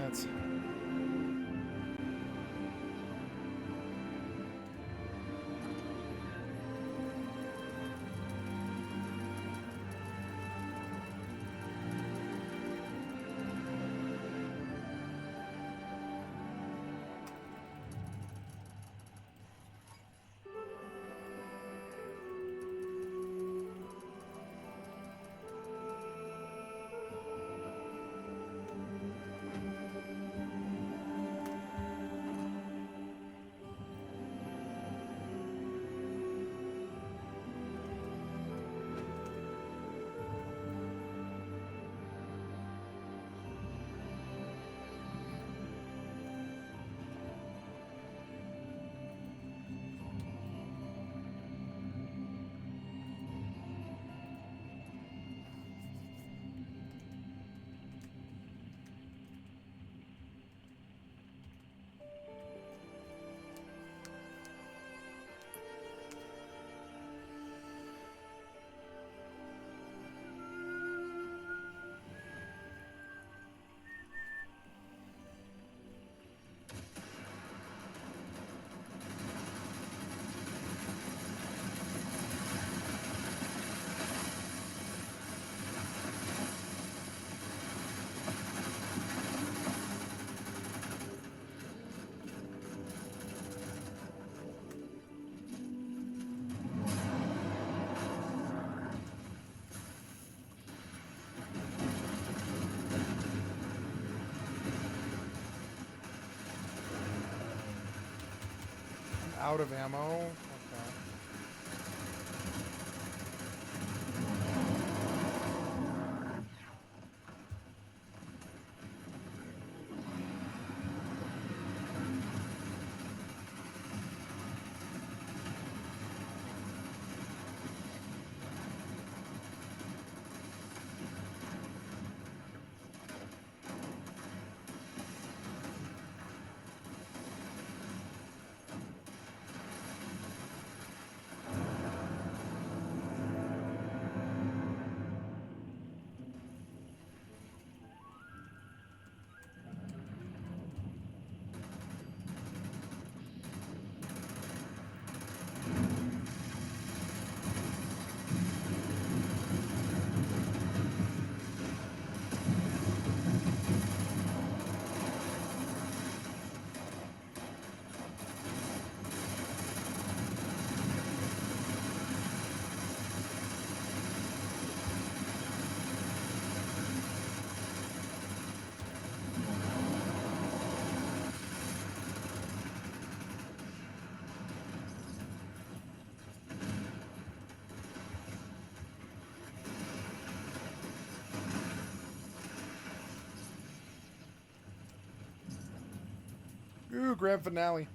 minutes. Out of ammo. Okay. Ooh, grand finale.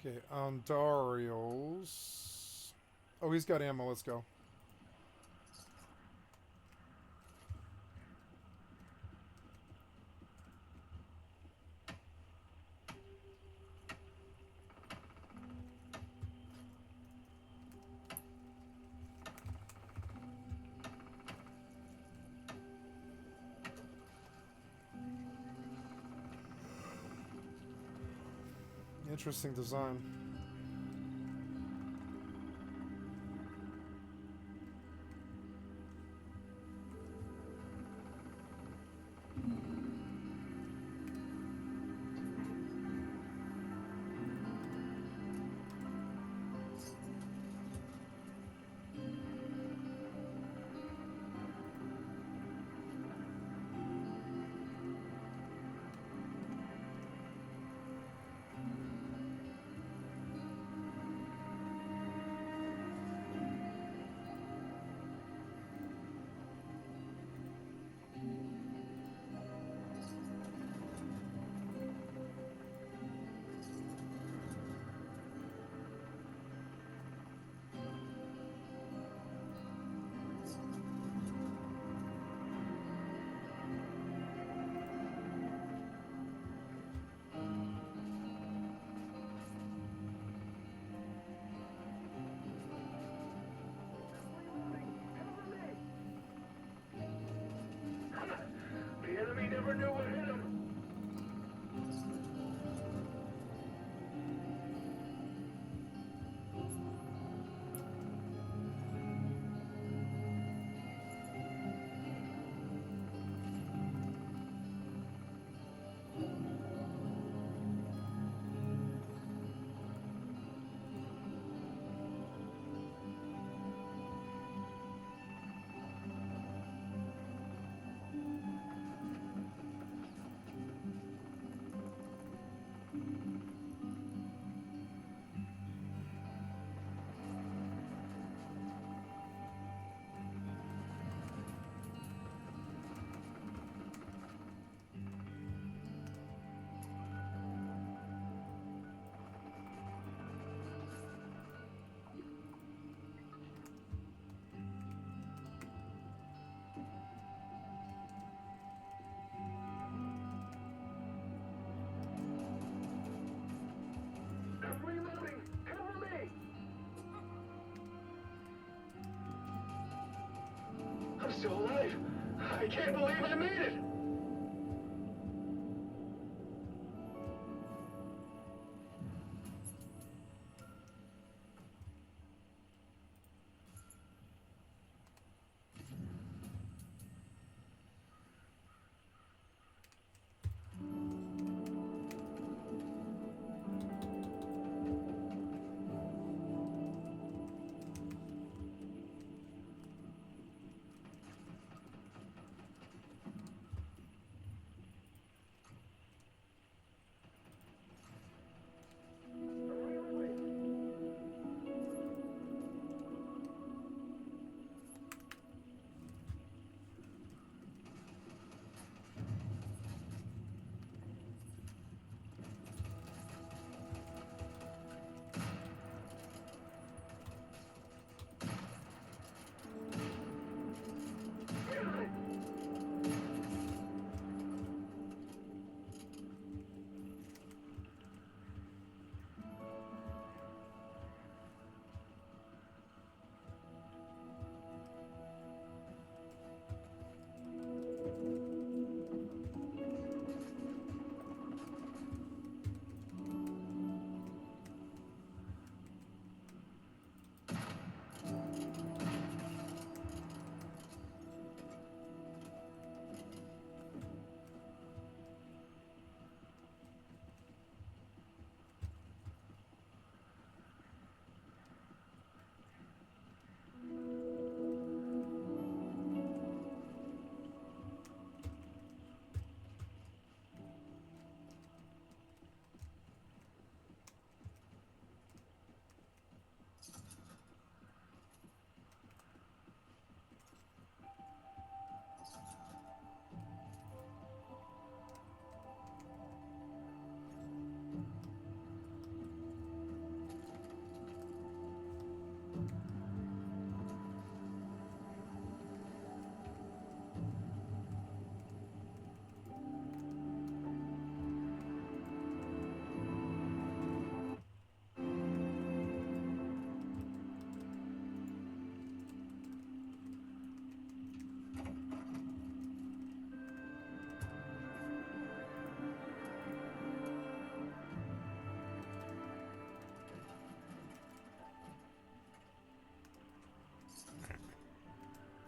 Okay, on Dario's... Oh, he's got ammo. Let's go. Interesting design. The enemy never knew what hit him. I'm reloading. Cover me. I'm still alive. I can't believe I made it.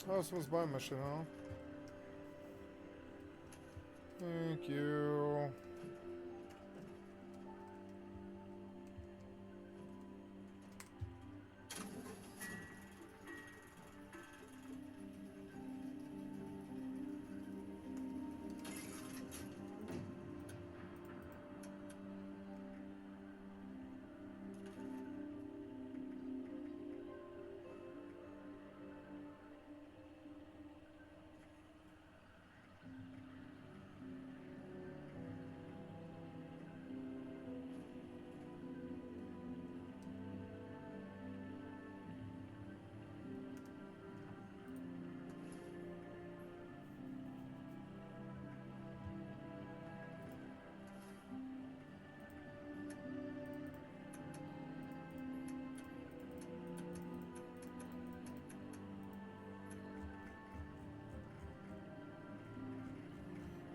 Oh, someone's buying my shit, huh? Thank you.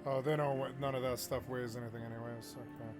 Oh, they don't. None of that stuff weighs anything, anyways. Okay.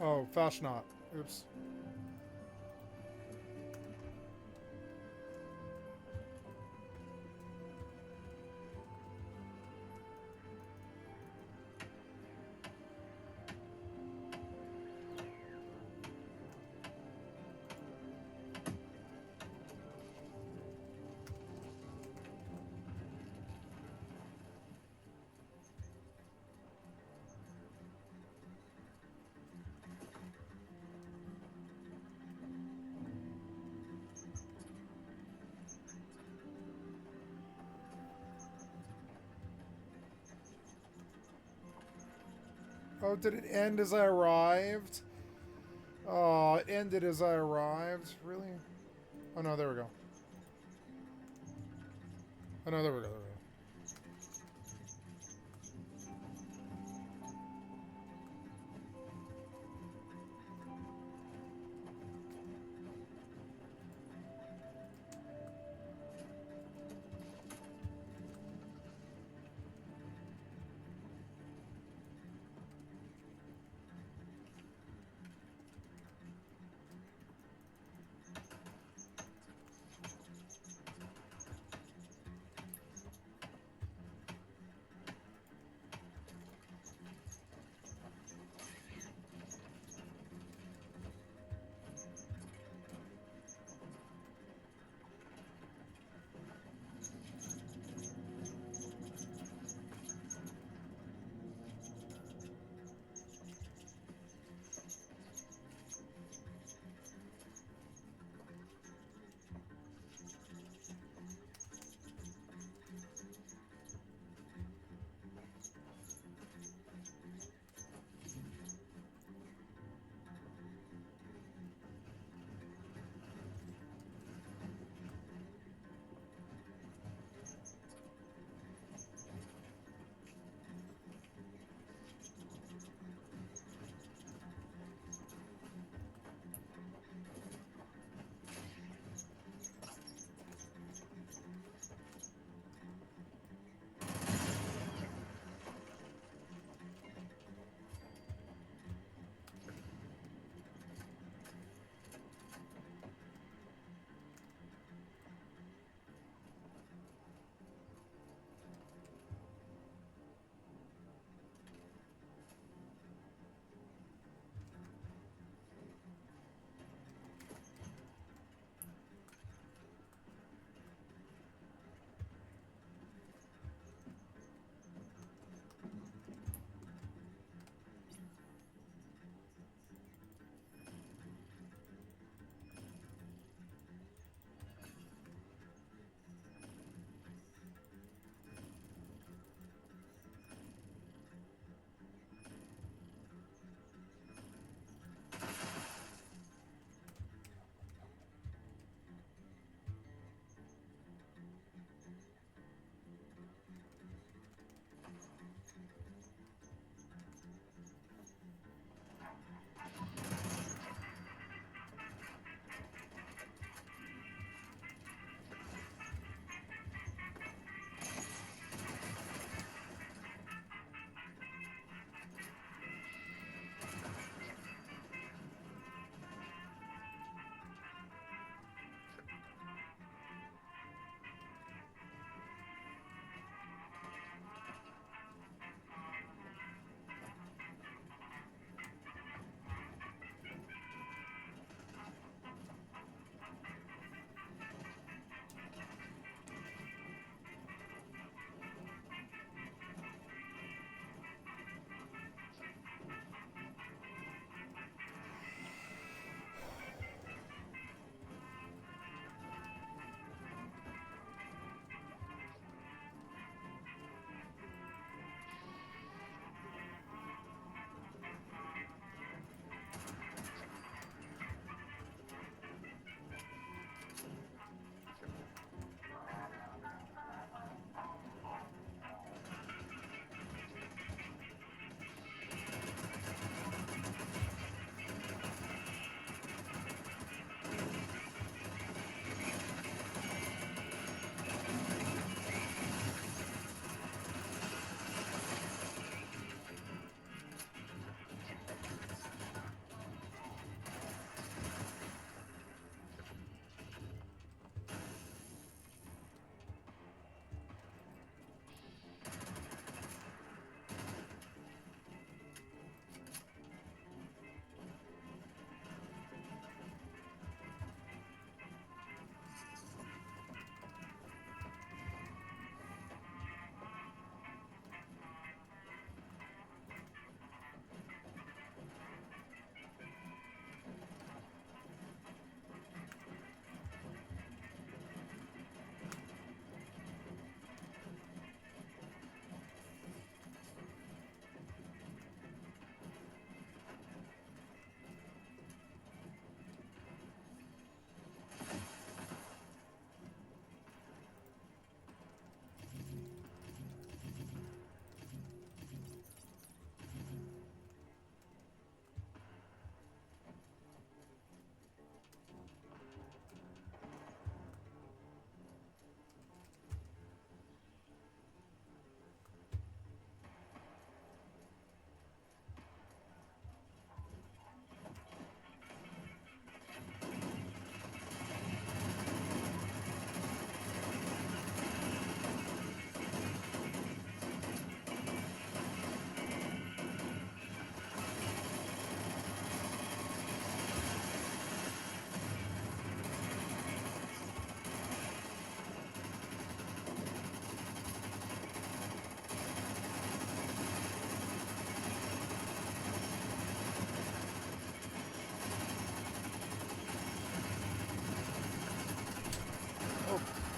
Oh, Fashnot. Oops. Oh, did it end as I arrived? Oh, it ended as I arrived? Really? Oh, no, there we go. Oh, no, there we go. There we go.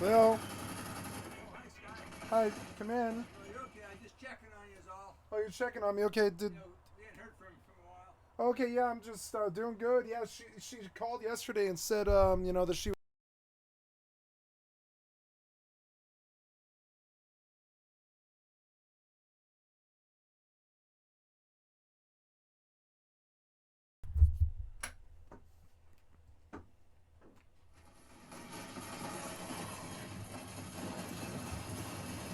Lil, Hi, Sky. hi, come in. Oh, you're okay. I'm just checking on you is all. Oh, you're checking on me. Okay, did... We hadn't heard from a while. Okay, yeah, I'm just doing good. Yeah, she called yesterday and said, you know, that she...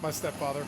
My stepfather.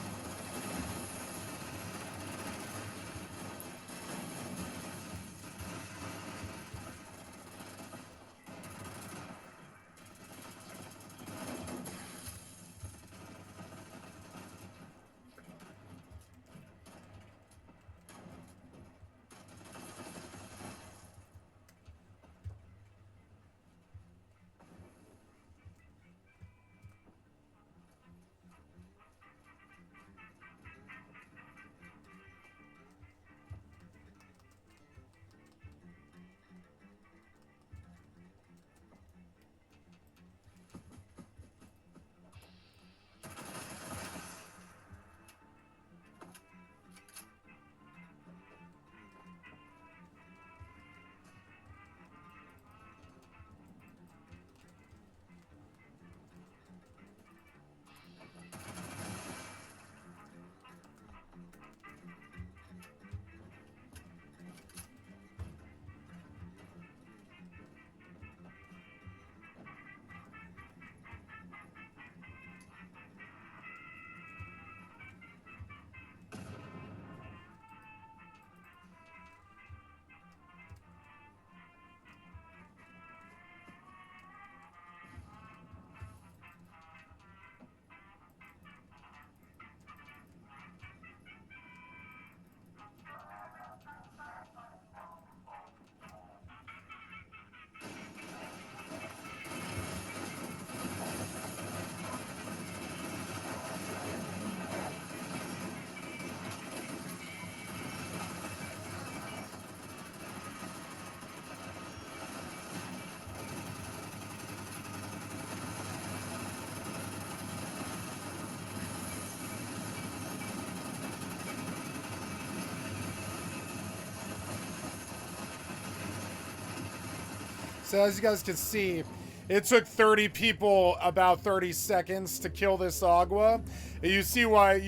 So as you guys can see, it took 30 people about 30 seconds to kill this Agua. You see why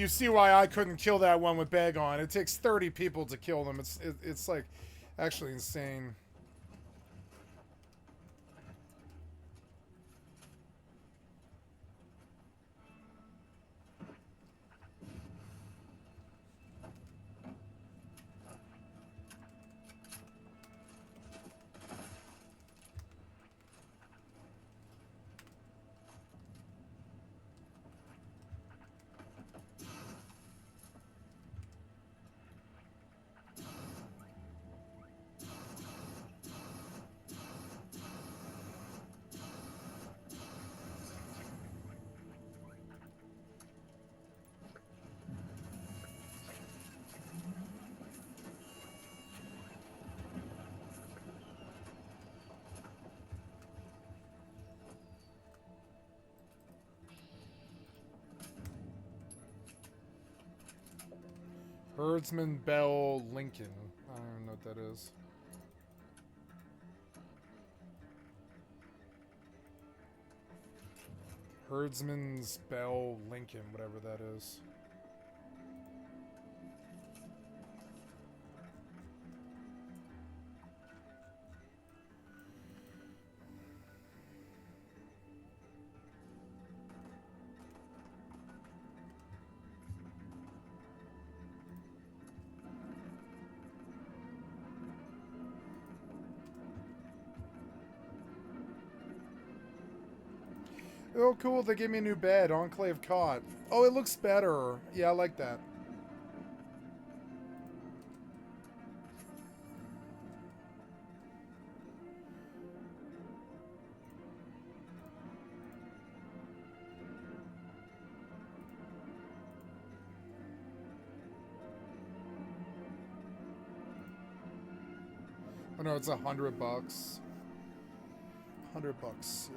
I couldn't kill that one with Bag on. It takes 30 people to kill them. It's like actually insane. Herdsman Bell Lincoln. I don't even know what that is. Herdsman's Bell Lincoln, whatever that is. Oh, cool. They gave me a new bed. Enclave cot. Oh, it looks better. Yeah, I like that. Oh no, it's $100. $100, yeah.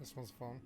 This one's fun.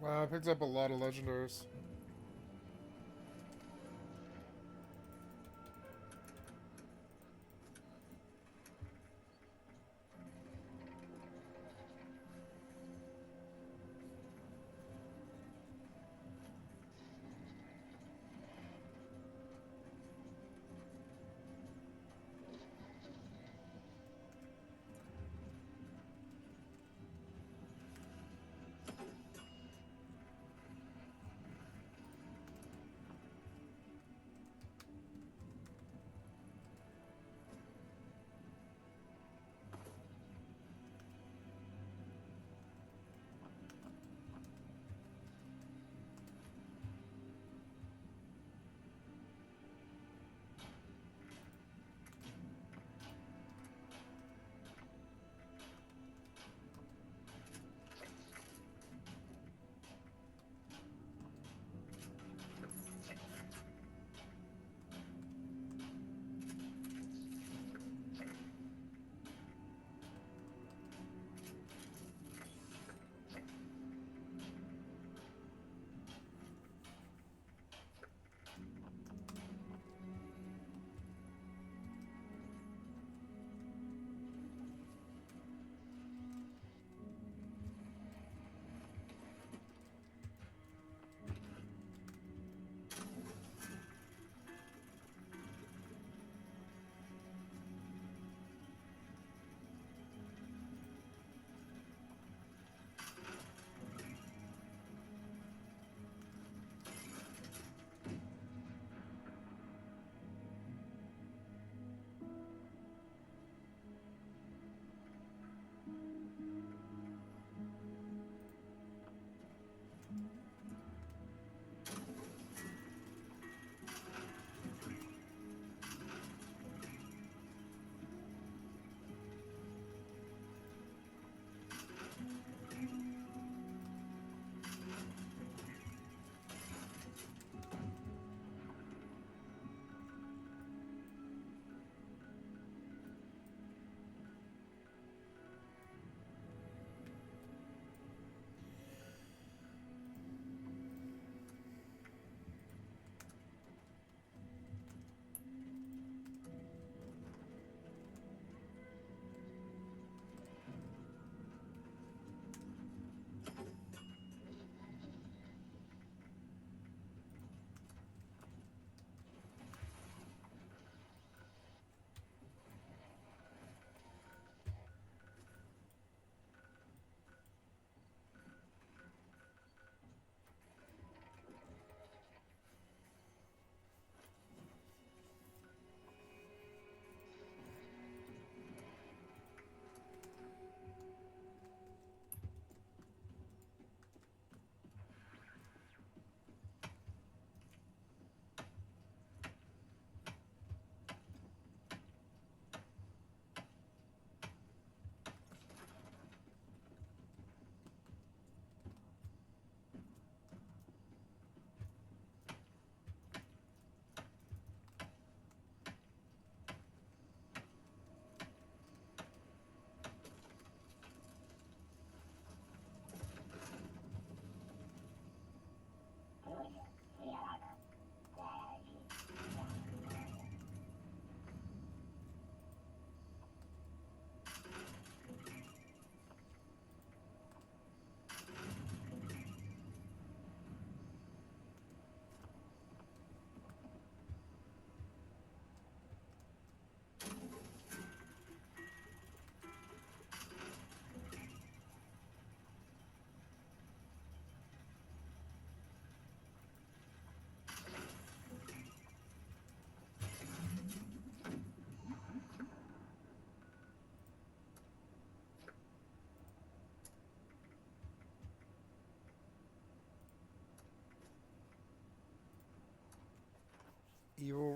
Wow, I picked up a lot of legendaries.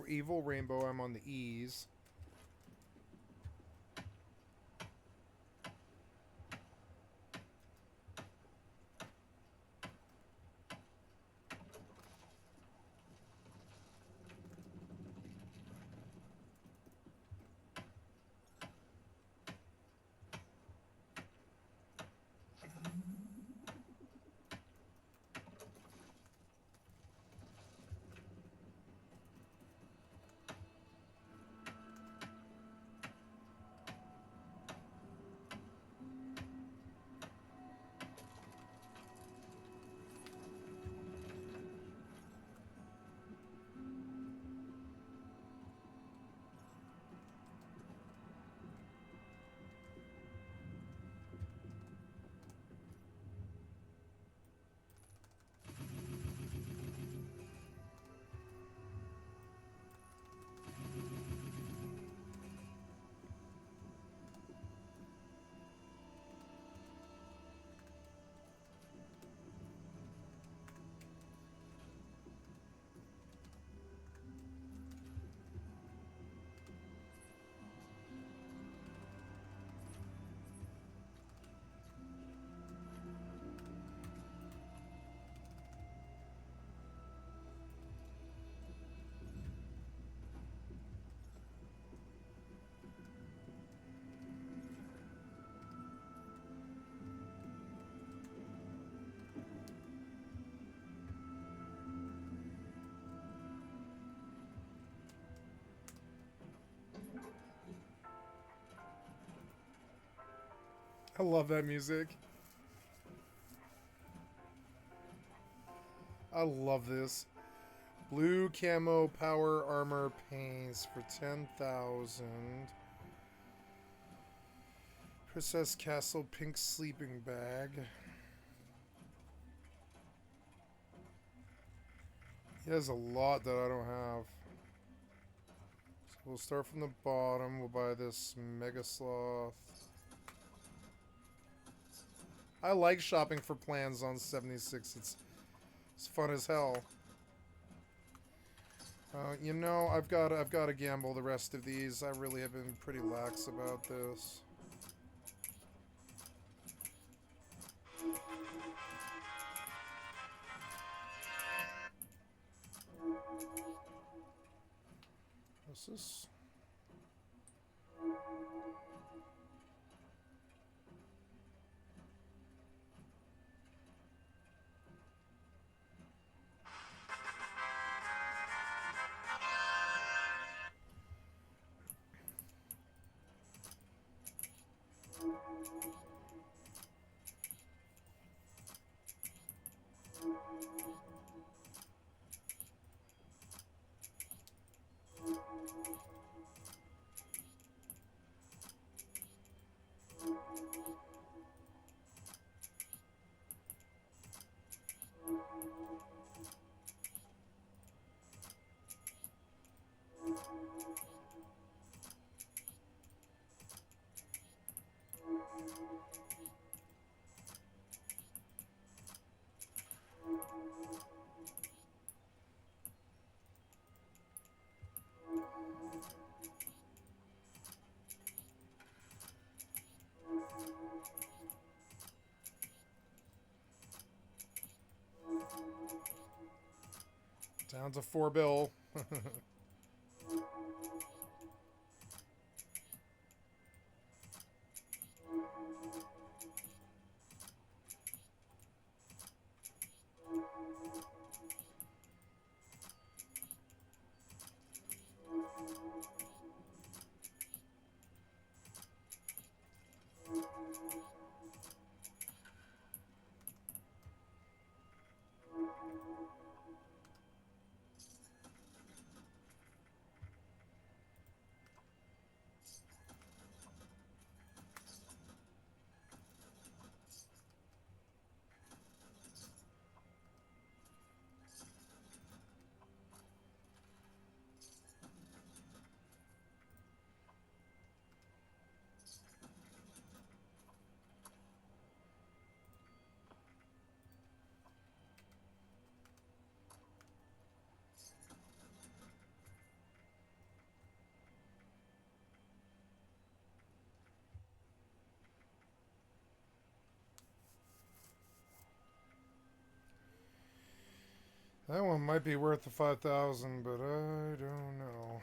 Evil rainbow, I'm on the E's. I love that music. I love this. Blue camo power armor paints for 10,000. Princess Castle pink sleeping bag. He has a lot that I don't have. So we'll start from the bottom. We'll buy this Mega Sloth. I like shopping for plans on 76. It's fun as hell. You know, I've got to gamble the rest of these. I really have been pretty lax about this. What's this? Down to 4 bill. That one might be worth the 5,000, but I don't know.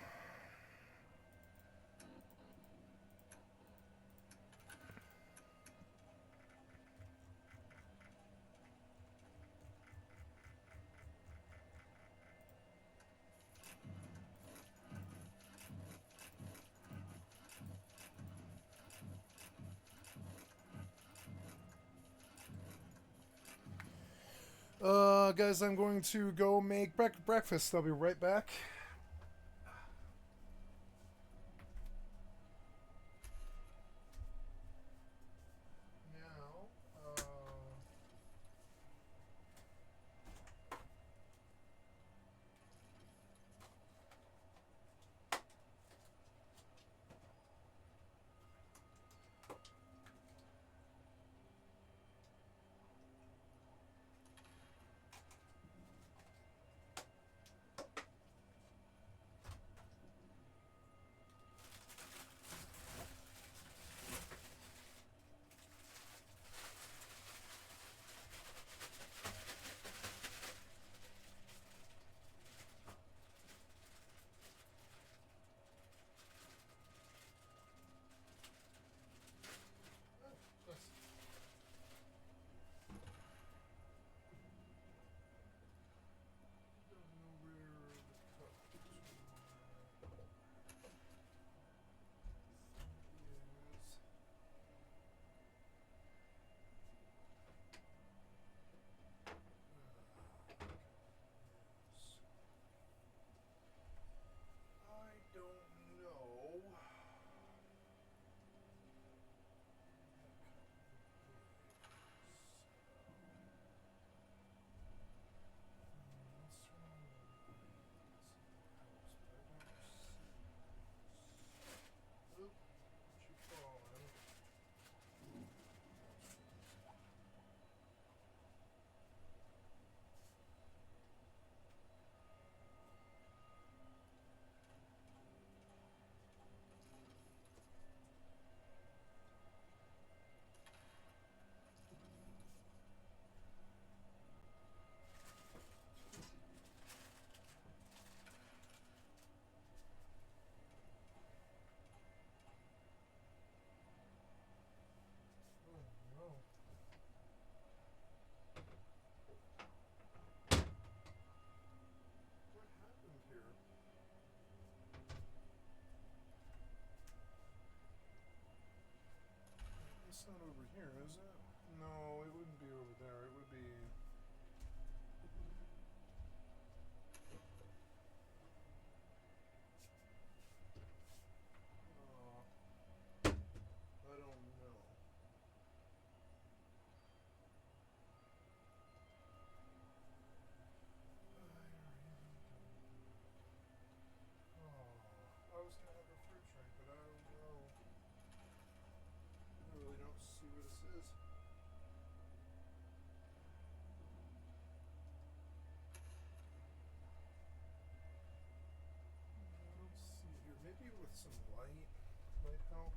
Guys, I'm going to go make breakfast. I'll be right back. here, is it? No, it wouldn't be over there. It would be... I don't know. I was gonna have a fruit drink, but I don't know. I really don't see where this is. I don't see here. Maybe with some light might help.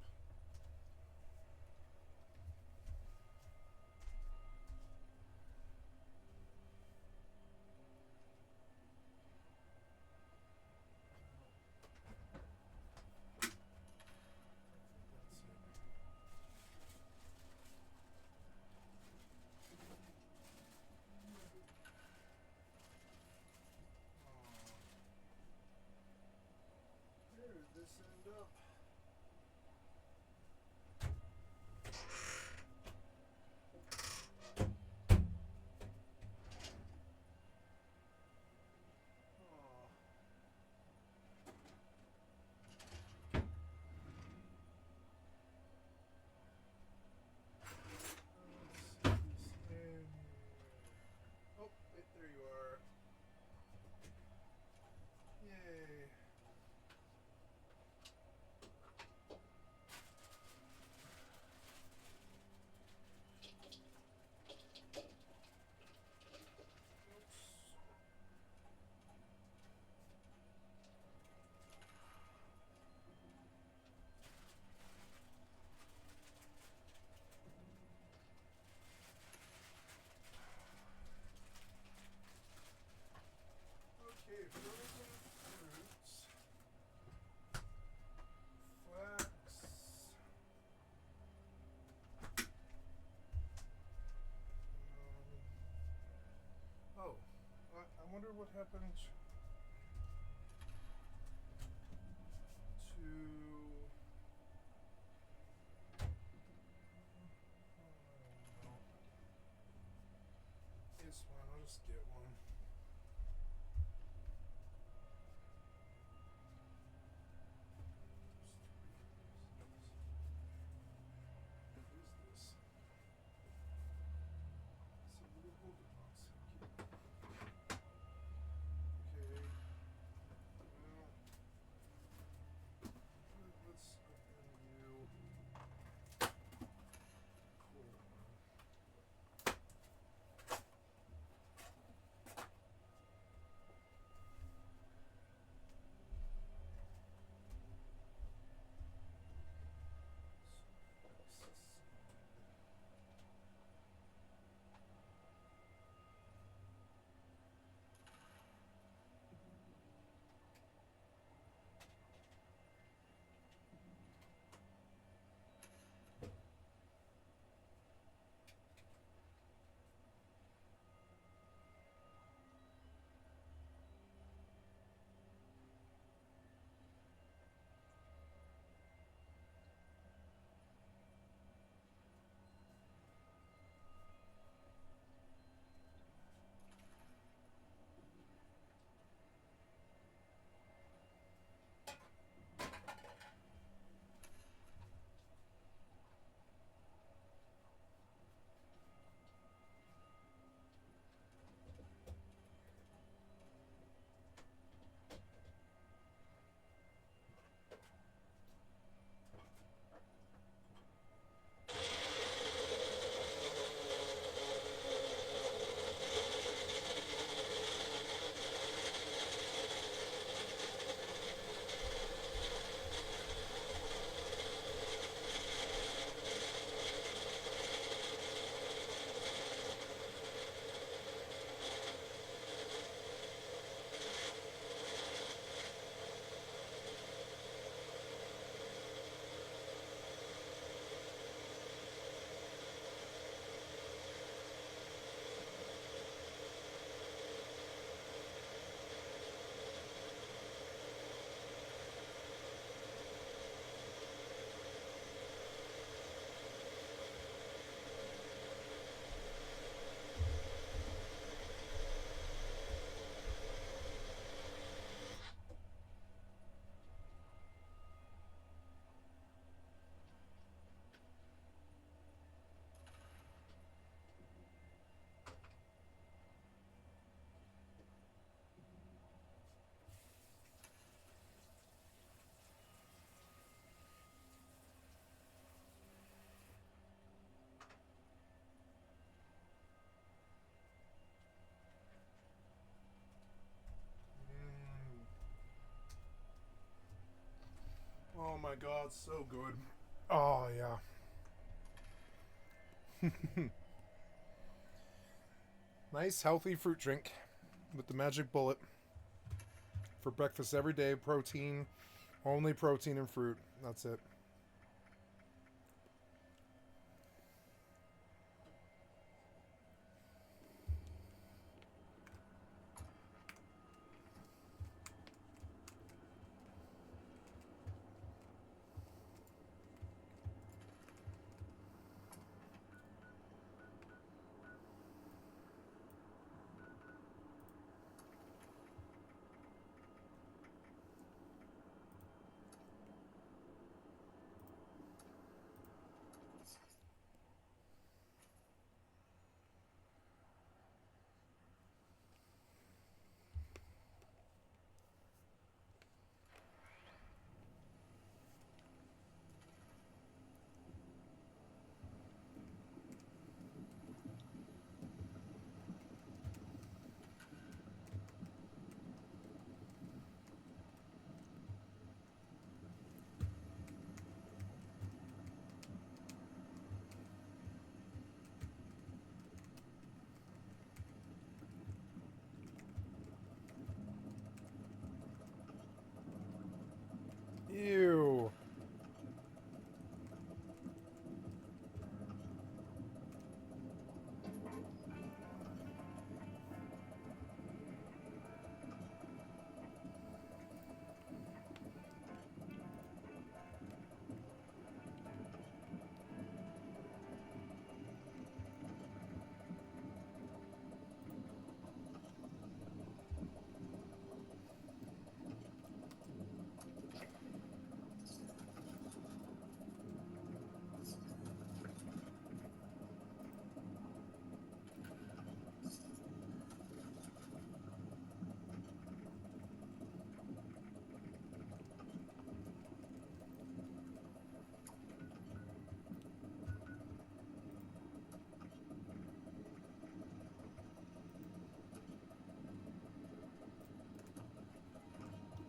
Where did this end up? Oh. Oh, wait, there you are. Yay. Okay, frozen fruits, flax. Oh, I wonder what happened to. It's fine, I'll just get one. Okay, my god, so good. Oh, yeah. Nice, healthy fruit drink with the magic bullet. For breakfast every day, protein. Only protein and fruit. That's it. Ew.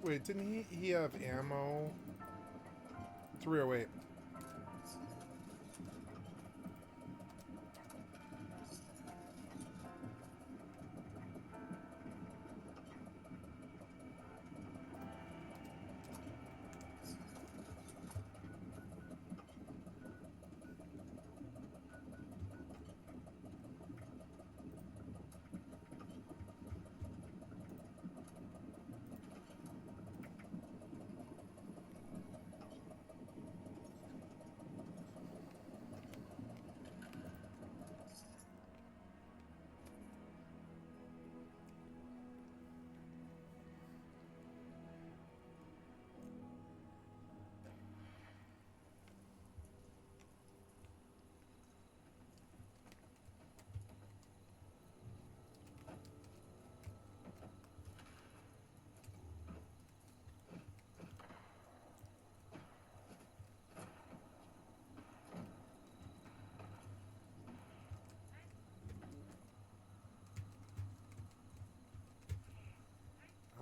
Wait, didn't he have ammo? 308.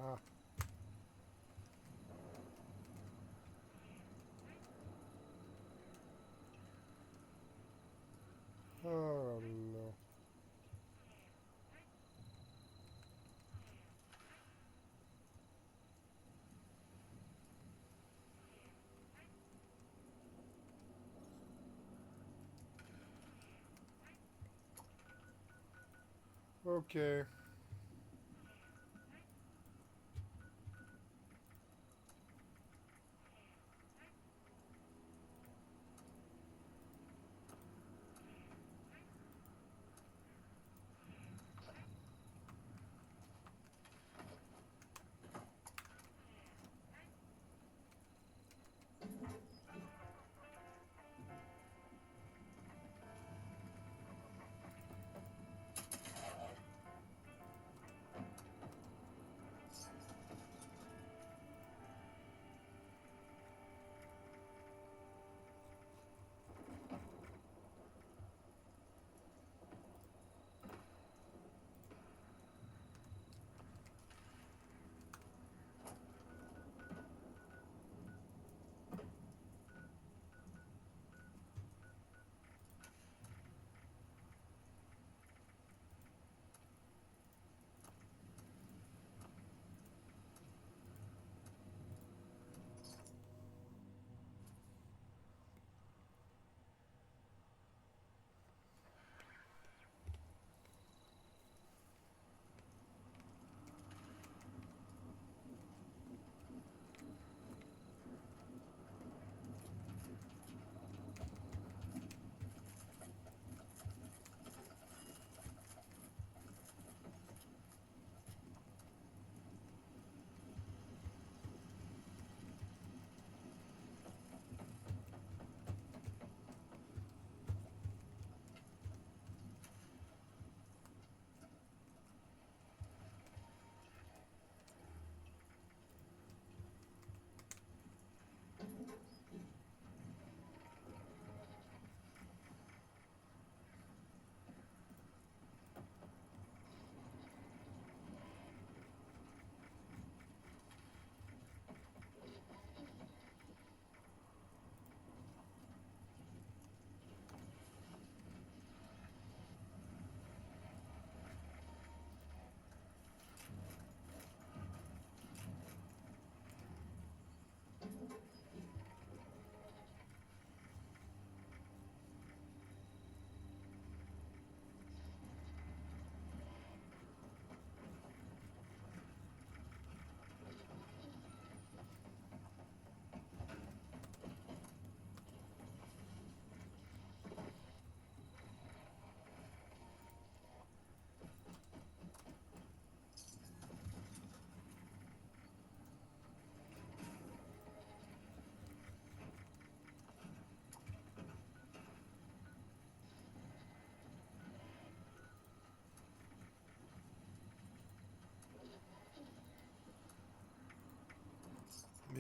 Ah. Oh no. Okay.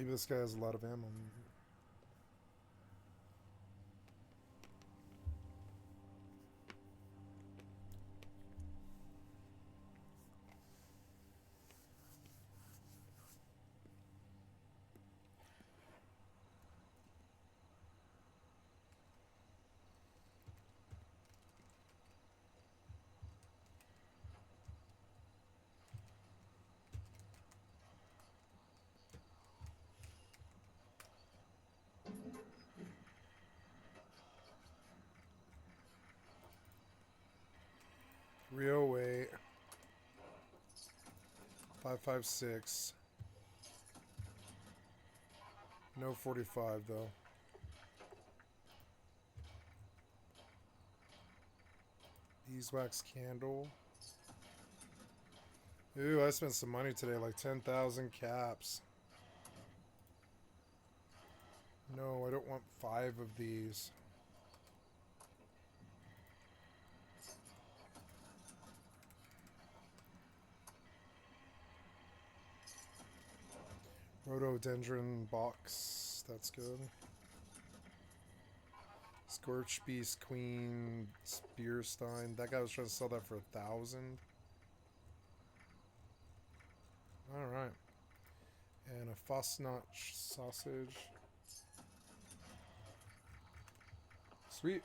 Maybe this guy has a lot of ammo. Real weight. 556. No 45 though. Beeswax candle. Ooh, I spent some money today, like 10,000 caps. No, I don't want 5 of these. Rhododendron box. That's good. Scorch Beast Queen Spearstein. That guy was trying to sell that for 1,000. Alright. And a Fosnotch sausage. Sweet.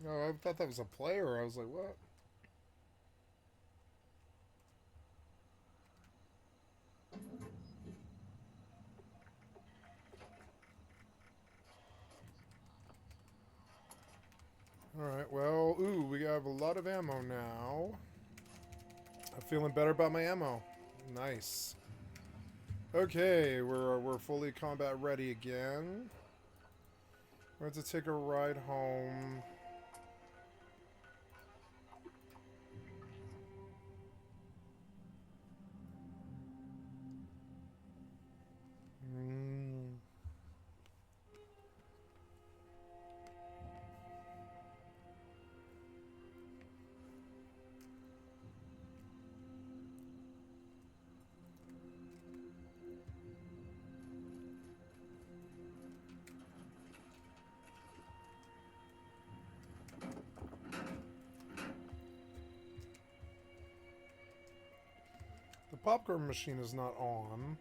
Oh, I thought that was a player. I was like, what? Alright, well, ooh, we have a lot of ammo now. I'm feeling better about my ammo. Nice. Okay, we're fully combat ready again. We're going to take a ride home. The popcorn machine is not on.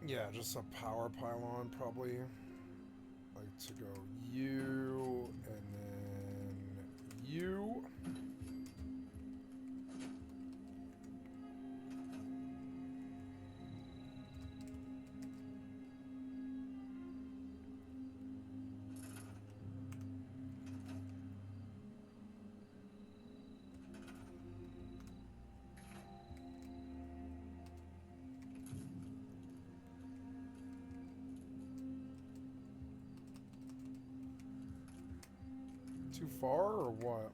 Yeah, just a power pylon, probably. Like to go you, and then you. Too far or what?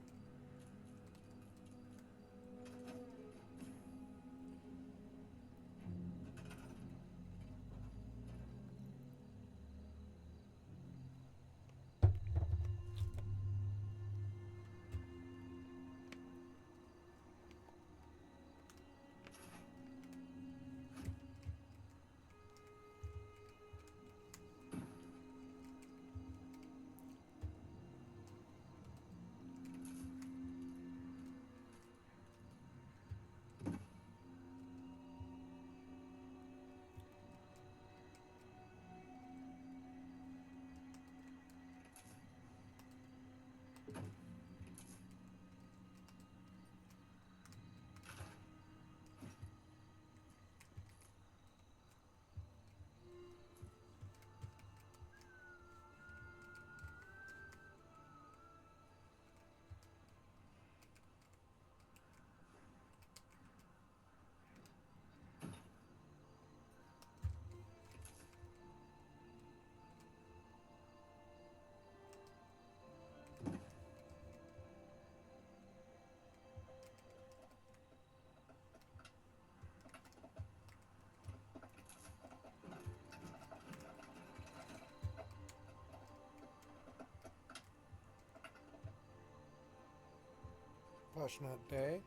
Flashnet day.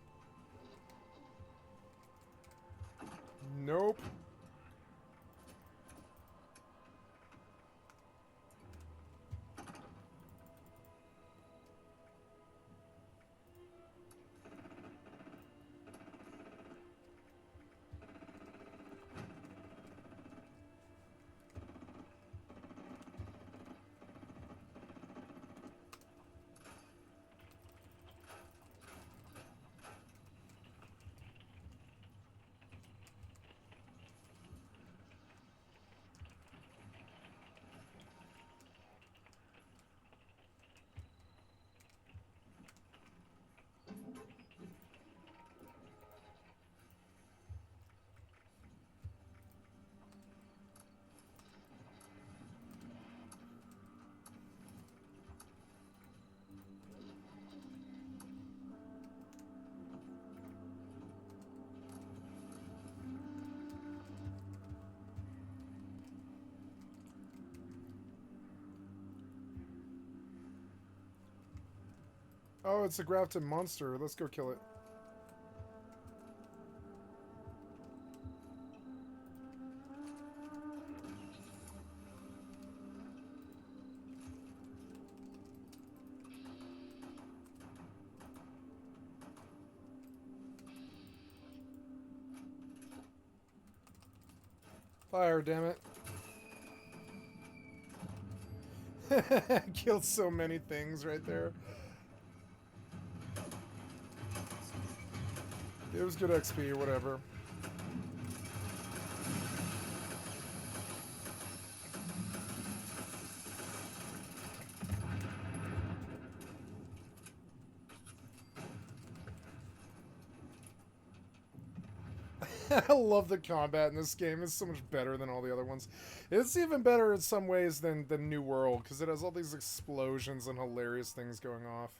Nope. Oh, it's a grafted monster. Let's go kill it. Fire, damn it. Killed so many things right there. It was good XP, whatever. I love the combat in this game. It's so much better than all the other ones. It's even better in some ways than New World, because it has all these explosions and hilarious things going off.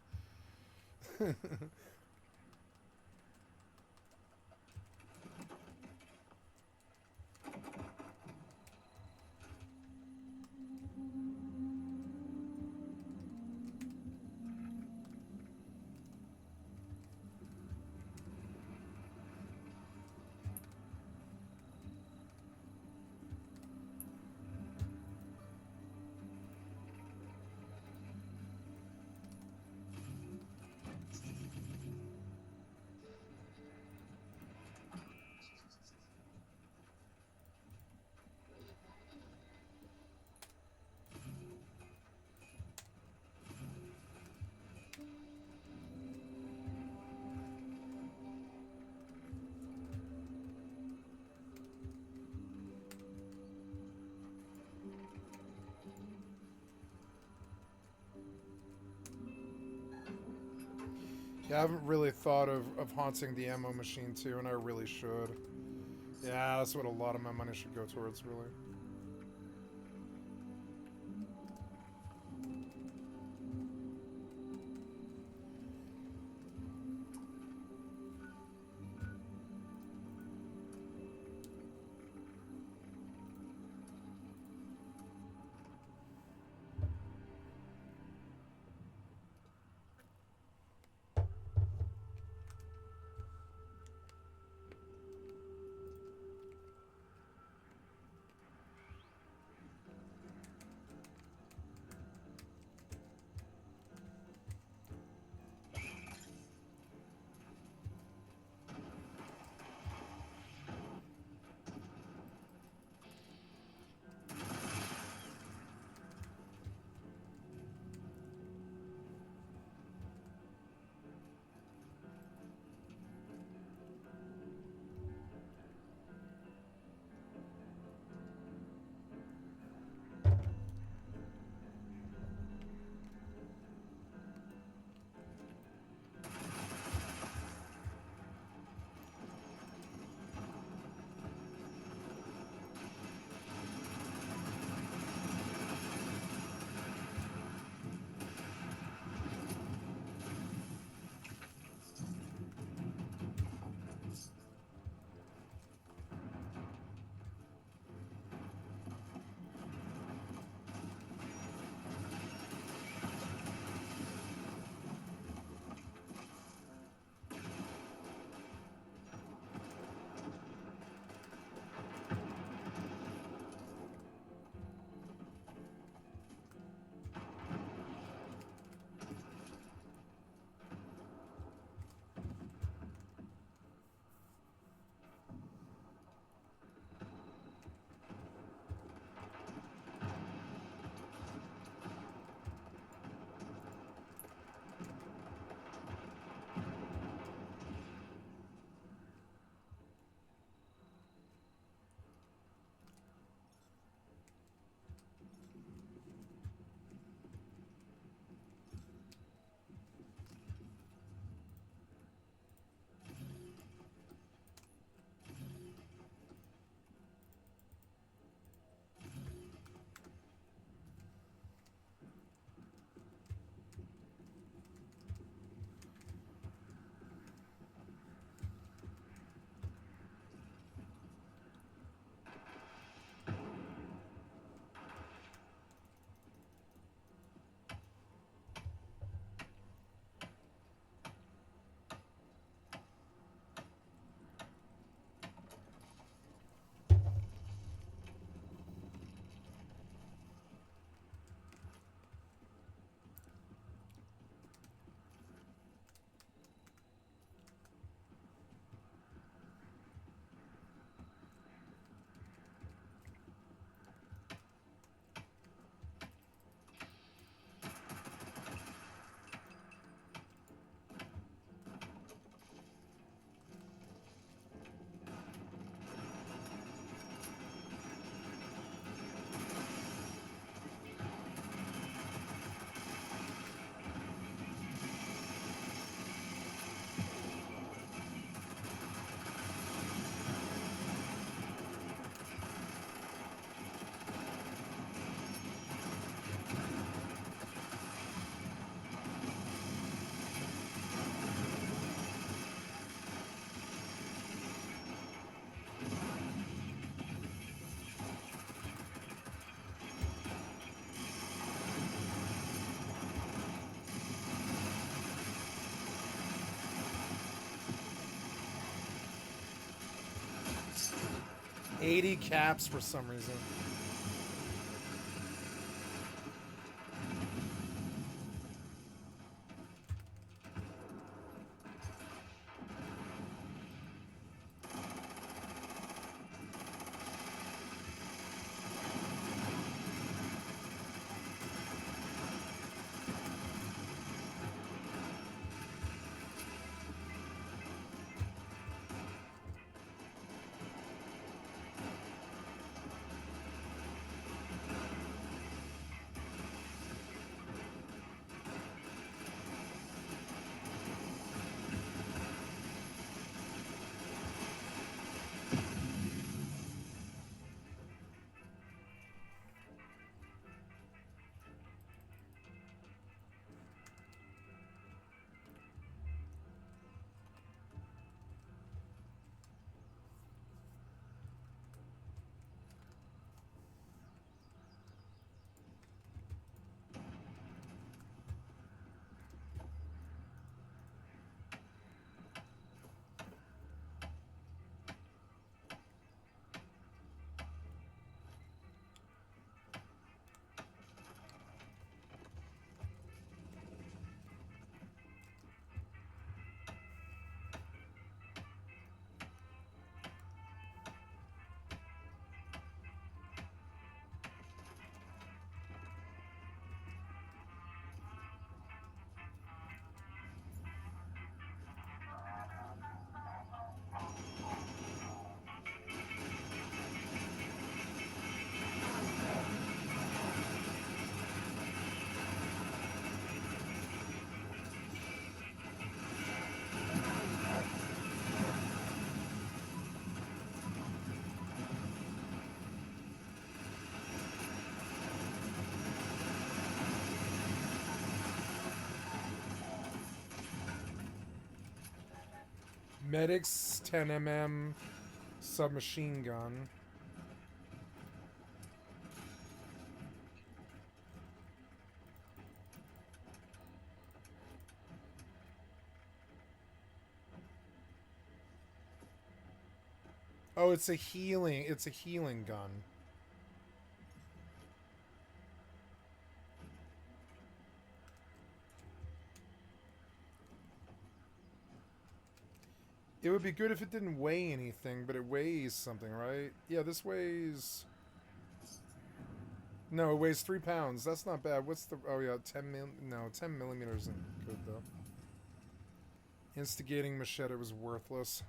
Yeah, I haven't really thought of haunting the ammo machine too, and I really should. Yeah, that's what a lot of my money should go towards, really. 80 caps for some reason. Medic's 10mm submachine gun. Oh, it's a healing gun. It would be good if it didn't weigh anything, but it weighs something, right? Yeah, this weighs... No, it weighs 3 pounds. That's not bad. What's the... Oh, yeah, 10 millimeters isn't good, though. Instigating machete was worthless.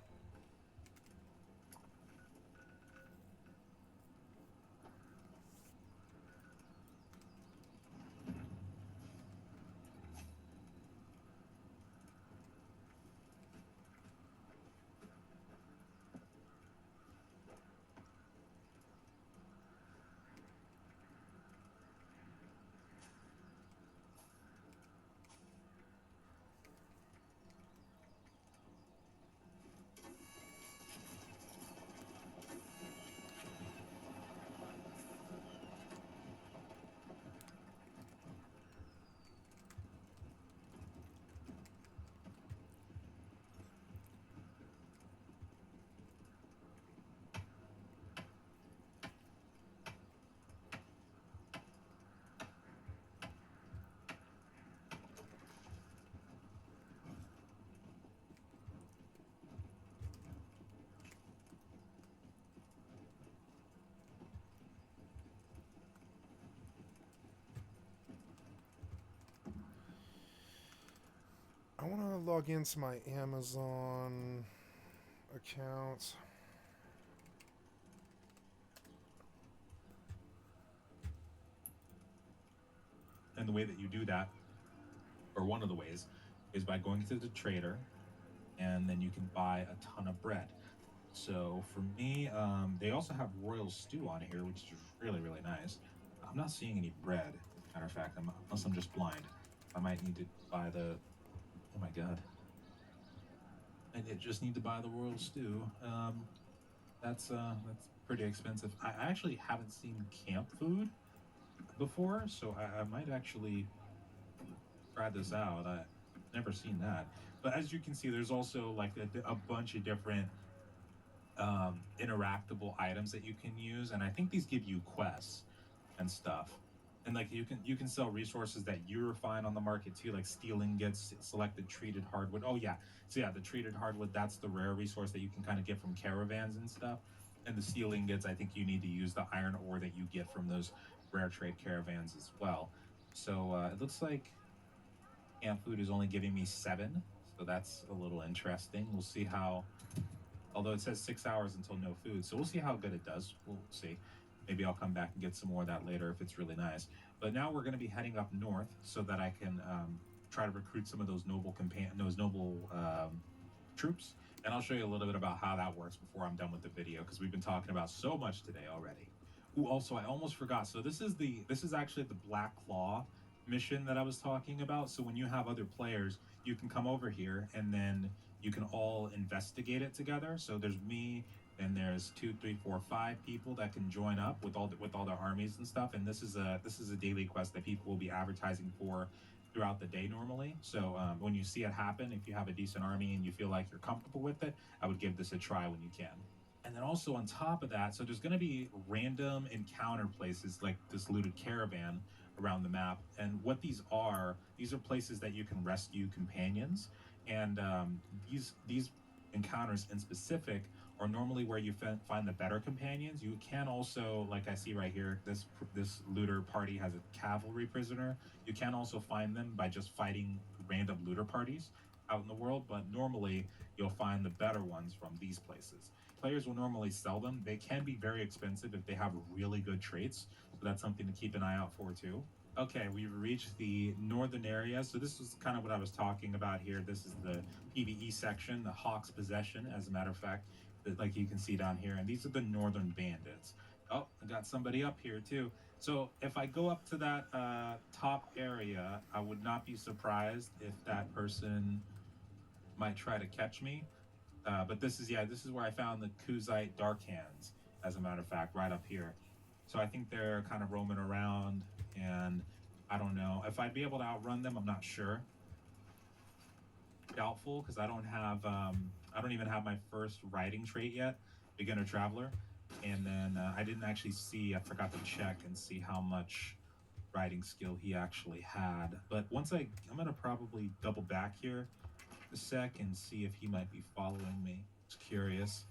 I want to log into my Amazon account. And the way that you do that, or one of the ways, is by going to the trader, and then you can buy a ton of bread. So for me, they also have royal stew on here, which is really, really nice. I'm not seeing any bread, as a matter of fact, unless I'm just blind. I might need to buy the... Oh my god. I just need to buy the royal stew. That's pretty expensive. I actually haven't seen camp food before, so I might actually try this out. I've never seen that. But as you can see, there's also like a bunch of different interactable items that you can use, and I think these give you quests and stuff. And like you can sell resources that you refine on the market too, like steel ingots, selected treated hardwood. Oh yeah, so yeah, the treated hardwood, that's the rare resource that you can kind of get from caravans and stuff. And the steel ingots, I think you need to use the iron ore that you get from those rare trade caravans as well. So it looks like camp food is only giving me 7, so that's a little interesting. We'll see how, although it says 6 hours until no food, so we'll see how good it does. We'll see. Maybe I'll come back and get some more of that later if it's really nice. But now we're going to be heading up north so that I can try to recruit some of those noble troops, and I'll show you a little bit about how that works before I'm done with the video, because we've been talking about so much today already. Ooh, also I almost forgot. So this is actually the Black Claw mission that I was talking about. So when you have other players, you can come over here and then you can all investigate it together. So there's me, and there's 2, 3, 4, 5 people that can join up with all their armies and stuff. And this is a daily quest that people will be advertising for throughout the day normally. So when you see it happen, if you have a decent army and you feel like you're comfortable with it, I would give this a try when you can. And then also on top of that, so there's going to be random encounter places like this looted caravan around the map. And what these are places that you can rescue companions. And these encounters in specific are normally where you find the better companions. You can also, like I see right here, this looter party has a cavalry prisoner. You can also find them by just fighting random looter parties out in the world, but normally you'll find the better ones from these places. Players will normally sell them. They can be very expensive if they have really good traits, so that's something to keep an eye out for too. Okay, we've reached the northern area. So this is kind of what I was talking about here. This is the PvE section, the Hawk's Possession, as a matter of fact, like you can see down here. And these are the northern bandits. Oh, I got somebody up here too. So if I go up to that top area, I would not be surprised if that person might try to catch me. But this is where I found the Kuzite Dark Hands, as a matter of fact, right up here. So I think they're kind of roaming around, and I don't know if I'd be able to outrun them. I'm not sure. Doubtful, because I don't even have my first riding trait yet, beginner traveler. And then I didn't actually see. I forgot to check and see how much riding skill he actually had. But I'm gonna probably double back here a sec and see if he might be following me. Just curious.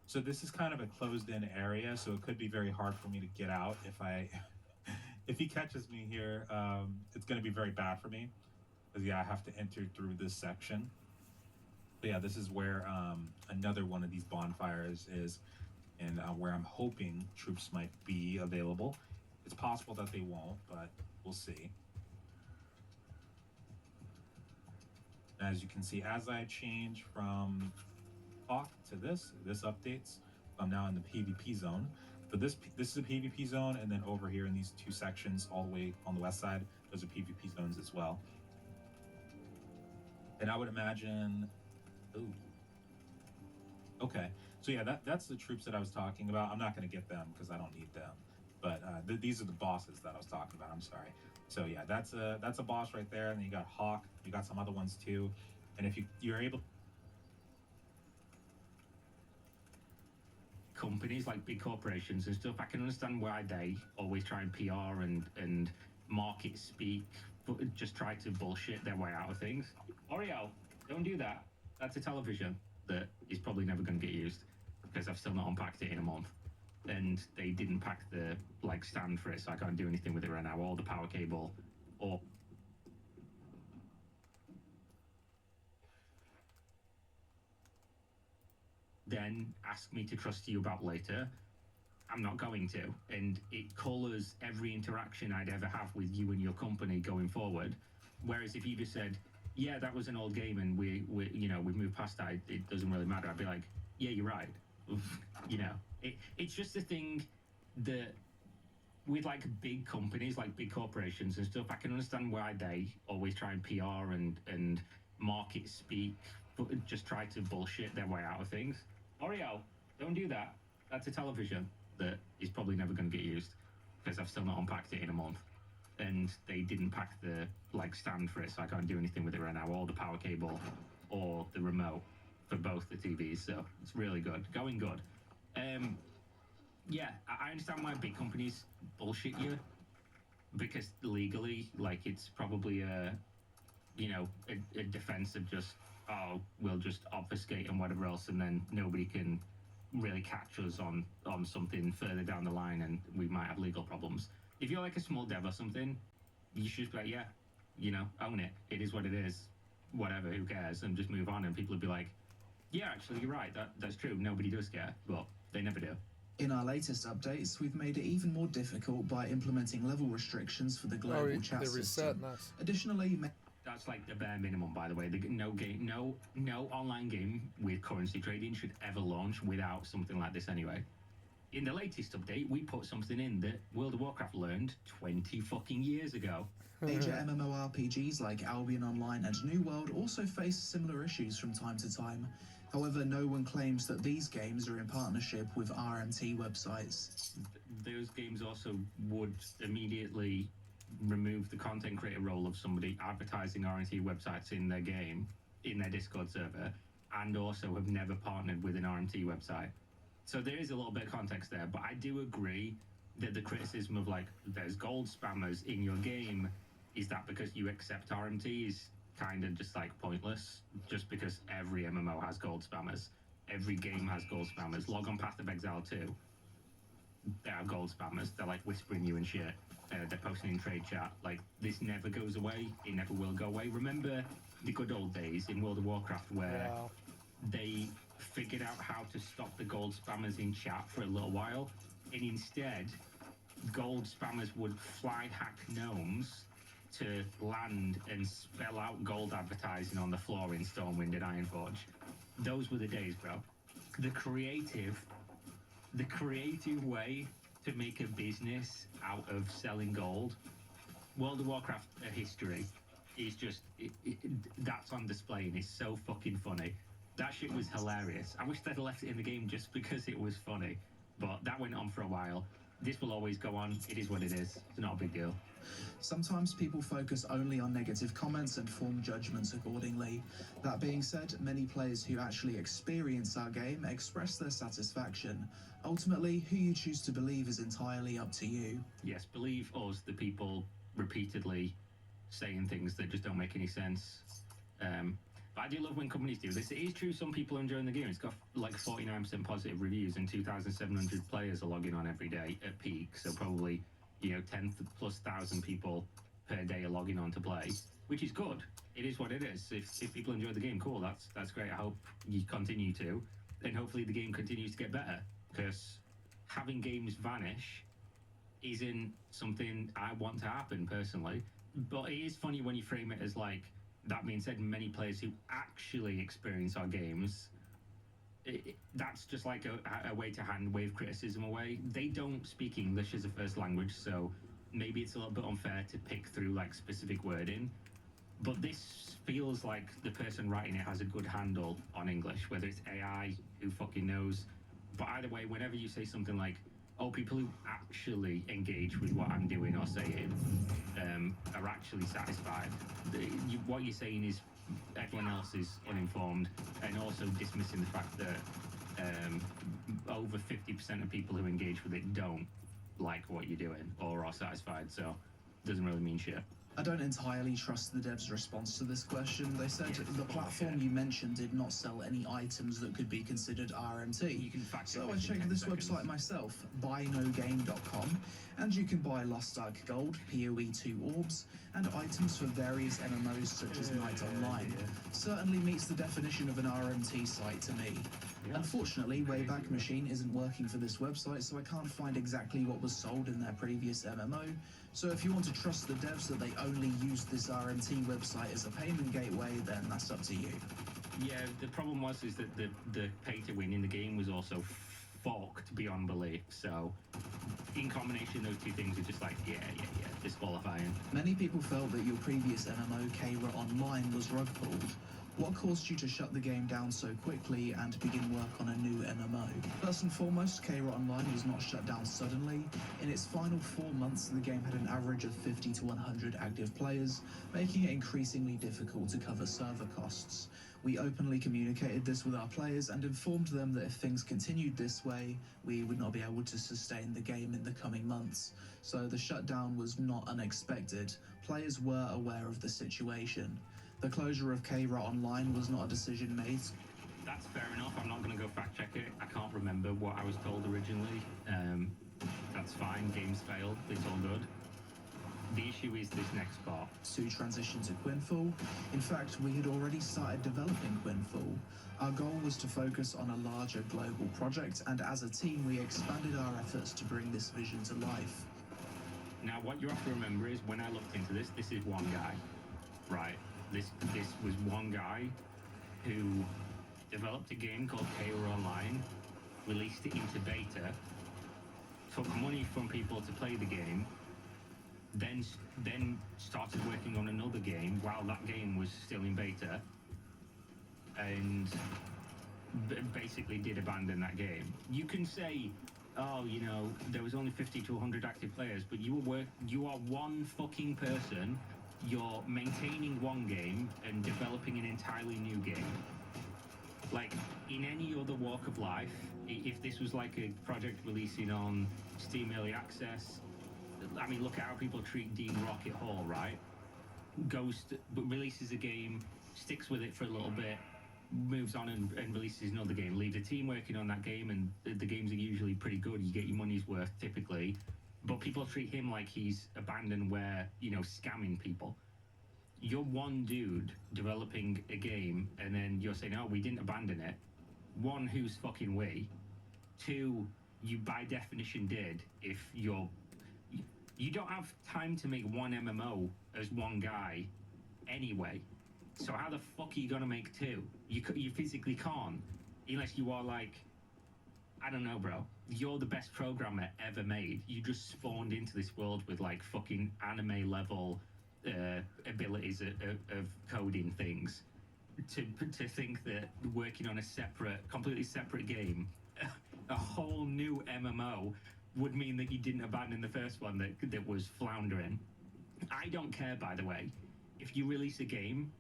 So this is kind of a closed-in area, so it could be very hard for me to get out if he catches me here. It's going to be very bad for me, because yeah, I have to enter through this section. But yeah, this is where another one of these bonfires is, and where I'm hoping troops might be available. It's possible that they won't, but we'll see. As you can see, as I change from Hawk to this updates. I'm now in the PvP zone. But this is a PvP zone, and then over here in these 2 sections, all the way on the west side, those are PvP zones as well. And I would imagine, ooh, okay. So yeah, that's the troops that I was talking about. I'm not going to get them because I don't need them. But these are the bosses that I was talking about. I'm sorry. So yeah, that's a boss right there. And then you got Hawk. You got some other ones too. And if you're able. Companies like big corporations and stuff, I can understand why they always try and PR and market speak, but just try to bullshit their way out of things. Oreo, don't do that. That's a television that is probably never going to get used because I've still not unpacked it in a month. And they didn't pack the stand for it, so I can't do anything with it right now, or the power cable, or then ask me to trust you about later. I'm not going to. And it colors every interaction I'd ever have with you and your company going forward. Whereas if you just said, yeah, that was an old game and we've moved past that, it doesn't really matter. I'd be like, yeah, you're right. It's just a thing that with big companies, like big corporations and stuff, I can understand why they always try and PR and market speak, but just try to bullshit their way out of things. Oreo, don't do that. That's a television that is probably never going to get used because I've still not unpacked it in a month. And they didn't pack the stand for it, so I can't do anything with it right now, or the power cable, or the remote. for both the TVs, so it's really good, going good. Yeah, I understand why big companies bullshit you, because legally, like, it's probably a defense of just, oh, we'll just obfuscate and whatever else, and then nobody can really catch us on something further down the line, and we might have legal problems. If you're like a small dev or something, you should just be like, yeah, own it. It is what it is. Whatever, who cares? And just move on, and people will be like, yeah, actually, you're right. That's true. Nobody does care, but they never do. In our latest updates, we've made it even more difficult by implementing level restrictions for the global chat they reset, system. nice. Additionally, That's like the bare minimum, by the way. No online game with currency trading should ever launch without something like this anyway. In the latest update, we put something in that World of Warcraft learned 20 fucking years ago. major MMORPGs like Albion Online and New World also face similar issues from time to time. However, no one claims that these games are in partnership with RMT websites. Those games also would immediately remove the content creator role of somebody advertising RMT websites in their game, in their Discord server, and also have never partnered with an RMT website. So there is a little bit of context there, but I do agree that the criticism of, like, there's gold spammers in your game, is that because you accept RMT, is kind of just, like, pointless, just because every MMO has gold spammers. Every game has gold spammers. Log on Path of Exile 2. They are gold spammers. They're, like, whispering you and shit. They're posting in trade chat. Like, this never goes away. It never will go away. Remember the good old days in World of Warcraft where they figured out how to stop the gold spammers in chat for a little while, and instead, gold spammers would fly hack gnomes to land and spell out gold advertising on the floor in Stormwind and Ironforge. Those were the days, bro. The creative way to make a business out of selling gold. World of Warcraft history is just, that's on display, and it's so fucking funny. That shit was hilarious. I wish they'd left it in the game just because it was funny, but that went on for a while. This will always go on. It is what it is. It's not a big deal. Sometimes people focus only on negative comments and form judgments accordingly. That being said, many players who actually experience our game express their satisfaction. Ultimately, who you choose to believe is entirely up to you. Yes, believe us, the people repeatedly saying things that just don't make any sense. But I do love when companies do this. It is true some people are enjoying the game. It's got like 49% positive reviews and 2,700 players are logging on every day at peak. So probably, 10,000+ people per day are logging on to play, which is good. It is what it is. If people enjoy the game, cool, that's great. I hope you continue to, and hopefully the game continues to get better, because having games vanish isn't something I want to happen personally. But it is funny when you frame it as like, that being said, many players who actually experience our games, that's just like a way to hand wave criticism away. They don't speak English as a first language, so maybe it's a little bit unfair to pick through like specific wording. But this feels like the person writing it has a good handle on English, whether it's AI, who fucking knows. But either way, whenever you say something like, oh, people who actually engage with what I'm doing or saying are actually satisfied, what you're saying is everyone else is uninformed, and also dismissing the fact that over 50% of people who engage with it don't like what you're doing or are satisfied, so it doesn't really mean shit. I don't entirely trust the devs' response to this question. They said the platform you mentioned did not sell any items that could be considered RMT. You can fact So check I this in checked 10 this seconds. website myself, buynogame.com, and you can buy Lost Ark Gold, PoE2 orbs, and items for various MMOs such as Night Online. Certainly meets the definition of an RMT site to me. Unfortunately, Wayback Machine isn't working for this website, so I can't find exactly what was sold in their previous MMO. So if you want to trust the devs that they only used this RMT website as a payment gateway, then that's up to you. Yeah, the problem was that the pay to win in the game was also fucked beyond belief. So in combination, those two things are just like, yeah, disqualifying. Many people felt that your previous MMO, Kra Online, was rug pulled. What caused you to shut the game down so quickly and begin work on a new MMO? First and foremost, K-Rot Online was not shut down suddenly. In its final 4 months, the game had an average of 50 to 100 active players, making it increasingly difficult to cover server costs. We openly communicated this with our players and informed them that if things continued this way, we would not be able to sustain the game in the coming months. So the shutdown was not unexpected. Players were aware of the situation. The closure of K-Rot Online was not a decision made. That's fair enough. I'm not going to go fact check it. I can't remember what I was told originally. That's fine. Games failed. It's all good. The issue is this next part. To transition to Quinfall. In fact, we had already started developing Quinfall. Our goal was to focus on a larger global project, and as a team, we expanded our efforts to bring this vision to life. Now, what you have to remember is when I looked into this, this is one guy, right? This was one guy who developed a game called K-Rot Online, released it into beta, took money from people to play the game, then started working on another game while that game was still in beta, and basically did abandon that game. You can say, oh, you know, there was only 50 to 100 active players, but you are one fucking person. You're maintaining one game and developing an entirely new game. Like, in any other walk of life, if this was like a project releasing on Steam Early Access, I mean, look at how people treat Dean Rocket Hall, right? Releases a game, sticks with it for a little bit, moves on and releases another game. Leaves a team working on that game, and the games are usually pretty good. You get your money's worth, typically. But people treat him like he's abandonware, you know, scamming people. You're one dude developing a game, and then you're saying, oh, we didn't abandon it. One, who's fucking we? Two, you by definition did. If you don't have time to make one MMO as one guy anyway. So how the fuck are you gonna make two? You physically can't, unless you are like, I don't know, bro. You're the best programmer ever made. You just spawned into this world with like fucking anime level abilities of coding things. To think that working on a completely separate game, a whole new MMO, would mean that you didn't abandon the first one that was floundering. I don't care, by the way. If you release a game,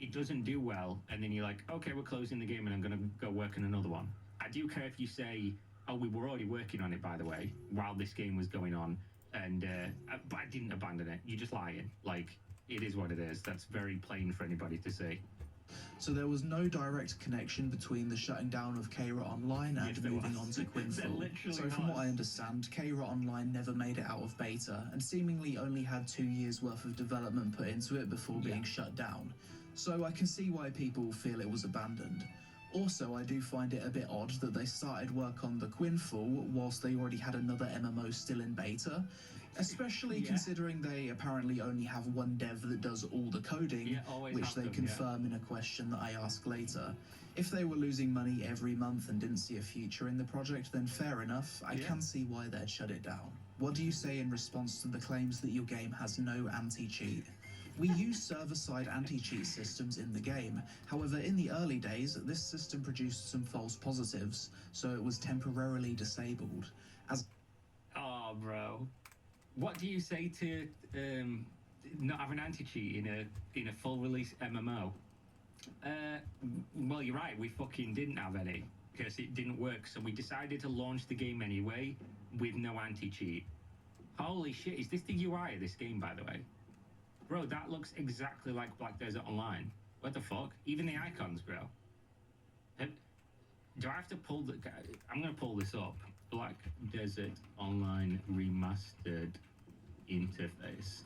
it doesn't do well, and then you're like, okay, we're closing the game and I'm gonna go work on another one. I do care if you say, oh, we were already working on it, by the way, while this game was going on, and but I didn't abandon it. You're just lying. Like, it is what it is. That's very plain for anybody to say. So there was no direct connection between the shutting down of K-Rot Online and moving on to Quinfall. So from what I understand, K-Rot Online never made it out of beta, and seemingly only had 2 years worth of development put into it before being shut down. So I can see why people feel it was abandoned. Also, I do find it a bit odd that they started work on the Quinfall whilst they already had another MMO still in beta, especially considering they apparently only have one dev that does all the coding, which they confirm in a question that I ask later. If they were losing money every month and didn't see a future in the project, then fair enough, I can see why they'd shut it down. What do you say in response to the claims that your game has no anti-cheat? We use server-side anti-cheat systems in the game. However, in the early days, this system produced some false positives, so it was temporarily disabled. Oh, bro. What do you say to not having anti-cheat in a full release MMO? Well, you're right. We fucking didn't have any because it didn't work. So we decided to launch the game anyway with no anti-cheat. Holy shit! Is this the UI of this game, by the way? Bro, that looks exactly like Black Desert Online. What the fuck? Even the icons, bro. Do I have to pull the... I'm going to pull this up. Black Desert Online Remastered interface.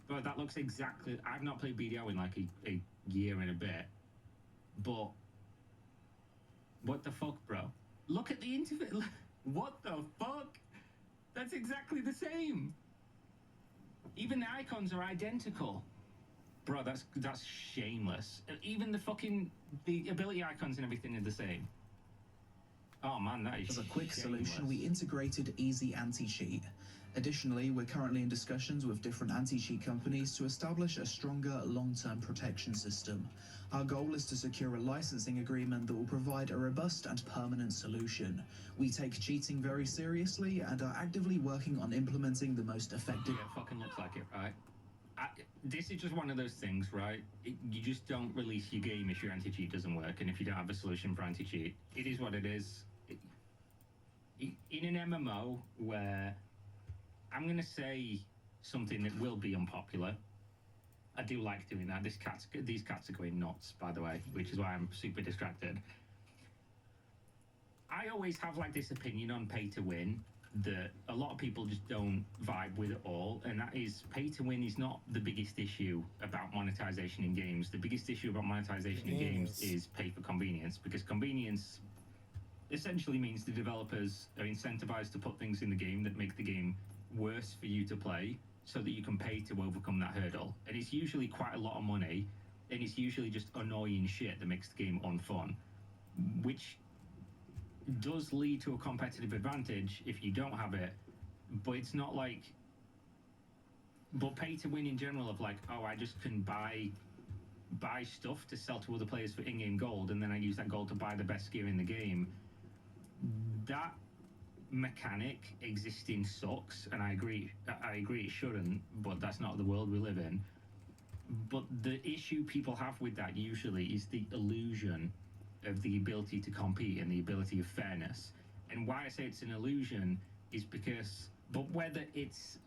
Bro, that looks exactly... I've not played BDO in like a year and a bit. But... What the fuck, bro? Look at the interface. What the fuck? That's exactly the same. Even the icons are identical. Bro, that's shameless. Even the ability icons and everything are the same. Oh man, that is As a quick shameless. solution, we integrated Easy Anti-Cheat. Additionally, we're currently in discussions with different anti-cheat companies to establish a stronger long-term protection system. Our goal is to secure a licensing agreement that will provide a robust and permanent solution. We take cheating very seriously and are actively working on implementing the most effective... Yeah, it fucking looks like it, right? This is just one of those things, right? You just don't release your game if your anti-cheat doesn't work, and if you don't have a solution for anti-cheat. It is what it is. In an MMO where... I'm going to say something that will be unpopular. I do like doing that. These cats are going nuts, by the way, which is why I'm super distracted. I always have like this opinion on pay to win that a lot of people just don't vibe with at all, and that is pay to win is not the biggest issue about monetization in games. The biggest issue about monetization in games is pay for convenience, because convenience essentially means the developers are incentivized to put things in the game that make the game worse for you to play so that you can pay to overcome that hurdle. And it's usually quite a lot of money, and it's usually just annoying shit that makes the game unfun, which does lead to a competitive advantage if you don't have it. But it's not like... But pay to win in general of like, oh, I just can buy stuff to sell to other players for in-game gold, and then I use that gold to buy the best gear in the game. That mechanic existing sucks, and I agree it shouldn't, but that's not the world we live in. But the issue people have with that usually is the illusion of the ability to compete and the ability of fairness. And why I say it's an illusion is because, but whether it's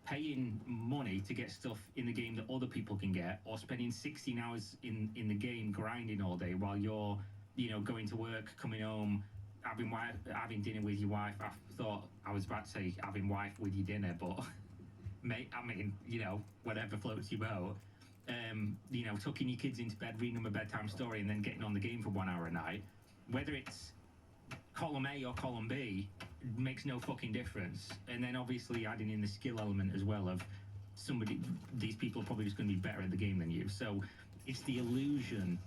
paying money to get stuff in the game that other people can get, or spending 16 hours in the game grinding all day while you're, you know, going to work, coming home, having dinner with your wife. I thought I was about to say having wife with your dinner, but mate, I mean, you know, whatever floats your boat. You know, tucking your kids into bed, reading them a bedtime story, and then getting on the game for 1 hour a night. Whether it's column A or column B makes no fucking difference. And then obviously adding in the skill element as well of these people are probably just going to be better at the game than you. So it's the illusion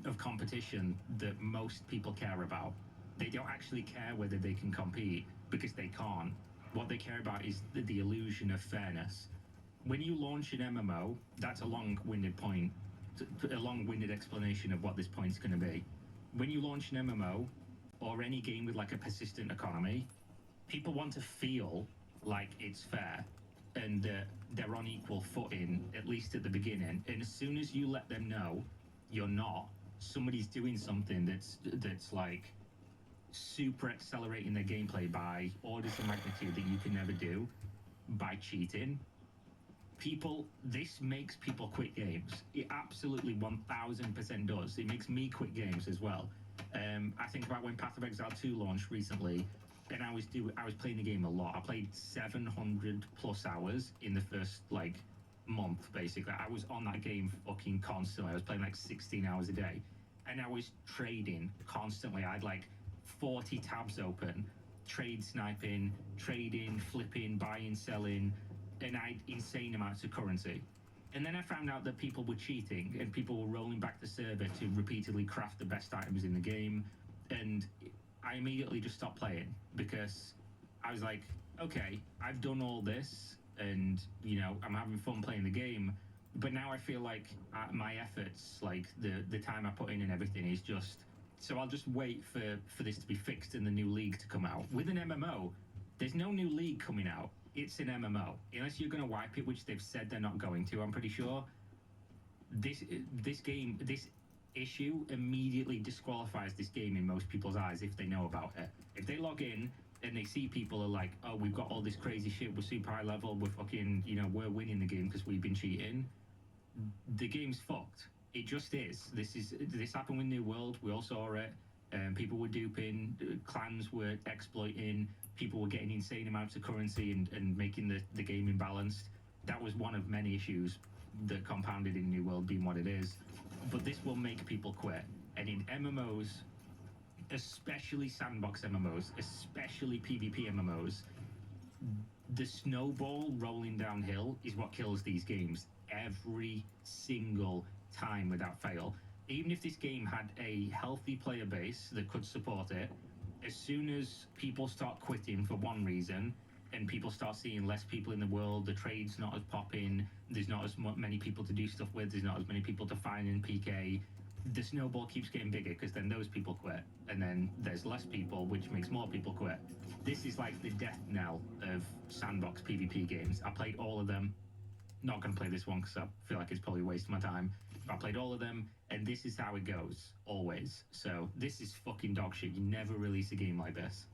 of competition that most people care about. They don't actually care whether they can compete, because they can't. What they care about is the illusion of fairness. When you launch an MMO, that's a long-winded point, a long-winded explanation of what this point's going to be. When you launch an MMO, or any game with like a persistent economy, people want to feel like it's fair and that they're on equal footing, at least at the beginning. And as soon as you let them know you're not, somebody's doing something that's like super accelerating their gameplay by orders of magnitude that you can never do by cheating. This makes people quit games. It absolutely 1000% does. It makes me quit games as well. I think about when Path of Exile 2 launched recently, and I was playing the game a lot. I played 700 plus hours in the first like month, basically. I was on that game fucking constantly. I was playing like 16 hours a day, and I was trading constantly. I had like 40 tabs open, trade sniping, trading, flipping, buying, selling, and I had insane amounts of currency. And then I found out that people were cheating, and people were rolling back the server to repeatedly craft the best items in the game, and I immediately just stopped playing, because I was like, okay, I've done all this, and, you know, I'm having fun playing the game, but now I feel like my efforts, like the time I put in and everything is just... So I'll just wait for this to be fixed and the new league to come out. With an MMO, there's no new league coming out. It's an MMO. Unless you're going to wipe it, which they've said they're not going to, I'm pretty sure. This issue immediately disqualifies this game in most people's eyes if they know about it. If they log in and they see people are like, oh, we've got all this crazy shit, we're super high level, we're fucking, you know, we're winning the game because we've been cheating, the game's fucked. It just is. This happened with New World. We all saw it. People were duping, clans were exploiting, people were getting insane amounts of currency and making the game imbalanced. That was one of many issues that compounded in New World being what it is. But this will make people quit. And in MMOs, especially sandbox MMOs, especially PvP MMOs, the snowball rolling downhill is what kills these games every single time without fail. Even if this game had a healthy player base that could support it, as soon as people start quitting for one reason, and people start seeing less people in the world, the trade's not as popping, there's not as many people to do stuff with, there's not as many people to find in PK, the snowball keeps getting bigger because then those people quit, and then there's less people, which makes more people quit. This is like the death knell of sandbox PvP games. I played all of them. Not going to play this one because I feel like it's probably a waste of my time. I played all of them, and this is how it goes, always. So this is fucking dog shit. You never release a game like this.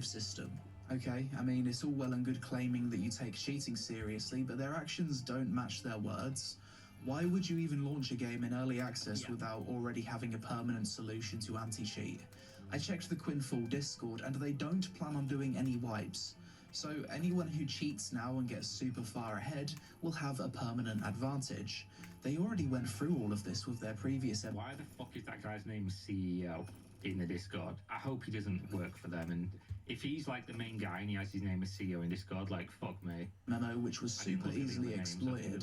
System. Okay, I mean, it's all well and good claiming that you take cheating seriously, but their actions don't match their words. Why would you even launch a game in early access without already having a permanent solution to anti-cheat? I checked the Quinfall Discord, and they don't plan on doing any wipes. So anyone who cheats now and gets super far ahead will have a permanent advantage. They already went through all of this with their previous... Why the fuck is that guy's name CEO in the Discord? I hope he doesn't work for them, and if he's like the main guy and he has his name as CEO in Discord, like, fuck me. Memo, which was super easily exploited.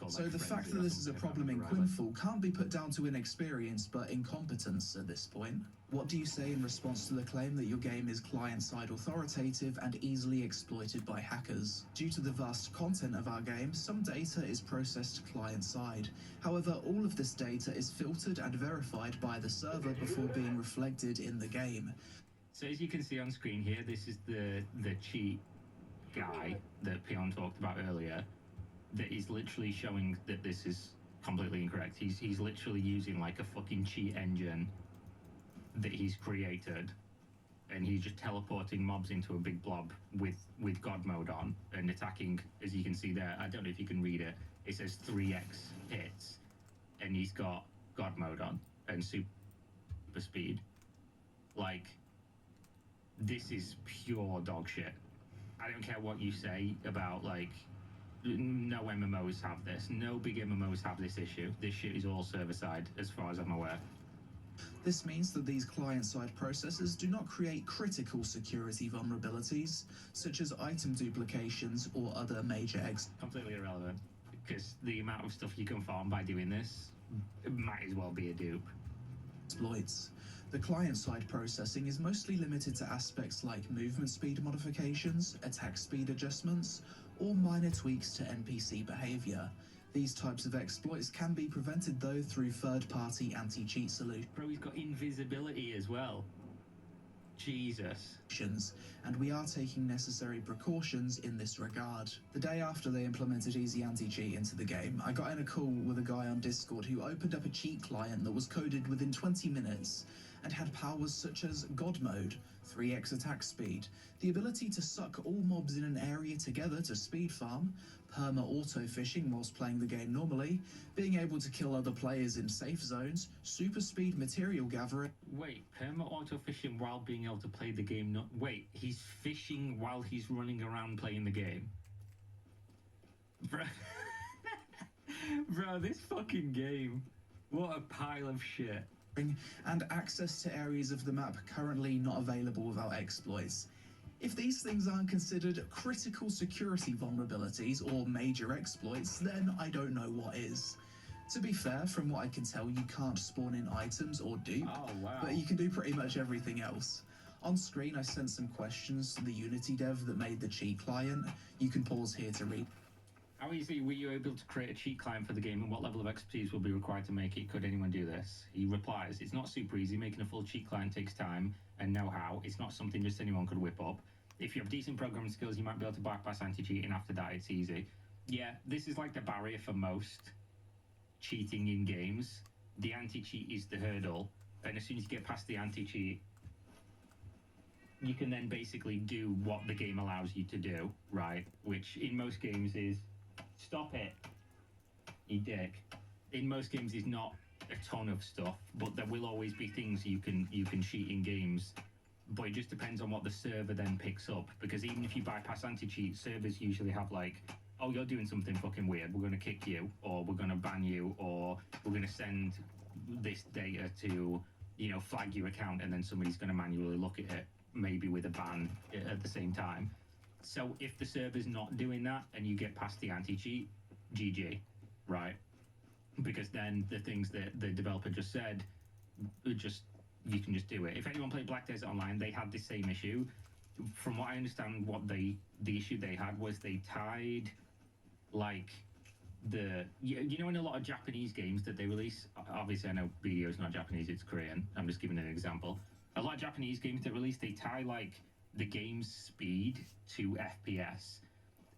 So the fact that this is a problem in Quinfall can't be put down to inexperience, but incompetence at this point. What do you say in response to the claim that your game is client-side authoritative and easily exploited by hackers? Due to the vast content of our game, some data is processed client-side. However, all of this data is filtered and verified by the server before being reflected in the game. So as you can see on screen here, this is the cheat guy that Pion talked about earlier, that is literally showing that this is completely incorrect. He's literally using like a fucking cheat engine that he's created, and he's just teleporting mobs into a big blob with God mode on and attacking, as you can see there. I don't know if you can read it. It says 3x hits, and he's got God mode on and super speed. Like, this is pure dog shit. I don't care what you say about, like, no MMOs have this. No big MMOs have this issue. This shit is all server-side, as far as I'm aware. This means that these client-side processes do not create critical security vulnerabilities, such as item duplications or other major Completely irrelevant, because the amount of stuff you can farm by doing this might as well be a dupe. Exploits. The client-side processing is mostly limited to aspects like movement speed modifications, attack speed adjustments, or minor tweaks to NPC behavior. These types of exploits can be prevented though through third-party anti-cheat solutions. Bro, he's got invisibility as well. Jesus. And we are taking necessary precautions in this regard. The day after they implemented easy anti-cheat into the game, I got in a call with a guy on Discord who opened up a cheat client that was coded within 20 minutes and had powers such as God mode, 3x attack speed, the ability to suck all mobs in an area together to speed farm, perma auto fishing whilst playing the game normally, being able to kill other players in safe zones, super speed material gathering. Wait, perma auto fishing while being able to play the game? Not wait, he's fishing while he's running around playing the game. Bro, bro, this fucking game. What a pile of shit. And access to areas of the map currently not available without exploits. If these things aren't considered critical security vulnerabilities or major exploits, then I don't know what is. To be fair, from what I can tell, you can't spawn in items or dupe, but you can do pretty much everything else. On screen, I sent some questions to the Unity dev that made the cheat client. You can pause here to read. How easily were you able to create a cheat client for the game, and what level of expertise will be required to make it? Could anyone do this? He replies, it's not super easy. Making a full cheat client takes time and know-how. It's not something just anyone could whip up. If you have decent programming skills, you might be able to bypass anti-cheating. After that, it's easy. Yeah, this is like the barrier for most cheating in games. The anti-cheat is the hurdle, and as soon as you get past the anti-cheat, you can then basically do what the game allows you to do, right? Which in most games is... Stop it, you dick. In most games, is not a ton of stuff, but there will always be things you can cheat in games. But it just depends on what the server then picks up, because even if you bypass anti-cheat, servers usually have like, oh, you're doing something fucking weird, we're going to kick you, or we're going to ban you, or we're going to send this data to, you know, flag your account, and then somebody's going to manually look at it, maybe with a ban at the same time. So if the server's not doing that and you get past the anti-cheat, GG, right? Because then the things that the developer just said, you can just do it. If anyone played Black Desert Online, they had the same issue. from what I understand, the issue they had was they tied like you know, in a lot of Japanese games that they release, obviously I know BDO is not Japanese, it's Korean, I'm just giving an example. A lot of Japanese games they release, they tie like the game's speed to FPS,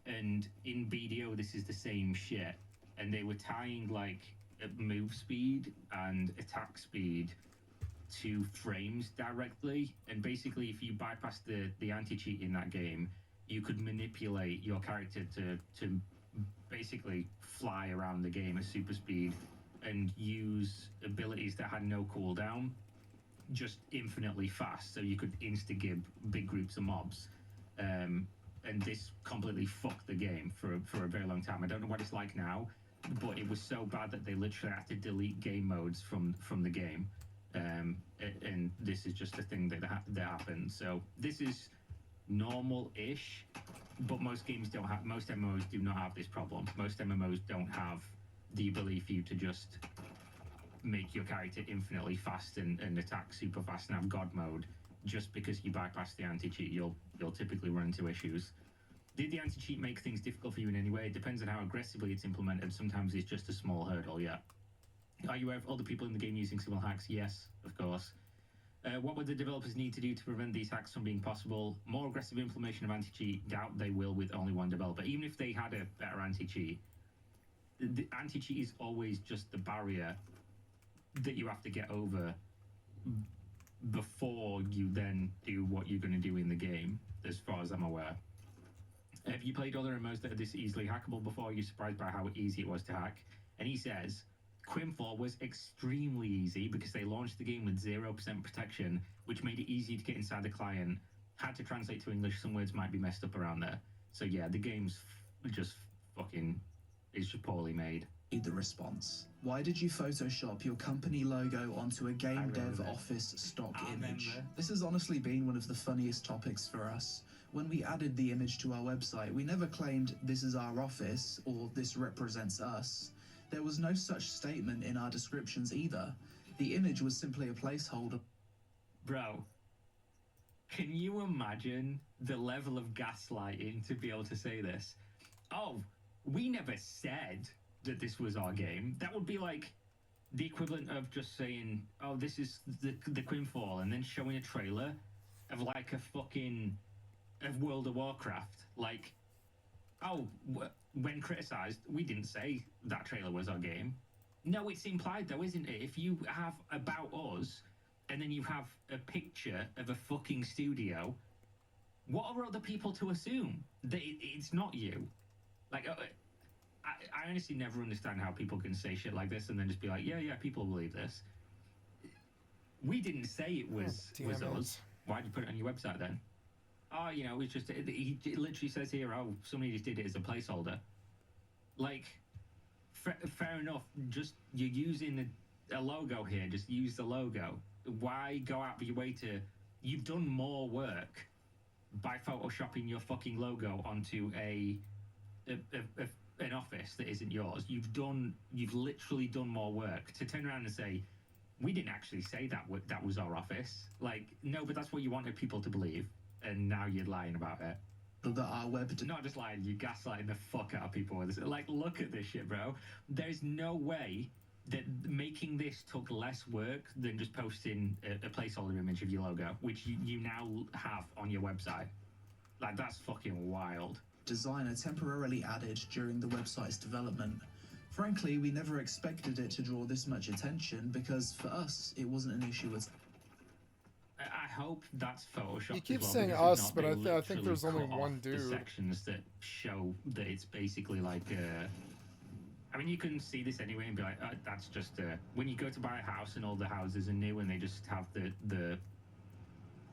and in BDO this is the same shit, and they were tying like move speed and attack speed to frames directly, and basically if you bypass the anti-cheat in that game, you could manipulate your character to basically fly around the game at super speed and use abilities that had no cooldown just infinitely fast, so you could insta-gib big groups of mobs. And this completely fucked the game for a very long time. I don't know what it's like now, but it was so bad that they literally had to delete game modes from the game. And this is just a thing that happened. So this is normal-ish, but most games don't have, most MMOs do not have this problem. Most MMOs don't have the ability for you to just make your character infinitely fast and attack super fast and have god mode just because you bypass the anti-cheat. You'll typically run into issues. Did the anti-cheat make things difficult for you in any way? It depends on how aggressively it's implemented. Sometimes it's just a small hurdle, yeah. Are you aware of other people in the game using similar hacks? Yes, of course. What would the developers need to do to prevent these hacks from being possible? More aggressive implementation of anti-cheat? Doubt they will with only one developer. Even if they had a better anti-cheat, the anti-cheat is always just the barrier that you have to get over before you then do what you're going to do in the game, as far as I'm aware. Have you played other MMOs that are this easily hackable before? Are you surprised by how easy it was to hack? And he says, Quimfall was extremely easy because they launched the game with 0% protection, which made it easy to get inside the client. Had to translate to English, some words might be messed up around there. So yeah, the game's just fucking, it's just poorly made. The response. Why did you Photoshop your company logo onto a game dev office stock image? This has honestly been one of the funniest topics for us. When we added the image to our website, we never claimed this is our office or this represents us. There was no such statement in our descriptions either. The image was simply a placeholder. Bro, can you imagine the level of gaslighting to be able to say this? Oh, we never said that this was our game. That would be like the equivalent of just saying, oh, this is the Quimfall, and then showing a trailer of like a fucking of World of Warcraft. Like, oh, when criticized, we didn't say that trailer was our game. No, it's implied though, isn't it? If you have about us and then you have a picture of a fucking studio, what are other people to assume? That it's not you? Like, I honestly never understand how people can say shit like this and then just be like, yeah, people believe this. We didn't say it was us. Why'd you put it on your website then? Oh, you know, it's just, he literally says here, oh, somebody just did it as a placeholder. Like, fair enough, just, you're using a logo here, just use the logo. Why go out of your way to, you've done more work by photoshopping your fucking logo onto an office that isn't yours. You've literally done more work to turn around and say, we didn't actually say that was our office. Like, no, but that's what you wanted people to believe, and now you're lying about it. That our web not just lying, you gaslighting the fuck out of people with this. Like, look at this shit, bro. There's no way that making this took less work than just posting a placeholder image of your logo, which you now have on your website. Like, that's fucking wild. Designer temporarily added during the website's development. Frankly, we never expected it to draw this much attention because for us, it wasn't an issue at all. I hope that's Photoshop. You keep saying us, but I think there's only one dude. The sections that show that it's basically like I mean, you can see this anyway and be like, that's just when you go to buy a house and all the houses are new and they just have the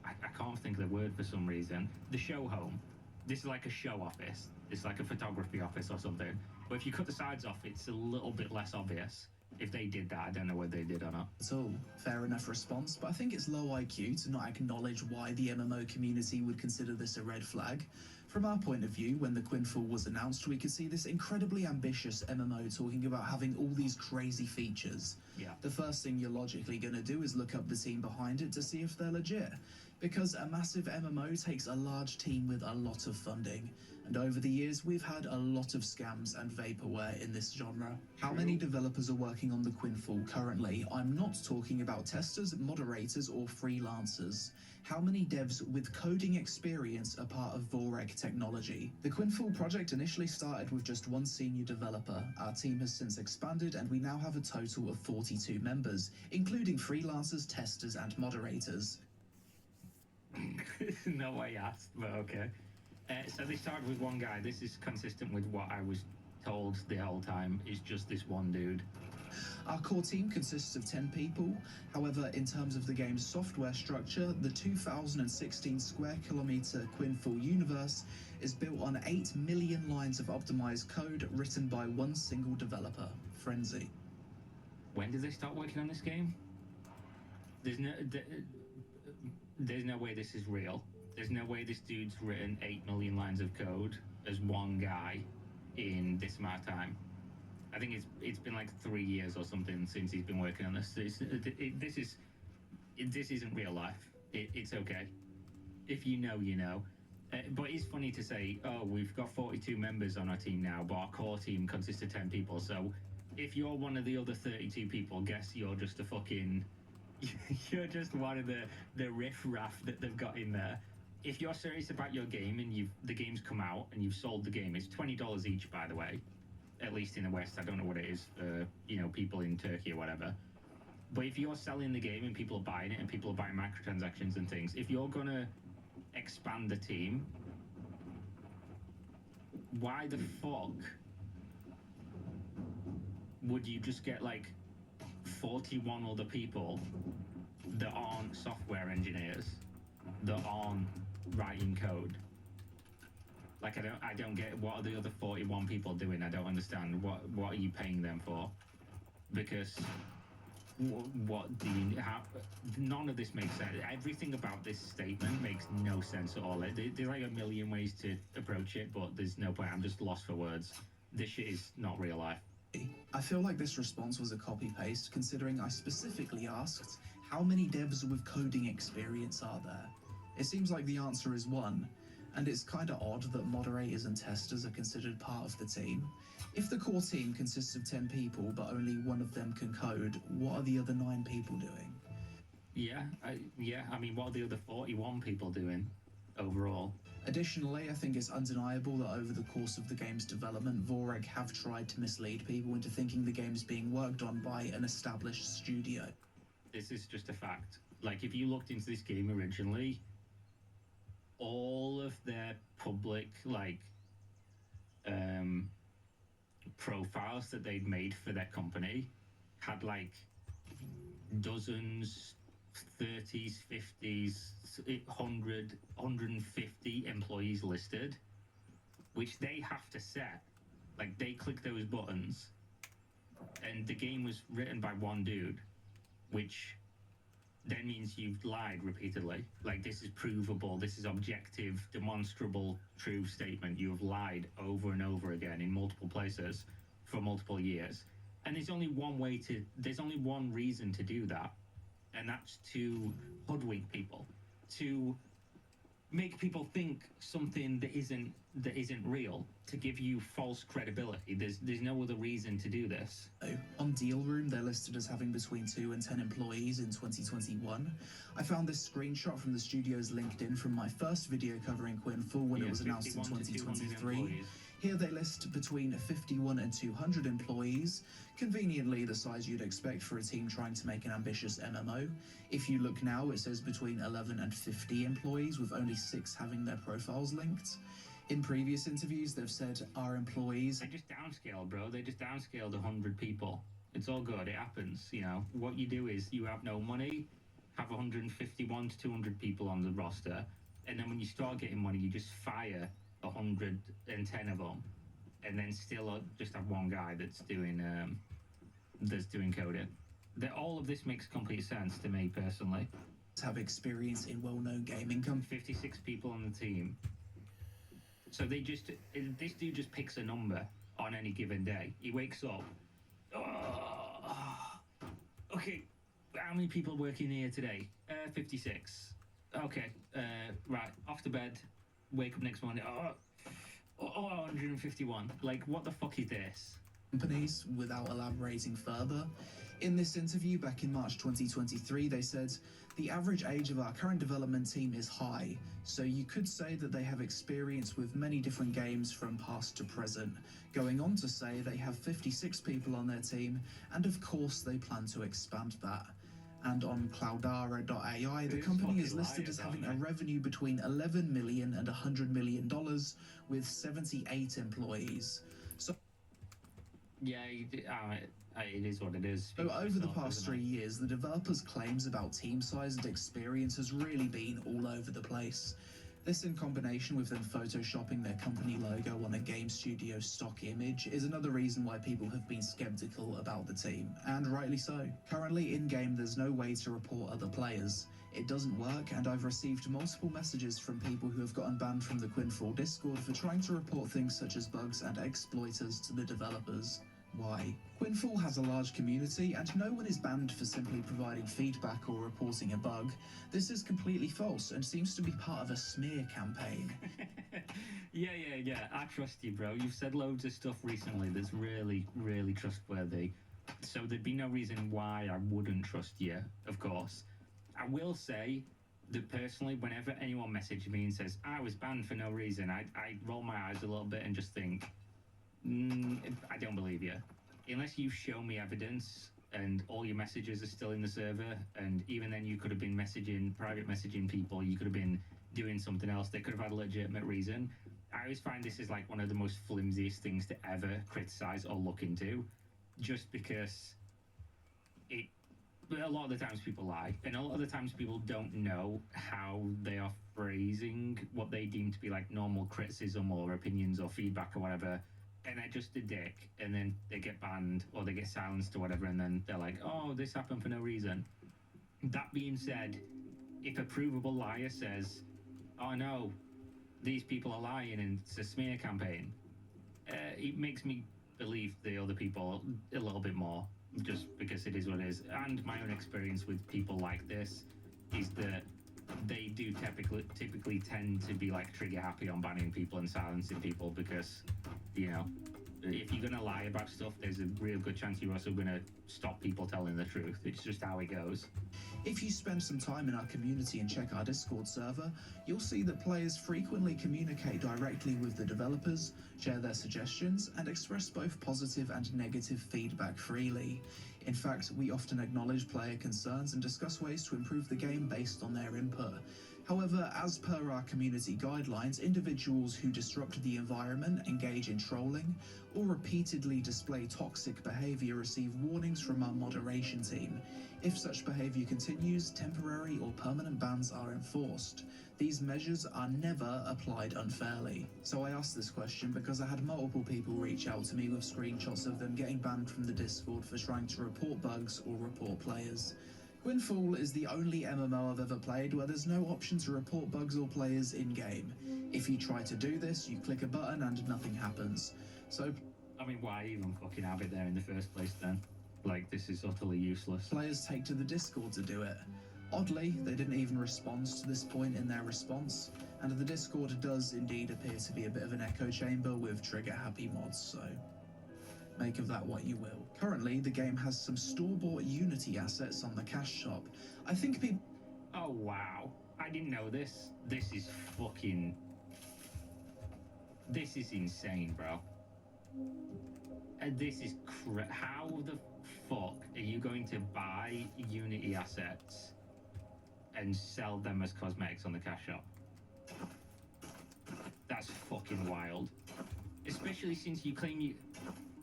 I can't think of the word for some reason. The show home. This is like a show office. It's like a photography office or something. But if you cut the sides off, it's a little bit less obvious. If they did that, I don't know whether they did or not. At all. Fair enough response, but I think it's low IQ to not acknowledge why the MMO community would consider this a red flag. From our point of view, when the Quinfall was announced, we could see this incredibly ambitious MMO talking about having all these crazy features. Yeah. The first thing you're logically going to do is look up the team behind it to see if they're legit, because a massive MMO takes a large team with a lot of funding. And over the years, we've had a lot of scams and vaporware in this genre. How many developers are working on the Quinfall currently? I'm not talking about testers, moderators, or freelancers. How many devs with coding experience are part of Voreg technology? The Quinfall project initially started with just one senior developer. Our team has since expanded, and we now have a total of 42 members, including freelancers, testers, and moderators. No way asked, but okay. So they started with one guy. This is consistent with what I was told the whole time. It's just this one dude. Our core team consists of 10 people. However, in terms of the game's software structure, the 2016 square kilometer Quinfall universe is built on 8 million lines of optimized code written by one single developer, Frenzy. When did they start working on this game? There's no way this is real. There's no way this dude's written 8 million lines of code as one guy in this amount of time. I think it's been like 3 years or something since he's been working on this. This isn't real life. It's okay. If you know, you know. But it's funny to say, oh, we've got 42 members on our team now, but our core team consists of 10 people. So if you're one of the other 32 people, guess you're just a fucking... You're just one of the riff-raff that they've got in there. If you're serious about your game and the game's come out and you've sold the game, it's $20 each, by the way. At least in the West. I don't know what it is for, people in Turkey or whatever. But if you're selling the game and people are buying it and people are buying microtransactions and things, if you're gonna expand the team, why the fuck would you just get like 41 other people that aren't software engineers, that aren't writing code? Like, I don't get, what are the other 41 people doing? I don't understand. What are you paying them for? Because what do you have? None of this makes sense. Everything about this statement makes no sense at all. There's like a million ways to approach it, but there's no point. I'm just lost for words. This shit is not real life. I feel like this response was a copy-paste, considering I specifically asked, how many devs with coding experience are there? It seems like the answer is 1. And it's kind of odd that moderators and testers are considered part of the team. If the core team consists of 10 people, but only one of them can code, what are the other 9 people doing? I mean, what are the other 41 people doing overall? Additionally, I think it's undeniable that over the course of the game's development, Voreg have tried to mislead people into thinking the game's being worked on by an established studio. This is just a fact. Like, if you looked into this game originally, all of their public, profiles that they'd made for their company had, dozens, 30s, 50s, 100, 150 employees listed, which they have to set. Like, they click those buttons, and the game was written by one dude, which then means you've lied repeatedly. Like, this is provable, this is objective, demonstrable, true statement. You have lied over and over again in multiple places for multiple years. And there's only one reason to do that, and that's to hoodwink people, to make people think something that isn't real, to give you false credibility. There's no other reason to do this. On Deal Room, they're listed as having between 2 and 10 employees in 2021. I found this screenshot from the studio's LinkedIn from my first video covering Quinfall when it was announced in 2023. Here they list between 51 and 200 employees, conveniently the size you'd expect for a team trying to make an ambitious MMO. If you look now, it says between 11 and 50 employees, with only 6 having their profiles linked. In previous interviews, they've said our employees... They just downscaled, bro. They just downscaled 100 people. It's all good. It happens, What you do is you have no money, have 151 to 200 people on the roster, and then when you start getting money, you just fire 110 of them, and then still just have one guy that's doing coding. All of this makes complete sense to me personally. Have experience in well-known gaming companies. 56 people on the team. So this dude just picks a number on any given day. He wakes up. Oh, okay, how many people working here today? 56. Okay, right, off to bed, wake up next morning. 151. Like, what the fuck is this? Companies, without elaborating further. In this interview back in March 2023, they said, the average age of our current development team is high, so you could say that they have experience with many different games from past to present. Going on to say they have 56 people on their team, and of course they plan to expand that. And on Alldayerrydaybaby, the company is listed as having a revenue between $11 million and $100 million with 78 employees. So Yeah, it is what it is. So over the past 3 years, the developers' claims about team size and experience has really been all over the place. This, in combination with them photoshopping their company logo on a game studio stock image, is another reason why people have been skeptical about the team, and rightly so. Currently, in-game, there's no way to report other players. It doesn't work, and I've received multiple messages from people who have gotten banned from the Quinfall Discord for trying to report things such as bugs and exploiters to the developers. Why? Quinfall has a large community, and no one is banned for simply providing feedback or reporting a bug. This is completely false and seems to be part of a smear campaign. Yeah, I trust you, bro. You've said loads of stuff recently that's really, really trustworthy. So there'd be no reason why I wouldn't trust you, of course. I will say that personally, whenever anyone messages me and says, I was banned for no reason, I roll my eyes a little bit and just think, I don't believe you. Unless you show me evidence and all your messages are still in the server, and even then you could have been private messaging people, you could have been doing something else, they could have had a legitimate reason. I always find this is like one of the most flimsiest things to ever criticize or look into, just because a lot of the times people lie, and a lot of the times people don't know how they are phrasing what they deem to be like normal criticism or opinions or feedback or whatever, and they're just a dick, and then they get banned or they get silenced or whatever, and then they're like, oh, this happened for no reason. That being said, if a provable liar says, oh no, these people are lying and it's a smear campaign, it makes me believe the other people a little bit more, just because it is what it is. And my own experience with people like this is that they do typically tend to be like trigger happy on banning people and silencing people, because, you know, if you're gonna lie about stuff, there's a real good chance you're also gonna stop people telling the truth. It's just how it goes. If you spend some time in our community and check our Discord server, you'll see that players frequently communicate directly with the developers, share their suggestions, and express both positive and negative feedback freely. In fact, we often acknowledge player concerns and discuss ways to improve the game based on their input. However, as per our community guidelines, individuals who disrupt the environment, engage in trolling, or repeatedly display toxic behavior receive warnings from our moderation team. If such behavior continues, temporary or permanent bans are enforced. These measures are never applied unfairly. So I asked this question because I had multiple people reach out to me with screenshots of them getting banned from the Discord for trying to report bugs or report players. Quinfall is the only MMO I've ever played where there's no option to report bugs or players in-game. If you try to do this, you click a button and nothing happens. So, I mean, why even fucking have it there in the first place then? Like, this is utterly useless. Players take to the Discord to do it. Oddly, they didn't even respond to this point in their response, and the Discord does indeed appear to be a bit of an echo chamber with trigger-happy mods, so make of that what you will. Currently, the game has some store-bought Unity assets on the cash shop. I think people... Oh, wow. I didn't know this. This is fucking... This is insane, bro. This is how the fuck are you going to buy Unity assets and sell them as cosmetics on the cash shop? That's fucking wild. Especially since you claim you...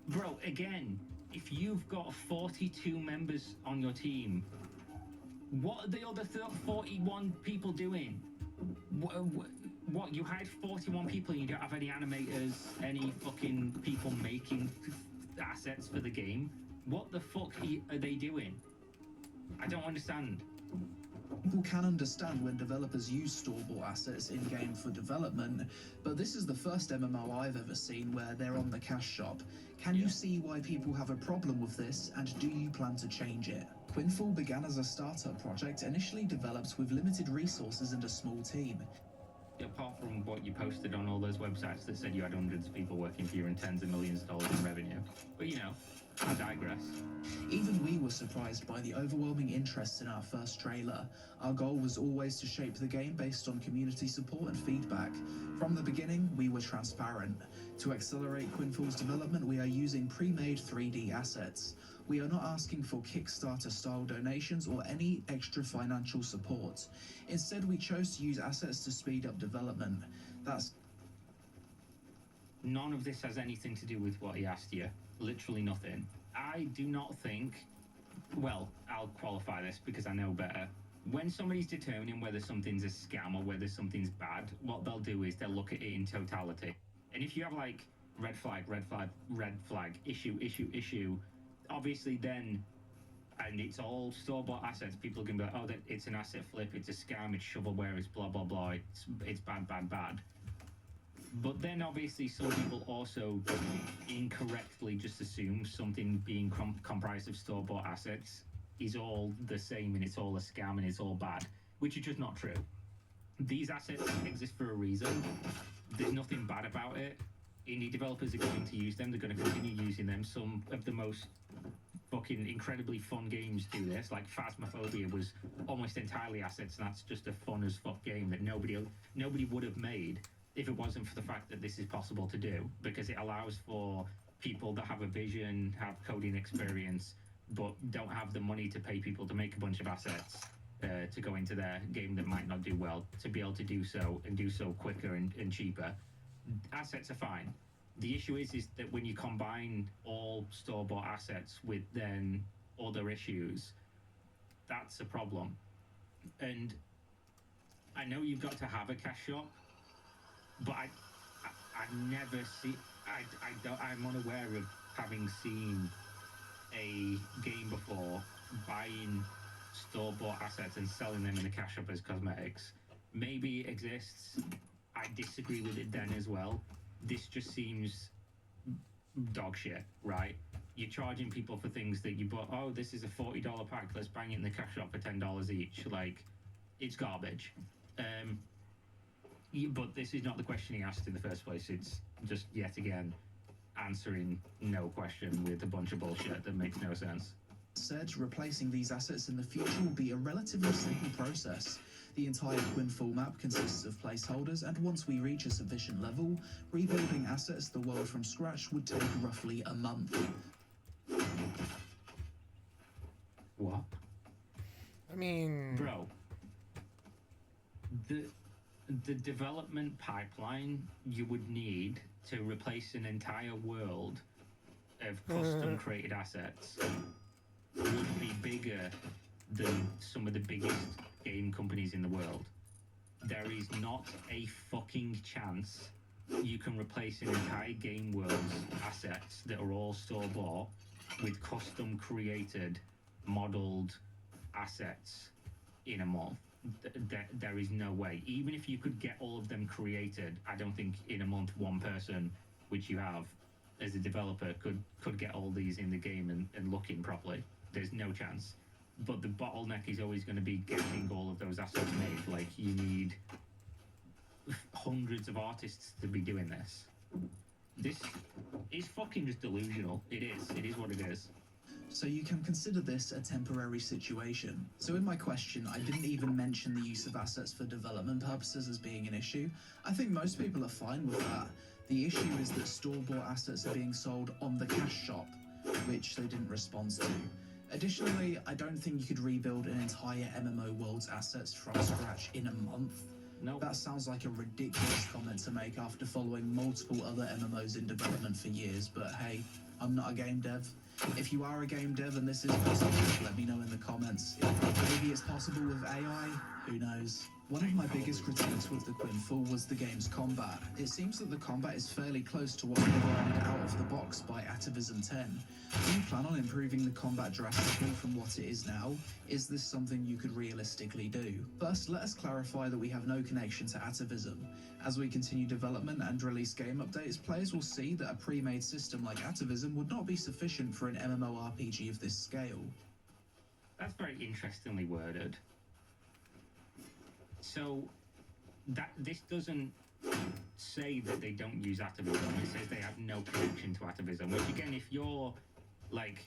Bro, again, if you've got 42 members on your team, what are the other 41 people doing? What, you hired 41 people and you don't have any animators, any fucking people making assets for the game? What the fuck are they doing? I don't understand. People can understand when developers use store-bought assets in-game for development, but this is the first MMO I've ever seen where they're on the cash shop. Can you see why people have a problem with this, and do you plan to change it? Quinfall began as a startup project initially developed with limited resources and a small team. Apart from what you posted on all those websites that said you had hundreds of people working for you and tens of millions of dollars in revenue. But you know, I digress. Even we were surprised by the overwhelming interest in our first trailer. Our goal was always to shape the game based on community support and feedback. From the beginning, we were transparent. To accelerate Quinfall's development, we are using pre-made 3D assets. We are not asking for Kickstarter-style donations or any extra financial support. Instead, we chose to use assets to speed up development. None of this has anything to do with what he asked you. Literally nothing. I do not think... Well, I'll qualify this because I know better. When somebody's determining whether something's a scam or whether something's bad, what they'll do is they'll look at it in totality. And if you have like red flag, red flag, red flag, issue, obviously then, and it's all store-bought assets, people are going to be like, oh, it's an asset flip, it's a scam, it's shovelware, it's blah, blah, blah, it's bad. But then obviously some people also incorrectly just assume something being comprised of store-bought assets is all the same and it's all a scam and it's all bad, which is just not true. These assets exist for a reason. There's nothing bad about it. Indie developers are going to use them. They're going to continue using them. Some of the most fucking incredibly fun games do this. Like Phasmophobia was almost entirely assets, and that's just a fun as fuck game that nobody would have made if it wasn't for the fact that this is possible to do, because it allows for people that have a vision, have coding experience, but don't have the money to pay people to make a bunch of assets to go into their game that might not do well, to be able to do so and do so quicker and cheaper. Assets are fine. The issue is that when you combine all store-bought assets with then other issues, that's a problem. And I know you've got to have a cash shop, but I've never seen... I'm unaware of having seen a game before buying store-bought assets and selling them in the cash shop as cosmetics. Maybe it exists. I disagree with it then as well. This just seems dog shit, right? You're charging people for things that you bought. Oh, this is a $40 pack. Let's bang it in the cash shop for $10 each. Like, it's garbage. But this is not the question he asked in the first place. It's just, yet again, answering no question with a bunch of bullshit that makes no sense. Said, replacing these assets in the future will be a relatively simple process. The entire Quinfall map consists of placeholders, and once we reach a sufficient level, rebuilding assets the world from scratch would take roughly a month. What? I mean... Bro, the development pipeline you would need to replace an entire world of custom created assets would be bigger than some of the biggest game companies in the world. There is not a fucking chance you can replace an entire game world's assets that are all store-bought with custom created, modeled assets in a month. There is no way. Even if you could get all of them created, I don't think in a month one person, which you have as a developer, could get all these in the game and looking properly. There's no chance. But the bottleneck is always going to be getting all of those assets made. Like, you need hundreds of artists to be doing this. This is fucking just delusional. It is what it is. So you can consider this a temporary situation. So in my question, I didn't even mention the use of assets for development purposes as being an issue. I think most people are fine with that. The issue is that store-bought assets are being sold on the cash shop, which they didn't respond to. Additionally, I don't think you could rebuild an entire MMO world's assets from scratch in a month. No. That sounds like a ridiculous comment to make after following multiple other MMOs in development for years, but hey, I'm not a game dev. If you are a game dev and this is possible, let me know in the comments. Maybe it's possible with AI, Who knows? One of my biggest critiques with the Quinfall was the game's combat. It seems that the combat is fairly close to what was provided out of the box by Atavism 10. Do you plan on improving the combat drastically from what it is now? Is this something you could realistically do? First, let us clarify that we have no connection to Atavism. As we continue development and release game updates, players will see that a pre-made system like Atavism would not be sufficient for an MMORPG of this scale. That's very interestingly worded. So, this doesn't say that they don't use atavism. It says they have no connection to atavism. Which again, if you're like,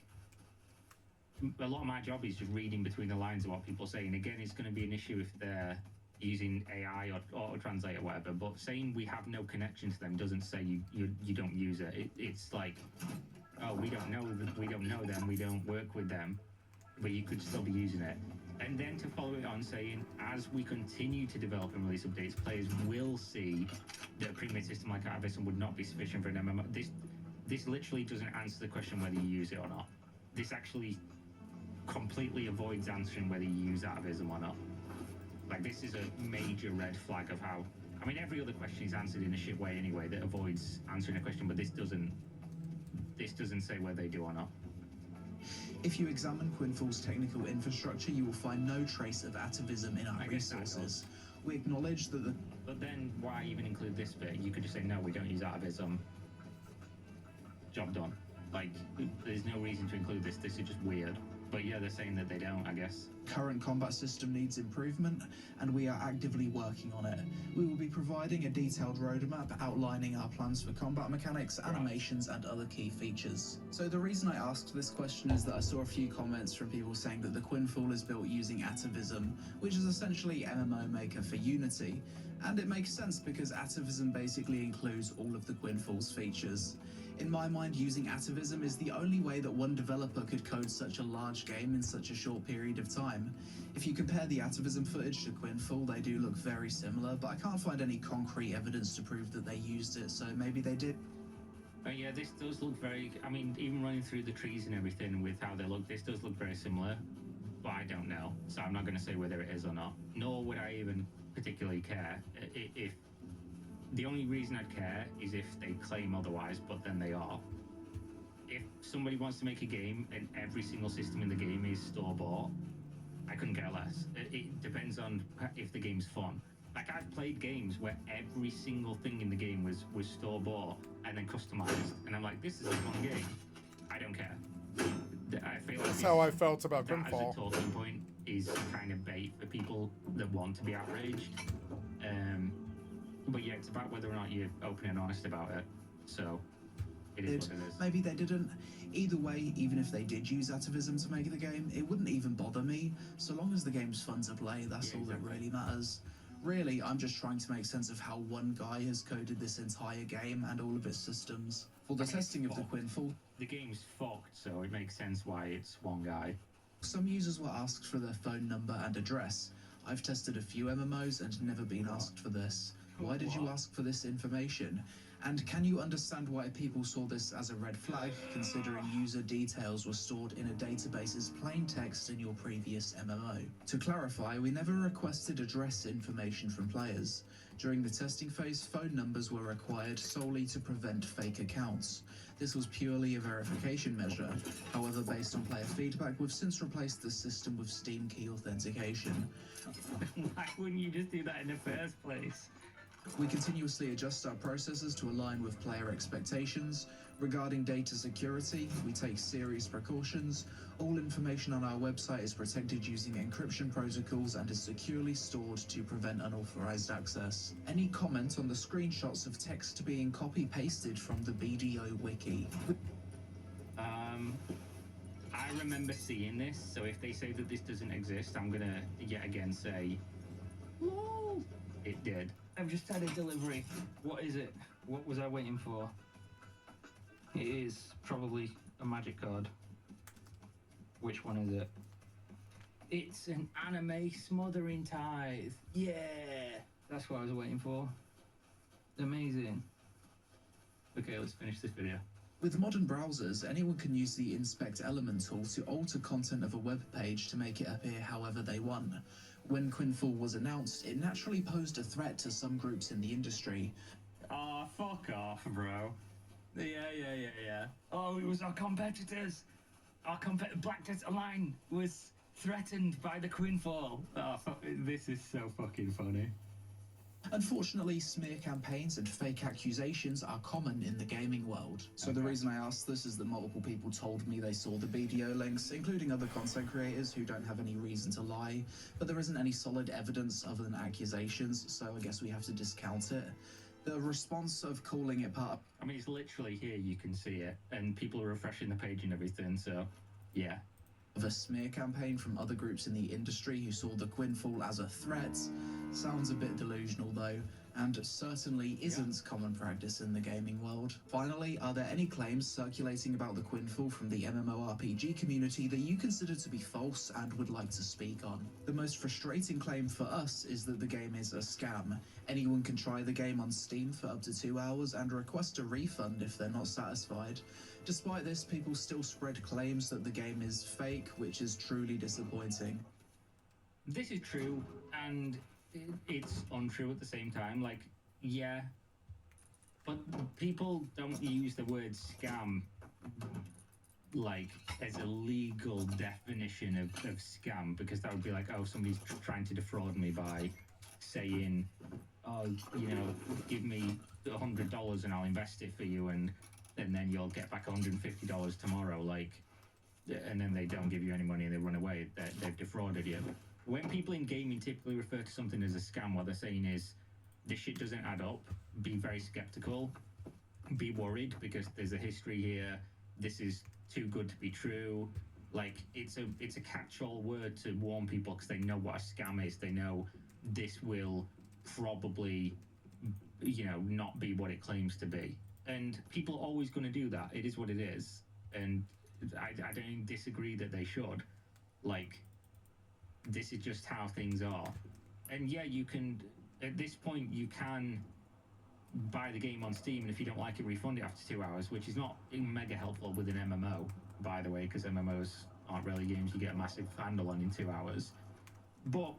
a lot of my job is just reading between the lines of what people say. And again, it's going to be an issue if they're using AI or auto-translate or whatever. But saying we have no connection to them doesn't say you don't use it. It's like, oh, we don't know them, we don't work with them, but you could still be using it. And then to follow it on saying, as we continue to develop and release updates, players will see that a pre-made system like Atavism would not be sufficient for an MMO. This literally doesn't answer the question whether you use it or not. This actually completely avoids answering whether you use Atavism or not. Like, this is a major red flag of how... I mean, every other question is answered in a shit way anyway that avoids answering a question, but this doesn't say whether they do or not. If you examine Quinfall's technical infrastructure, you will find no trace of atavism in our resources. We acknowledge that the... But then why even include this bit? You could just say, no, we don't use atavism. Job done. Like, there's no reason to include this. This is just weird. But yeah, they're saying that they don't, I guess. Current combat system needs improvement, and we are actively working on it. We will be providing a detailed roadmap outlining our plans for combat mechanics, animations, and other key features. So the reason I asked this question is that I saw a few comments from people saying that the Quinfall is built using Atavism, which is essentially MMO Maker for Unity. And it makes sense because Atavism basically includes all of the Quinfall's features. In my mind, using Atavism is the only way that one developer could code such a large game in such a short period of time. If you compare the Atavism footage to Quinfall, they do look very similar, but I can't find any concrete evidence to prove that they used it, so maybe they did. Yeah, this does look very... I mean, even running through the trees and everything with how they look, this does look very similar, but I don't know, so I'm not going to say whether it is or not. Nor would I even particularly care if... The only reason I'd care is if they claim otherwise, but then they are. If somebody wants to make a game and every single system in the game is store-bought, I couldn't care less. It depends on if the game's fun. Like, I've played games where every single thing in the game was store-bought and then customized, and I'm like, this is a fun game. I don't care. I feel like that's how I felt about Quinfall. As a talking point is kind of bait for people that want to be outraged. But yeah, it's about whether or not you're open and honest about it. So, it is what it is. Maybe they didn't. Either way, even if they did use Atavism to make the game, it wouldn't even bother me. So long as the game's fun to play, that's all that really matters. Really, I'm just trying to make sense of how one guy has coded this entire game and all of its systems. For the testing of the Quinfall... The game's fucked, so it makes sense why it's one guy. Some users were asked for their phone number and address. I've tested a few MMOs and never been asked for this. Why did you ask for this information? And can you understand why people saw this as a red flag, considering user details were stored in a database as plain text in your previous MMO? To clarify, we never requested address information from players. During the testing phase, phone numbers were required solely to prevent fake accounts. This was purely a verification measure. However, based on player feedback, we've since replaced the system with Steam key authentication. Why wouldn't you just do that in the first place? We continuously adjust our processes to align with player expectations. Regarding data security, we take serious precautions. All information on our website is protected using encryption protocols and is securely stored to prevent unauthorized access. Any comment on the screenshots of text being copy-pasted from the BDO wiki? I remember seeing this, so if they say that this doesn't exist, I'm gonna yet again say, lol, it did. I've just had a delivery. What is it? What was I waiting for? It is probably a magic card. Which one is it? It's an anime smothering tithe. Yeah! That's what I was waiting for. Amazing. Okay, let's finish this video. With modern browsers, anyone can use the Inspect Element tool to alter content of a web page to make it appear however they want. When Quinfall was announced, it naturally posed a threat to some groups in the industry. Oh, fuck off, bro. Yeah. Oh, it was our competitors. Black Desert Line was threatened by the Quinfall. Oh, this is so fucking funny. Unfortunately, smear campaigns and fake accusations are common in the gaming world. So the reason I asked this is that multiple people told me they saw the video links, including other content creators who don't have any reason to lie, but there isn't any solid evidence other than accusations, so I guess we have to discount it. The response of calling it part of... I mean, it's literally here, you can see it, and people are refreshing the page and everything, so yeah. Of a smear campaign from other groups in the industry who saw the Quinfall as a threat sounds a bit delusional though, and certainly isn't common practice in the gaming world. Finally, are there any claims circulating about the Quinfall from the MMORPG community that you consider to be false and would like to speak on? The most frustrating claim for us is that the game is a scam. Anyone can try the game on Steam for up to 2 hours and request a refund if they're not satisfied. Despite this, people still spread claims that the game is fake, which is truly disappointing. This is true, and it's untrue at the same time. Like, yeah, but people don't use the word scam like as a legal definition of scam, because that would be like, oh, somebody's trying to defraud me by saying, oh, you know, give me $100 and I'll invest it for you, and then you'll get back $150 tomorrow, like, and then they don't give you any money and they run away. They've defrauded you. When people in gaming typically refer to something as a scam, what they're saying is, this shit doesn't add up, be very skeptical, be worried because there's a history here, this is too good to be true. Like, it's a catch-all word to warn people because they know what a scam is. They know this will probably, you know, not be what it claims to be. And people are always going to do that. It is what it is. And I don't disagree that they should. Like, this is just how things are. And yeah, you can, at this point, you can buy the game on Steam, and if you don't like it, refund it after 2 hours, which is not mega helpful with an MMO, by the way, because MMOs aren't really games you get a massive handle on in 2 hours. But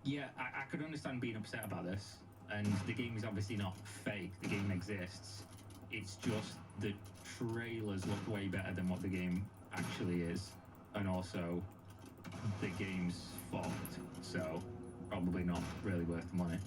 yeah, I could understand being upset about this. And the game is obviously not fake. The game exists. It's just the trailers look way better than what the game actually is. And also, the game's fucked. So, probably not really worth the money.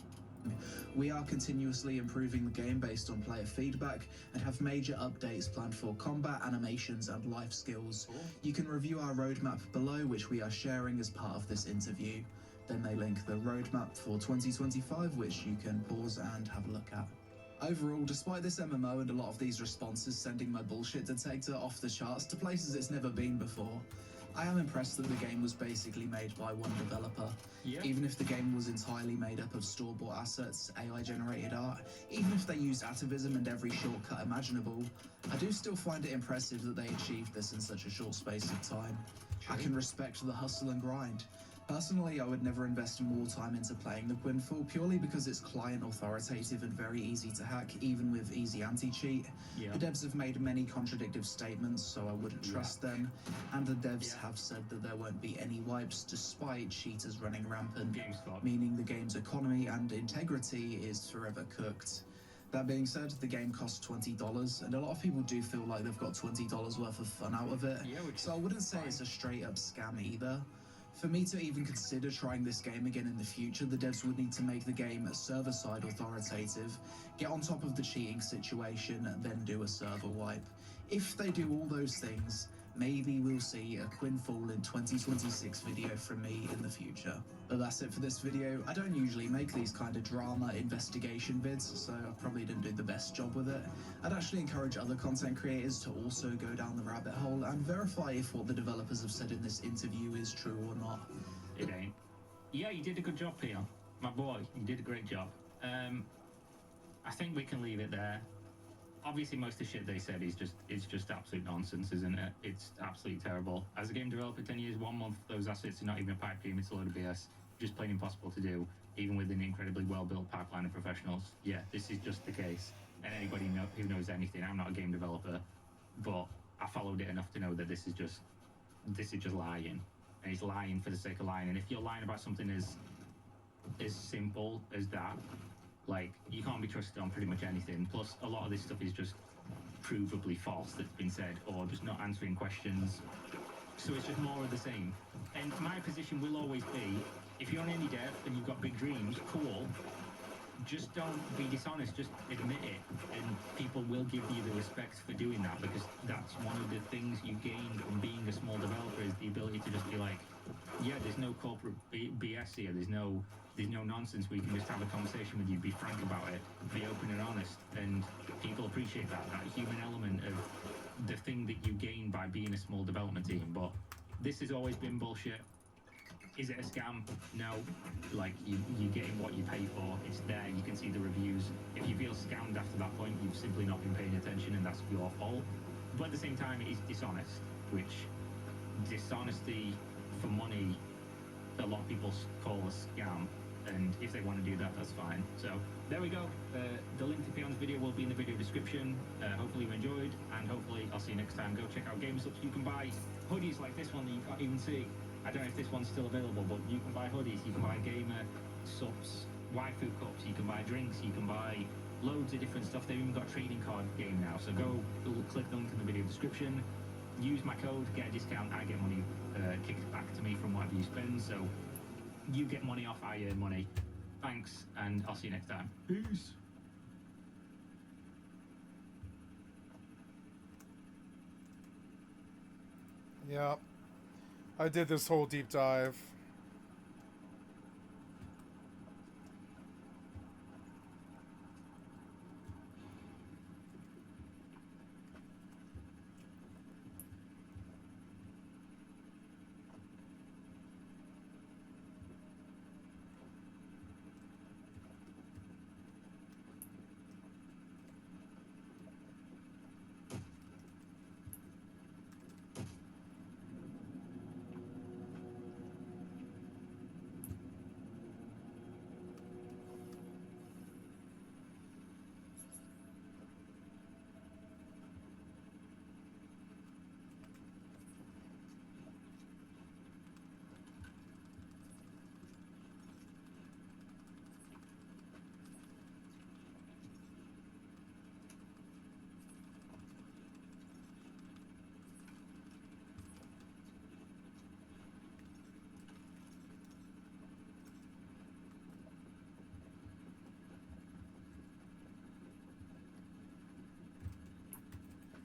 We are continuously improving the game based on player feedback and have major updates planned for combat, animations, and life skills. You can review our roadmap below, which we are sharing as part of this interview. Then they link the roadmap for 2025, which you can pause and have a look at. Overall, despite this MMO and a lot of these responses sending my bullshit detector off the charts to places it's never been before, I am impressed that the game was basically made by one developer. Yeah. Even if the game was entirely made up of store-bought assets, AI-generated art, even if they used atavism and every shortcut imaginable, I do still find it impressive that they achieved this in such a short space of time. I can respect the hustle and grind. Personally, I would never invest more time into playing the Quinfall purely because it's client authoritative and very easy to hack, even with easy anti-cheat. Yeah. The devs have made many contradictive statements, so I wouldn't trust them, and the devs have said that there won't be any wipes despite cheaters running rampant, Game's fucked. meaning the game's economy and integrity is forever cooked. That being said, the game costs $20, and a lot of people do feel like they've got $20 worth of fun out of it, Yeah, which so I is wouldn't say fine. it's a straight-up scam either. For me to even consider trying this game again in the future, the devs would need to make the game server-side authoritative, get on top of the cheating situation, then do a server wipe. If they do all those things, maybe we'll see a Quinfall in 2026 video from me in the future. But that's it for this video. I don't usually make these kind of drama investigation vids, so I probably didn't do the best job with it. I'd actually encourage other content creators to also go down the rabbit hole and verify if what the developers have said in this interview is true or not. It ain't. Yeah, you did a good job, Peter. My boy, you did a great job. I think we can leave it there. Obviously, most of the shit they said is just absolute nonsense, isn't it? It's absolutely terrible. As a game developer, 10 years, 1 month, those assets are not even a pipe dream. It's a load of BS. Just plain impossible to do, even with an incredibly well-built pipeline of professionals. Yeah, this is just the case. And anybody who knows anything, I'm not a game developer, but I followed it enough to know that this is just lying. and he's lying for the sake of lying. And if you're lying about something as simple as that, like, you can't be trusted on pretty much anything. Plus, a lot of this stuff is just provably false that's been said, or just not answering questions. So it's just more of the same. And my position will always be, if you're an indie dev and you've got big dreams, cool. Just don't be dishonest, just admit it. And people will give you the respect for doing that, because that's one of the things you gain from being a small developer, is the ability to just be like, yeah, there's no corporate BS here, there's no nonsense. We can just have a conversation with you, be frank about it, be open and honest, and people appreciate that human element of the thing that you gain by being a small development team. But this has always been bullshit. Is it a scam? No. Like, you're getting what you pay for. It's there. You can see the reviews. If you feel scammed after that point, you've simply not been paying attention, and that's your fault. But at the same time, it is dishonest, which dishonesty for money, a lot of people call a scam. And if they want to do that, that's fine. So there we go. The link to Pion's video will be in the video description. Hopefully you enjoyed, and hopefully I'll see you next time. Go check out Game Subs. You can buy hoodies like this one that you can't even see. I don't know if this one's still available, but you can buy hoodies, you can buy gamer subs, waifu cups, you can buy drinks, you can buy loads of different stuff. They've even got a trading card game now. So go click the link in the video description, use my code, get a discount. I get money kicked back to me from whatever you spend. So you get money off, I earn money. Thanks, and I'll see you next time. Peace. Yep. I did this whole deep dive.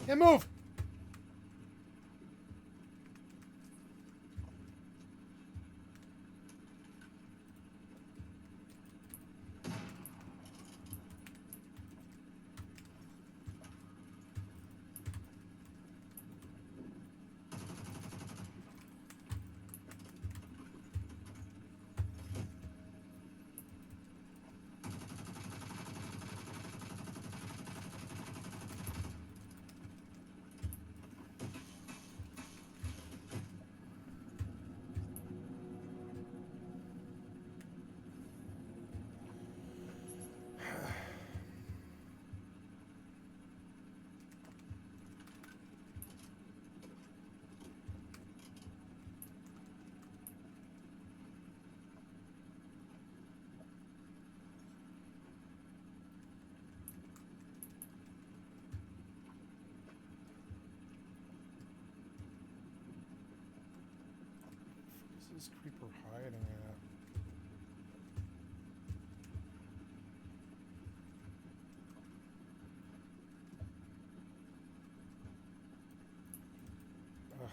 And move! Where's this creeper hiding at? Ugh.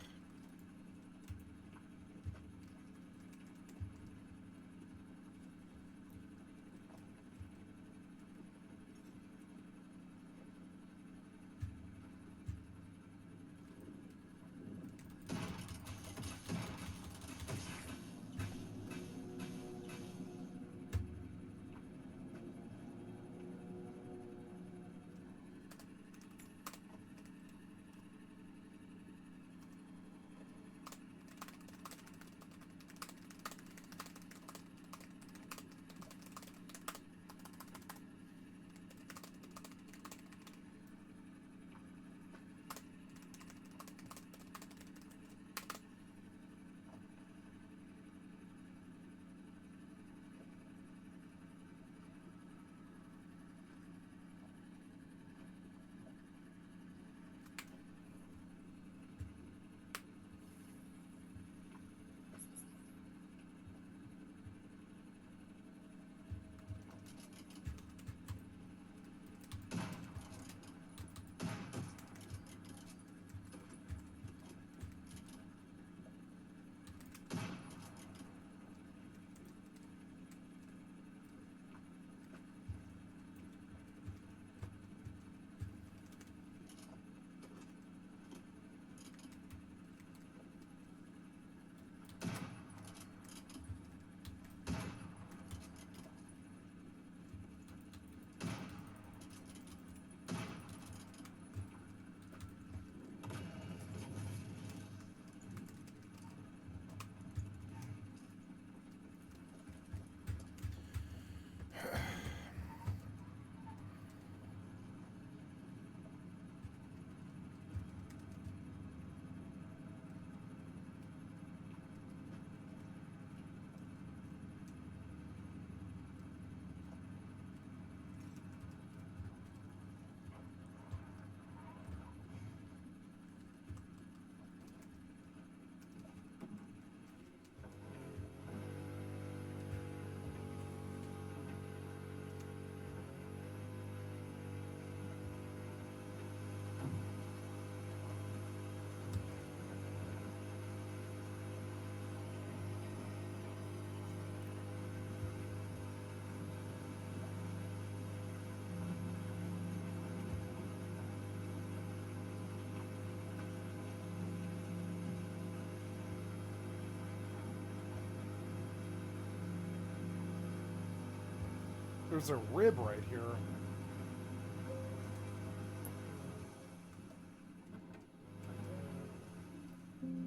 There's a rib right here.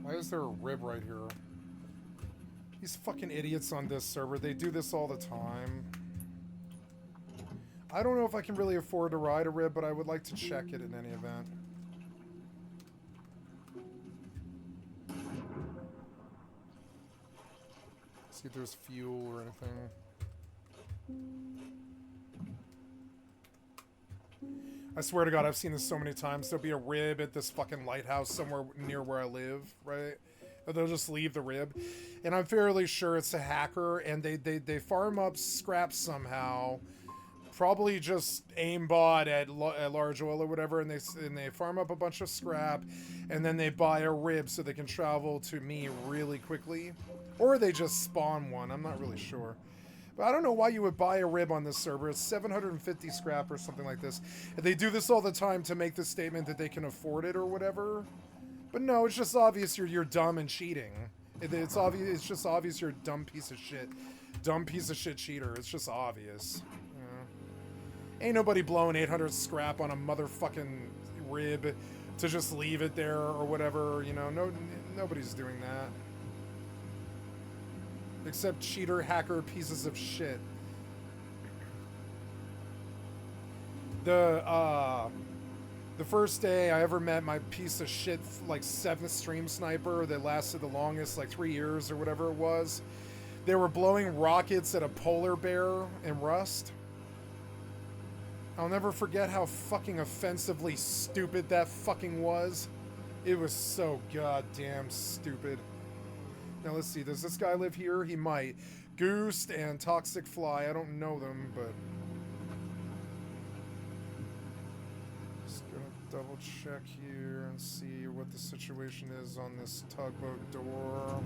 Why is there a rib right here? These fucking idiots on this server, they do this all the time. I don't know if I can really afford to ride a rib, but I would like to check it in any event. See if there's fuel or anything. I swear to God, I've seen this so many times. There'll be a rib at this fucking lighthouse somewhere near where I live, right? Or they'll just leave the rib. And I'm fairly sure it's a hacker, and they farm up scrap somehow. Probably just aimbot at large oil or whatever, and they farm up a bunch of scrap, and then they buy a rib so they can travel to me really quickly. Or they just spawn one, I'm not really sure. But I don't know why you would buy a rib on this server. It's 750 scrap or something like this. And they do this all the time to make the statement that they can afford it or whatever. But no, it's just obvious you're dumb and cheating. It's obvious. It's just obvious you're a dumb piece of shit. Dumb piece of shit cheater. It's just obvious. Ain't nobody blowing 800 scrap on a motherfucking rib to just leave it there or whatever, you know. Nobody's doing that. Except cheater, hacker, pieces of shit. The first day I ever met my piece of shit, like 7th stream sniper that lasted the longest, like 3 years or whatever it was. They were blowing rockets at a polar bear in Rust. I'll never forget how fucking offensively stupid that fucking was. It was so goddamn stupid. Now let's see, does this guy live here? He might. Goose and Toxic Fly, I don't know them, but... Just gonna double check here and see what the situation is on this tugboat door.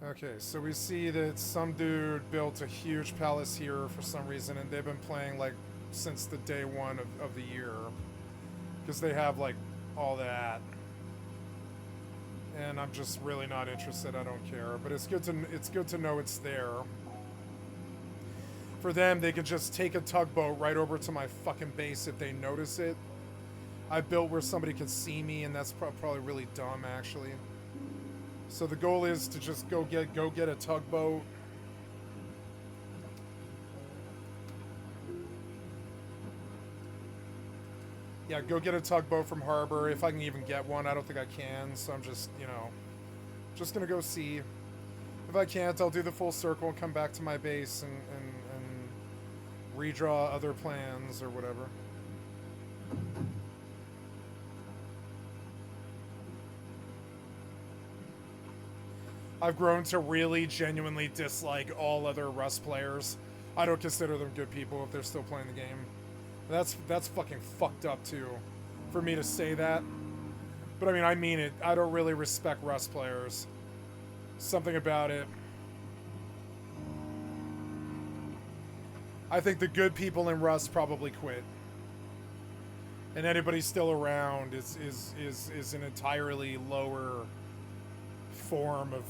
Okay, so we see that some dude built a huge palace here for some reason, and they've been playing, like, since the day one of the year. Because they have, like, all that. And I'm just really not interested, I don't care. But it's good to know it's there. For them, they could just take a tugboat right over to my fucking base if they notice it. I built where somebody can see me, and that's probably really dumb, actually. So the goal is to just go get a tugboat. Yeah, go get a tugboat from harbor, if I can even get one. I don't think I can, so I'm just, you know, just gonna go see. If I can't, I'll do the full circle and come back to my base and redraw other plans or whatever. I've grown to really genuinely dislike all other Rust players. I don't consider them good people if they're still playing the game. That's fucking fucked up too, for me to say that. But I mean it. I don't really respect Rust players. Something about it. I think the good people in Rust probably quit. And anybody still around is an entirely lower form of,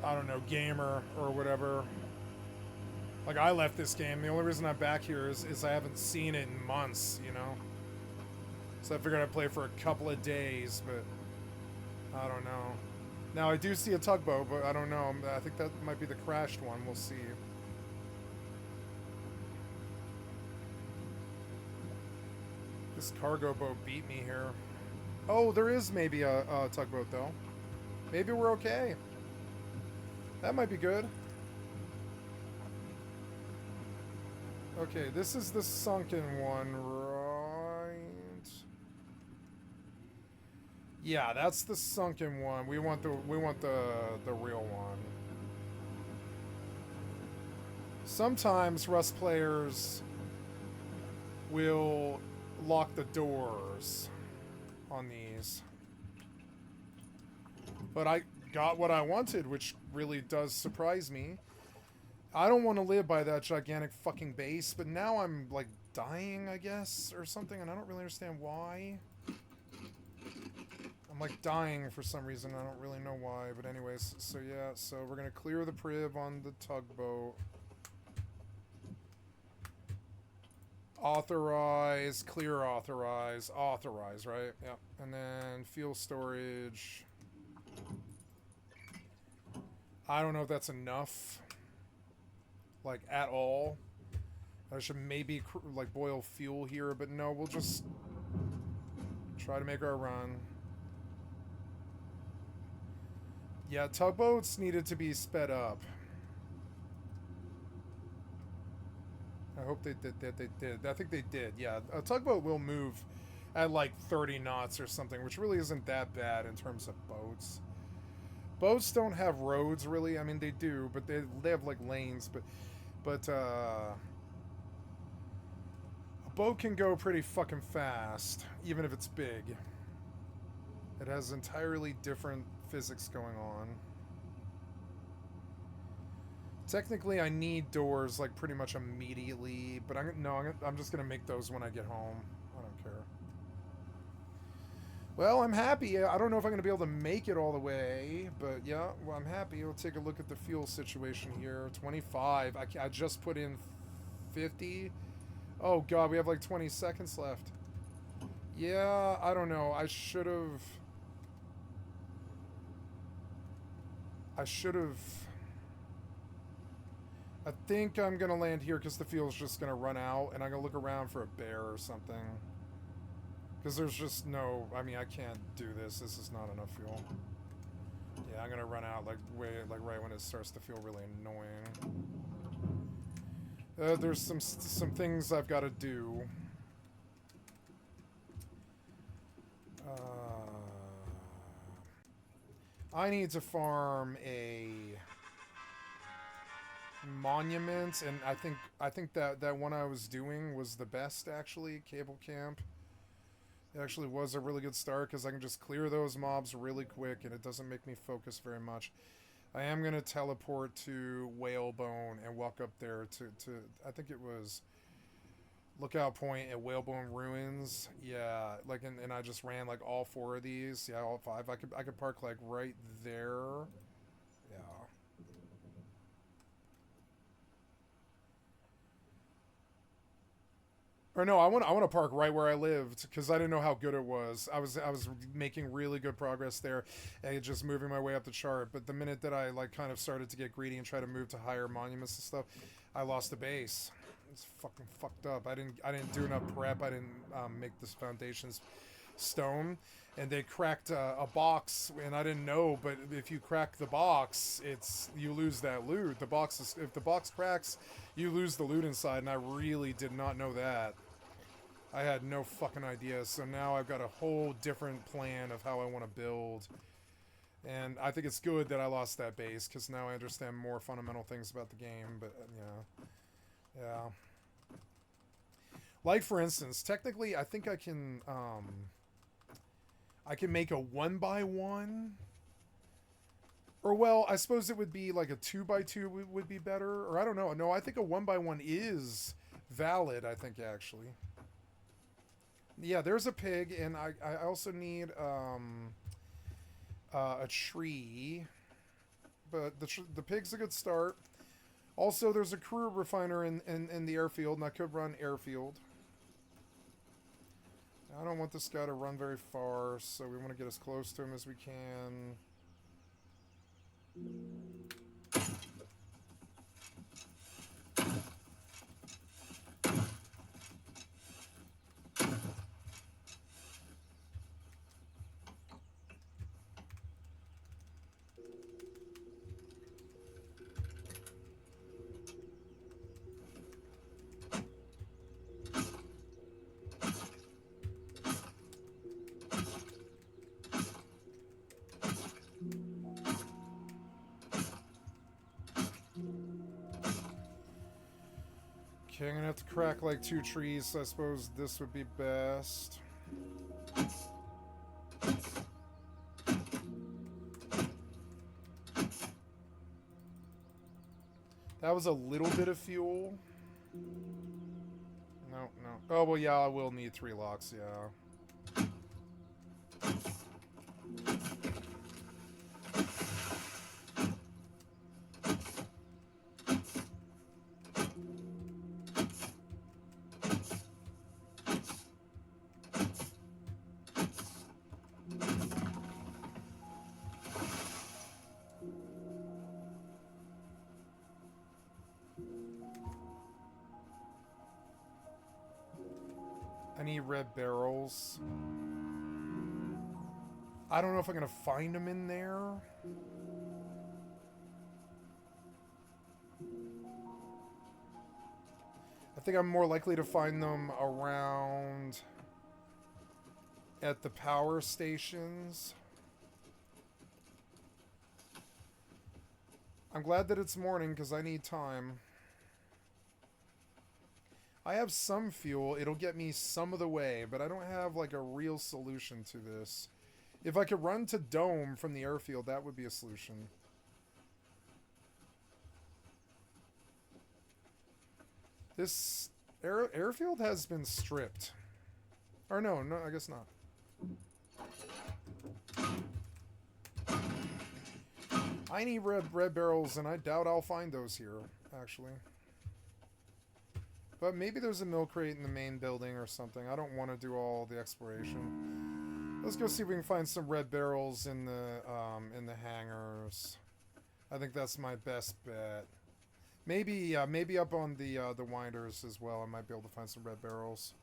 I don't know, gamer or whatever. Like, I left this game. The only reason I'm back here is I haven't seen it in months, you know? So I figured I'd play for a couple of days, but I don't know. Now, I do see a tugboat, but I don't know. I think that might be the crashed one. We'll see. This cargo boat beat me here. Oh, there is maybe a tugboat, though. Maybe we're okay. That might be good. Okay, this is the sunken one, right? Yeah, that's the sunken one. We want the real one. Sometimes Rust players will lock the doors on these. But I got what I wanted, which really does surprise me. I don't want to live by that gigantic fucking base, but now I'm, like, dying, I guess, or something, and I don't really understand why. I'm I'm like dying for some reason. I don't really know why. But anyways, so yeah. So we're going to clear the priv on the tugboat. Authorize, clear, authorize, right? Yep. And then fuel storage. I don't know if that's enough. Like, at all. I should maybe, like, boil fuel here, but no, we'll just try to make our run. Yeah, tugboats needed to be sped up. I hope they did that. They did. I think they did. Yeah, a tugboat will move at like 30 knots or something, which really isn't that bad in terms of boats. Boats don't have roads really. I mean, they do, but they have like lanes. But a boat can go pretty fucking fast, even if it's big. It has entirely different physics going on. Technically, I need doors like pretty much immediately, but I'm just gonna make those when I get home. I don't care. Well, I'm happy. I don't know if I'm gonna be able to make it all the way, but yeah, well, I'm happy. We'll take a look at the fuel situation here. 25. I just put in 50. Oh god, we have like 20 seconds left. Yeah, I don't know. I should have. I think I'm going to land here because the fuel's just going to run out, and I'm going to look around for a bear or something. Because there's just no... I mean, I can't do this. This is not enough fuel. Yeah, I'm going to run out like right when it starts to feel really annoying. There's some things I've got to do. I need to farm a monument, and I think that one I was doing was the best, actually. Cable camp. It actually was a really good start because I can just clear those mobs really quick and it doesn't make me focus very much. I am going to teleport to Whalebone and walk up there to I think it was Lookout Point at Whalebone Ruins. Yeah, like and I just ran like all 4 of these. Yeah, all 5. I could park like right there. Yeah. Or no, I want to park right where I lived because I didn't know how good it was. I was making really good progress there, and just moving my way up the chart. But the minute that I like kind of started to get greedy and try to move to higher monuments and stuff, I lost the base. It's fucking fucked up. I didn't do enough prep. I didn't make this foundations stone, and they cracked a box, and I didn't know. But if you crack the box, you lose that loot. If the box cracks, you lose the loot inside, and I really did not know that. I had no fucking idea, so now I've got a whole different plan of how I want to build. And I think it's good that I lost that base, because now I understand more fundamental things about the game, but, yeah. Like, for instance, technically, I think I can make a 1x1. Or, well, I suppose it would be like a 2x2 would be better, or I don't know. No, I think a 1x1 is valid, I think, actually. Yeah, there's a pig, and I also need a tree, but the pig's a good start. Also, there's a crude refiner in the airfield, and I could run airfield. I don't want this guy to run very far, so we want to get as close to him as we can. Okay, I'm gonna have to crack like 2 trees, so I suppose this would be best. That was a little bit of fuel. No. Oh, well, yeah, I will need 3 locks, yeah. I need red barrels. I don't know if I'm gonna find them in there. I think I'm more likely to find them around at the power stations. I'm glad that it's morning because I need time. I have some fuel. It'll get me some of the way, but I don't have like a real solution to this. If I could run to Dome from the airfield, that would be a solution. This airfield has been stripped. Or no, I guess not. I need red barrels, and I doubt I'll find those here, actually. But maybe there's a milk crate in the main building or something. I don't want to do all the exploration. Let's go see if we can find some red barrels in the hangars. I think that's my best bet. Maybe maybe up on the winders as well. I might be able to find some red barrels.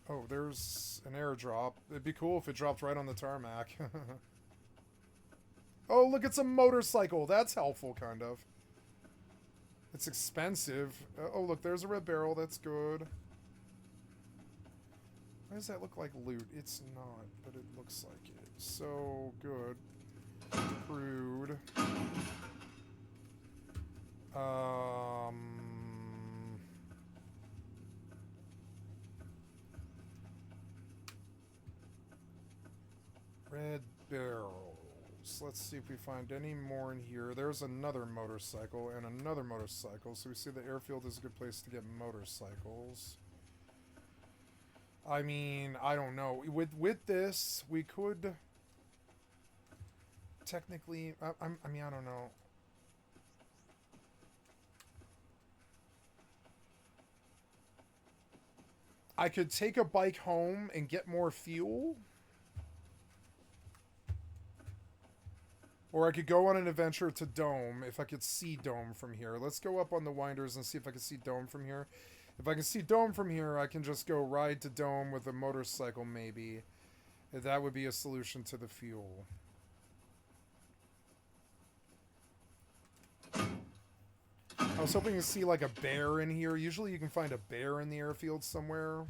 Oh, there's an airdrop. It'd be cool if it dropped right on the tarmac. Oh, look, it's a motorcycle. That's helpful, kind of. It's expensive. Oh, look, there's a red barrel. That's good. Why does that look like loot? It's not, but it looks like it. So good. Crude. Red barrels. Let's see if we find any more in here. There's another motorcycle and another motorcycle. So we see the airfield is a good place to get motorcycles. I mean, I don't know. With this, we could technically. I mean, I don't know. I could take a bike home and get more fuel. Or I could go on an adventure to Dome, if I could see Dome from here. Let's go up on the winders and see if I can see Dome from here. If I can see Dome from here, I can just go ride to Dome with a motorcycle, maybe. That would be a solution to the fuel. I was hoping to see, like, a bear in here. Usually you can find a bear in the airfield somewhere.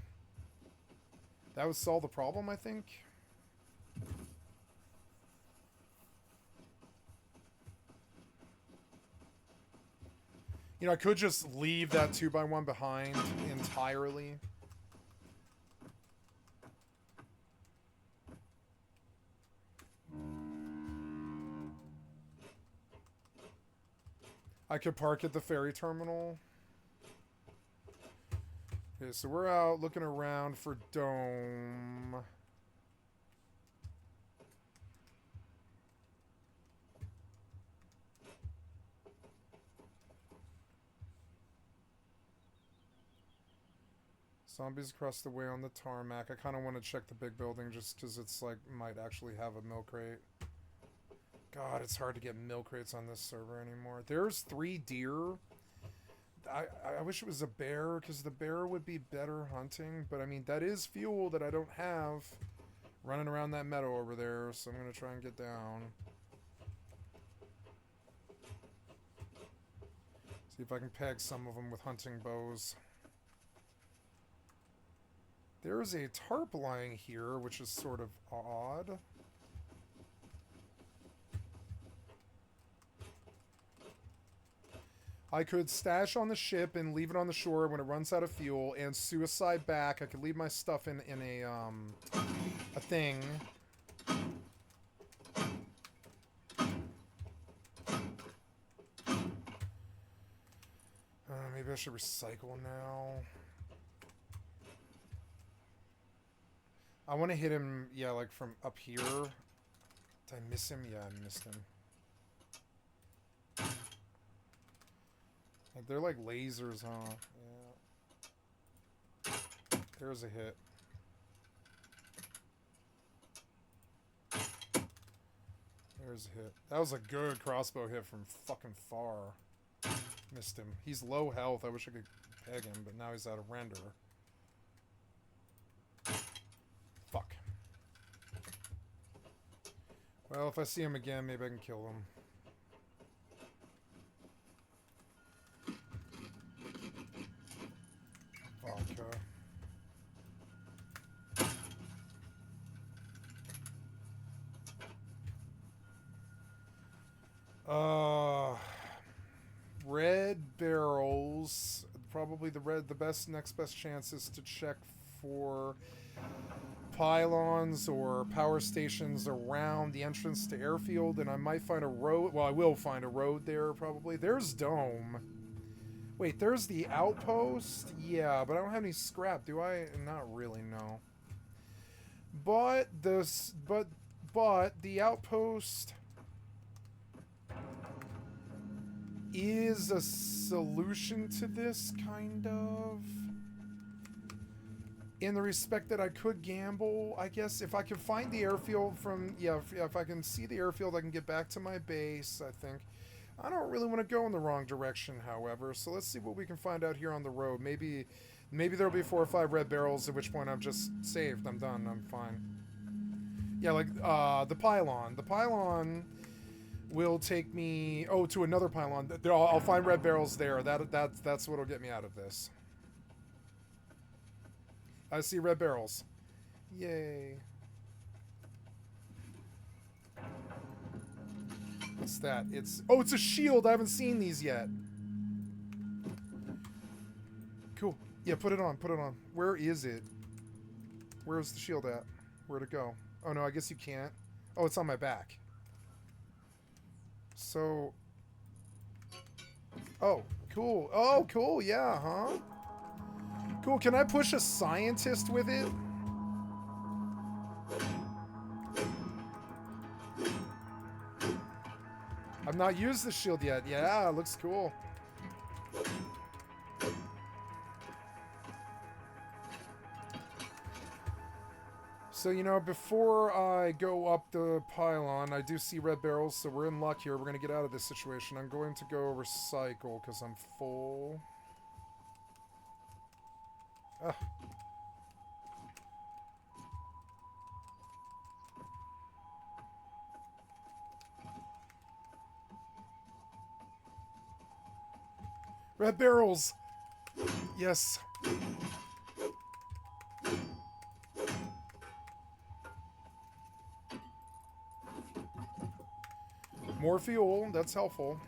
That would solve the problem, I think. You know, I could just leave that 2x1 behind entirely. I could park at the ferry terminal. Okay, so we're out looking around for Dome. Zombies across the way on the tarmac. I kind of want to check the big building just because it's like might actually have a milk crate. God, it's hard to get milk crates on this server anymore. There's 3 deer. I wish it was a bear because the bear would be better hunting. But I mean, that is fuel that I don't have running around that meadow over there. So I'm going to try and get down. See if I can peg some of them with hunting bows. There is a tarp lying here, which is sort of odd. I could stash on the ship and leave it on the shore when it runs out of fuel, and suicide back. I could leave my stuff in a thing. Maybe I should recycle now. I want to hit him, yeah, like from up here. Did I miss him? Yeah, I missed him. Like, they're like lasers, huh? Yeah. There's a hit. There's a hit. That was a good crossbow hit from fucking far. Missed him. He's low health. I wish I could peg him, but now he's out of render. Fuck. Well, if I see him again, maybe I can kill him. Vodka. Red barrels. Probably the next best chance is to check for pylons or power stations around the entrance to airfield, and I might find a road. Well, I will find a road there, probably. There's Dome. Wait, there's the outpost? Yeah, but I don't have any scrap, do I? Not really, no. But the outpost is a solution to this, kind of. In the respect that I could gamble, I guess. If I can find the airfield from... Yeah, if I can see the airfield, I can get back to my base, I think. I don't really want to go in the wrong direction, however. So let's see what we can find out here on the road. Maybe there'll be 4 or 5 red barrels, at which point I'm just saved. I'm done. I'm fine. Yeah, like, the pylon. The pylon will take me... Oh, to another pylon. I'll find red barrels there. That's what'll get me out of this. I see red barrels. Yay. What's that? Oh, it's a shield. I haven't seen these yet. Cool. Yeah, put it on. Put it on. Where is it? Where's the shield at? Where'd it go? Oh, no, I guess you can't. Oh, it's on my back. So... Oh, cool. Oh, cool. Yeah, huh? Cool. Can I push a scientist with it? I've not used the shield yet. Yeah, it looks cool. So, you know, before I go up the pylon, I do see red barrels, so we're in luck here. We're going to get out of this situation. I'm going to go recycle because I'm full. Ugh. Red barrels! Yes. More fuel, that's helpful.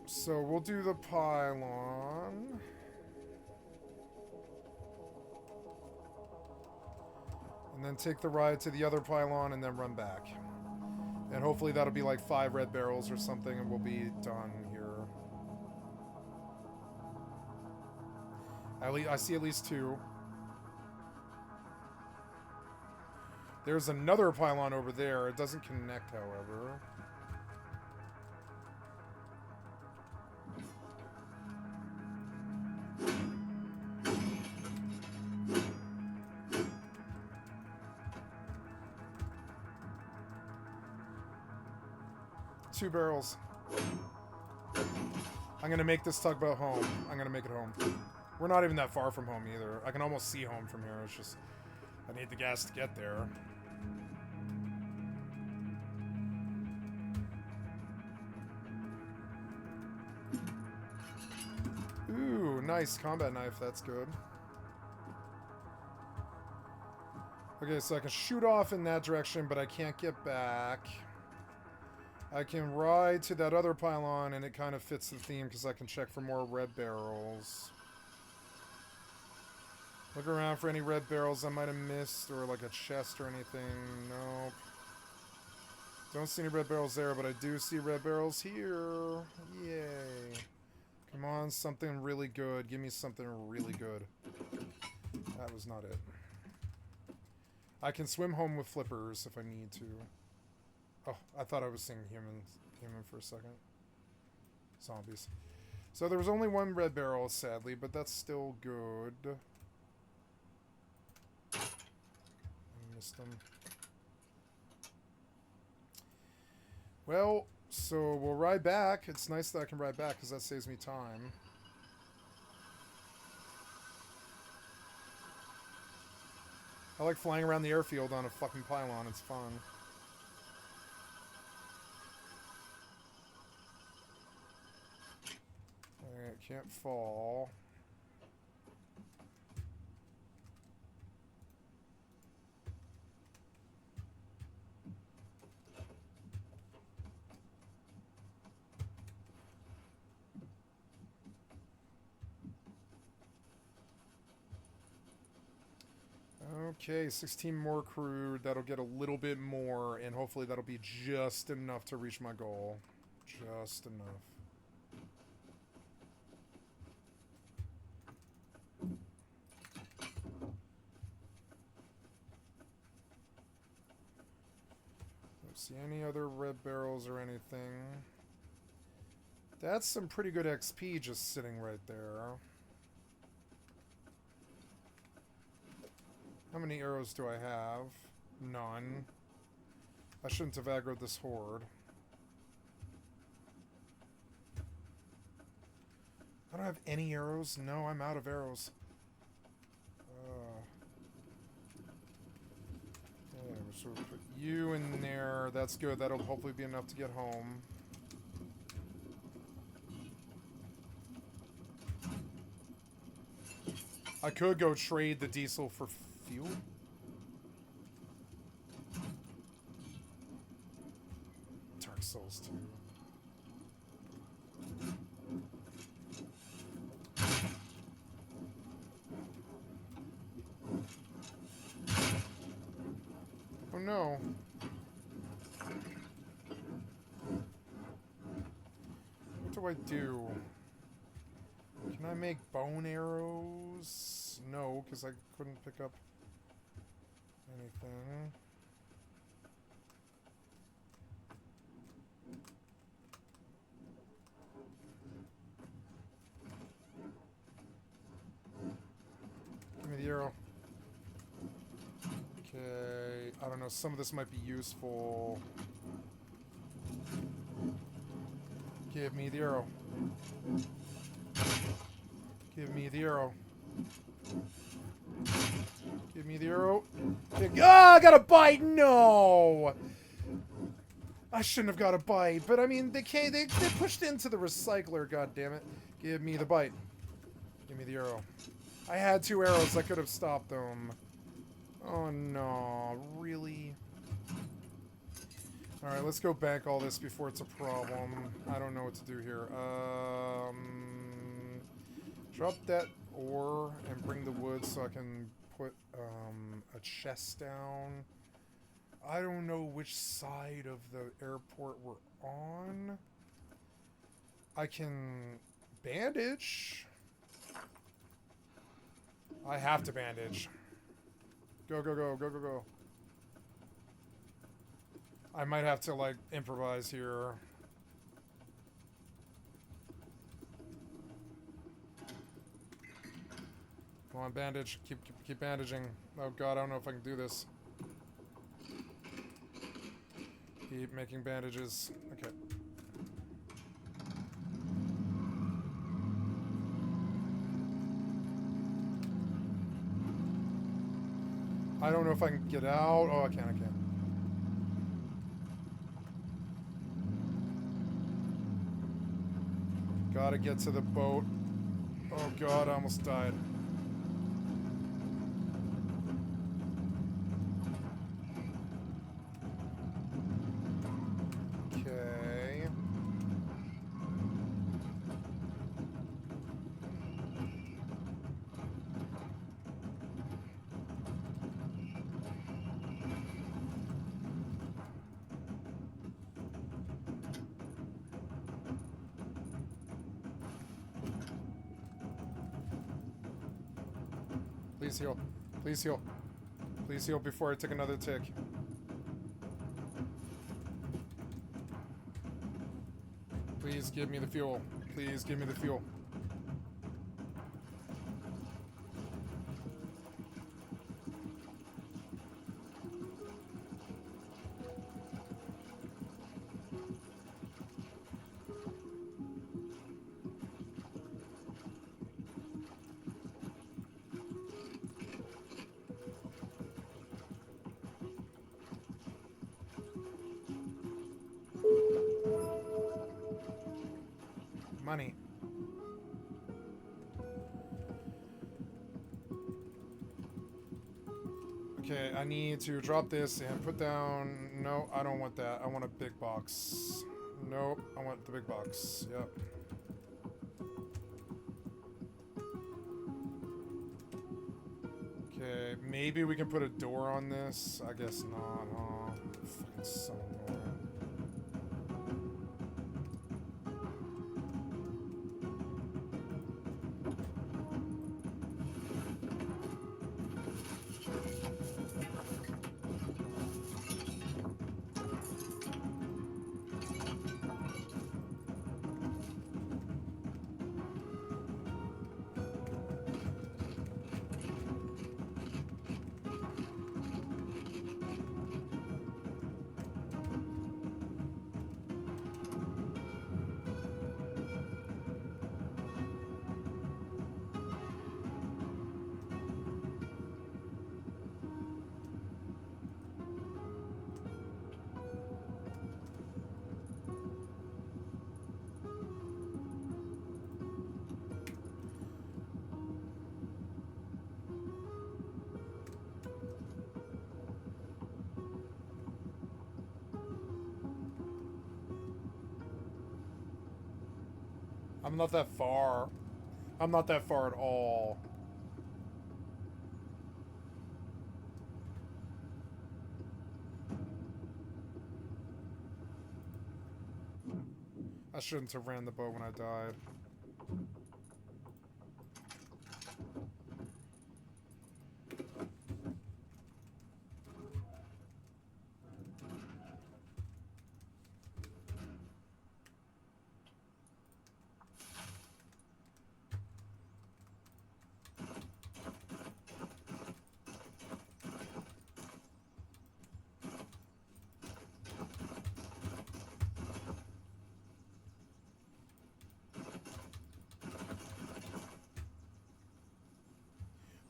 So we'll do the pylon. And then take the ride to the other pylon and then run back. And hopefully that'll be like 5 red barrels or something and we'll be done here. I see at least 2. There's another pylon over there. It doesn't connect, however. Two barrels. I'm gonna make this tugboat home. I'm gonna make it home. We're not even that far from home either. I can almost see home from here. It's just I need the gas to get there. Ooh, nice combat knife. That's good. Okay, so I can shoot off in that direction, but I can't get back. I can ride to that other pylon, and it kind of fits the theme because I can check for more red barrels. Look around for any red barrels I might have missed, or like a chest or anything. Nope. Don't see any red barrels there, but I do see red barrels here. Yay. Come on, something really good. Give me something really good. That was not it. I can swim home with flippers if I need to. Oh, I thought I was seeing human for a second. Zombies. So there was only one red barrel, sadly, but that's still good. I missed them. Well, so we'll ride back. It's nice that I can ride back because that saves me time. I like flying around the airfield on a fucking pylon. It's fun. Alright, can't fall. Okay, 16 more crew. That'll get a little bit more, and hopefully that'll be just enough to reach my goal. Just enough. Don't see any other red barrels or anything. That's some pretty good XP just sitting right there. How many arrows do I have? None. I shouldn't have aggroed this horde. I don't have any arrows? No, I'm out of arrows. Yeah, so we'll put you in there. That's good. That'll hopefully be enough to get home. I could go trade the diesel for fuel. Dark Souls 2. Oh no. What do I do? Can I make bone arrows? No, because I couldn't pick up anything. Give me the arrow. Okay, I don't know, some of this might be useful. Give me the arrow. Give me the arrow. Give me the arrow. Ah, I got a bite! No! I shouldn't have got a bite, but I mean, they pushed into the recycler, goddammit. Give me the bite. Give me the arrow. I had 2 arrows, I could have stopped them. Oh no, really? Alright, let's go bank all this before it's a problem. I don't know what to do here. Drop that ore and bring the wood so I can put a chest down. I don't know which side of the airport we're on. I can bandage. I have to bandage. Go, go, go, go, go, go. I might have to, like, improvise here. Come on, bandage. Keep bandaging. Oh god, I don't know if I can do this. Keep making bandages. Okay. I don't know if I can get out. Oh, I can. Gotta get to the boat. Oh god, I almost died. Okay. Please heal. Please heal. Please heal before I take another tick. Please give me the fuel. Please give me the fuel. Money. Okay, I need to drop this and put down... No, I don't want that. I want a big box. Nope, I want the big box. Yep. Okay, maybe we can put a door on this. I guess not, huh? Fucking so annoying. I'm not that far. I'm not that far at all. I shouldn't have ran the boat when I died.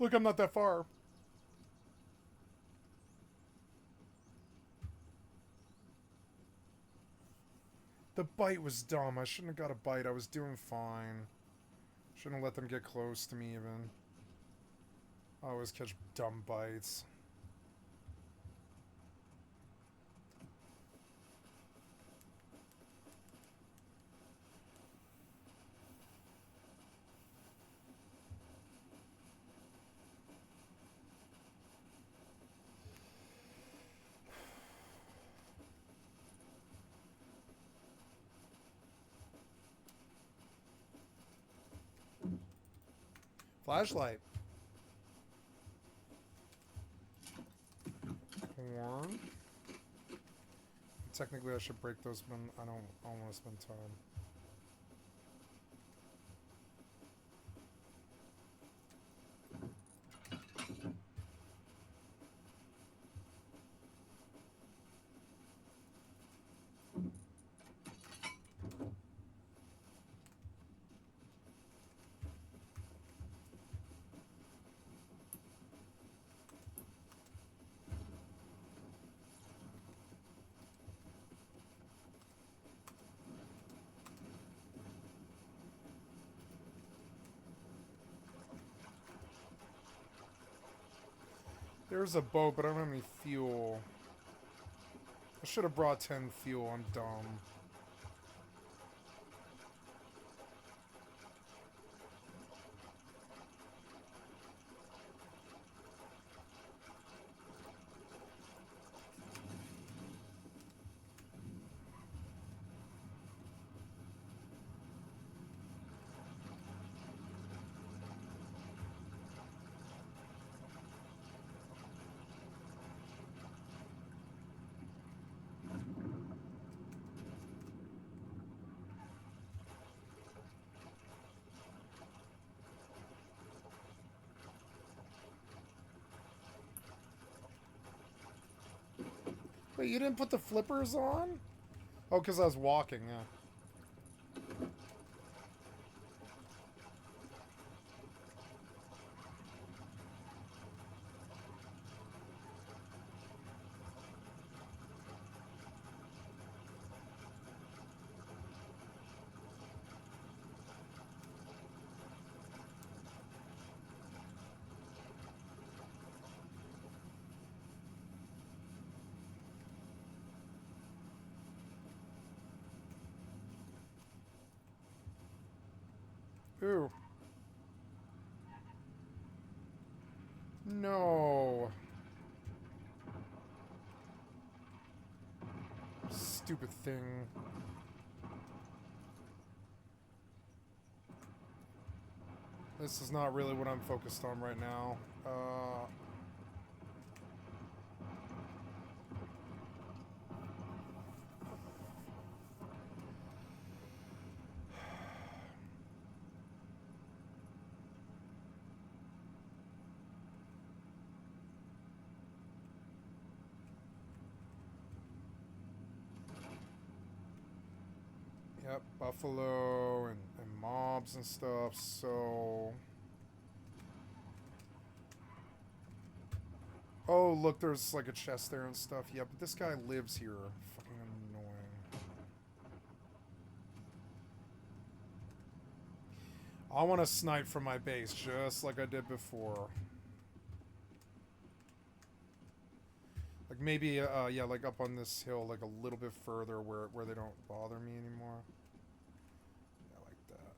Look, I'm not that far. The bite was dumb. I shouldn't have got a bite. I was doing fine. Shouldn't have let them get close to me even. I always catch dumb bites. Flashlight. Corn. Technically, I should break those, but I don't want to spend time. There's a boat, but I don't have any fuel. I should have brought 10 fuel. I'm dumb. Wait, you didn't put the flippers on? Oh, because I was walking, yeah. Ooh. No. Stupid thing. This is not really what I'm focused on right now. Yep, buffalo and mobs and stuff, so... Oh, look, there's like a chest there and stuff. Yeah, but this guy lives here. Fucking annoying. I want to snipe from my base, just like I did before. Like maybe, yeah, like up on this hill, like a little bit further where they don't bother me anymore. Yeah, like that.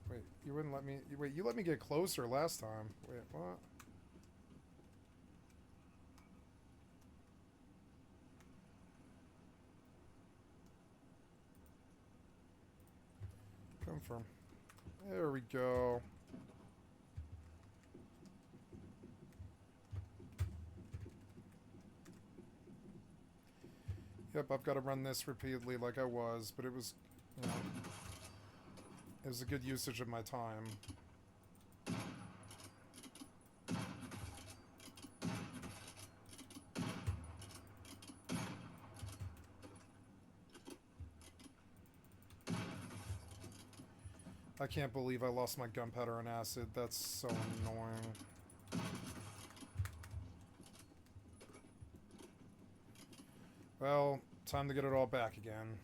Wait, you wouldn't let me... Wait, you let me get closer last time. Wait, what? Come from... There we go. Yep, I've got to run this repeatedly like I was, but it was, you know, it was a good usage of my time. I can't believe I lost my gunpowder and acid. That's so annoying. Well, time to get it all back again.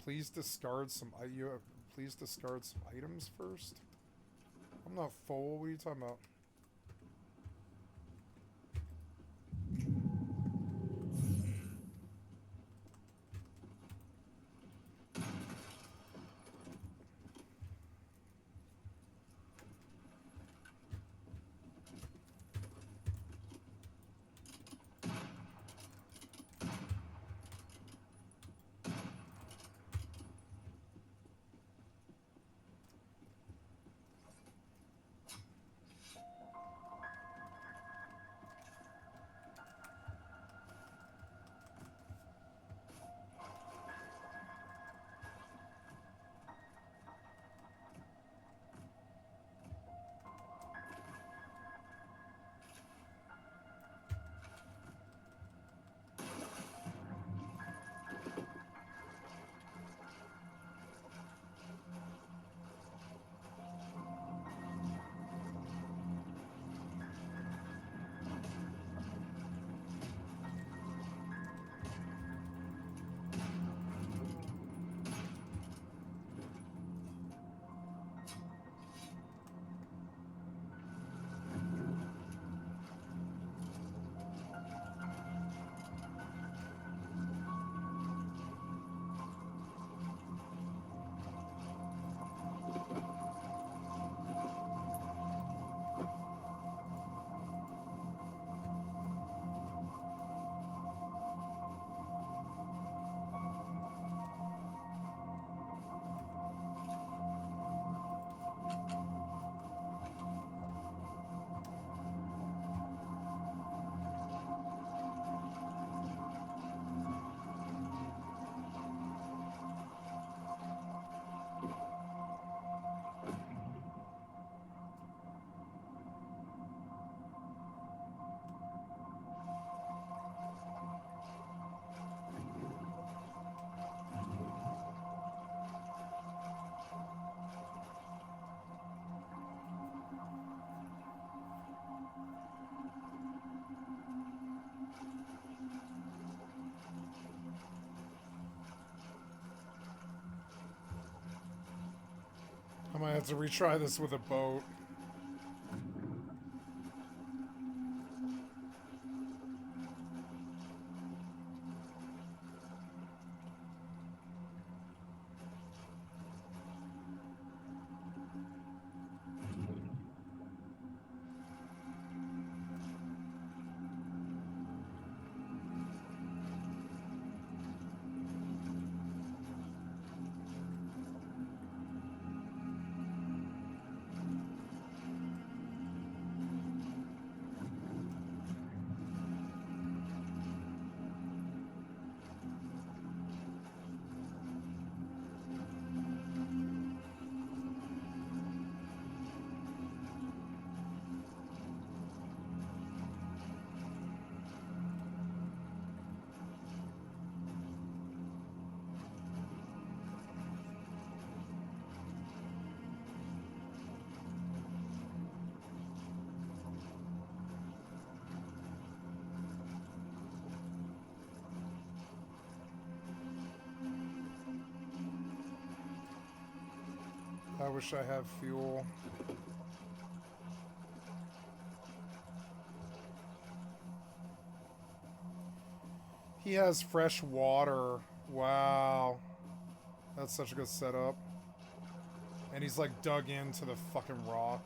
Please discard some. Please discard some items first. I'm not full. What are you talking about? I might have to retry this with a boat. I wish I had fuel. He has fresh water. Wow. That's such a good setup. And he's like dug into the fucking rock.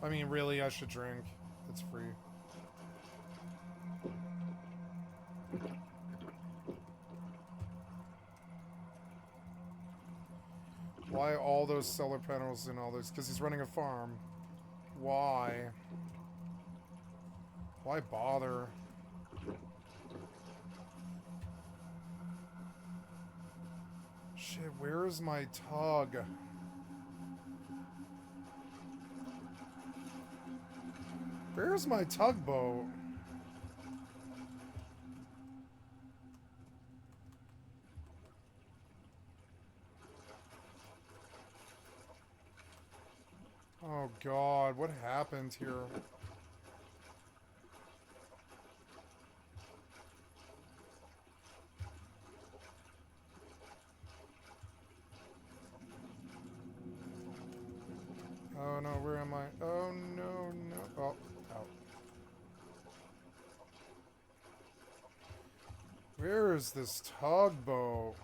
I mean, really, I should drink. It's free. Why all those solar panels and all this? Because he's running a farm. Why? Why bother? Shit, where is my tug? Where's my tugboat? Oh God, what happened here? Oh no, where am I? Oh no, no. Oh, out. Where is this tugboat?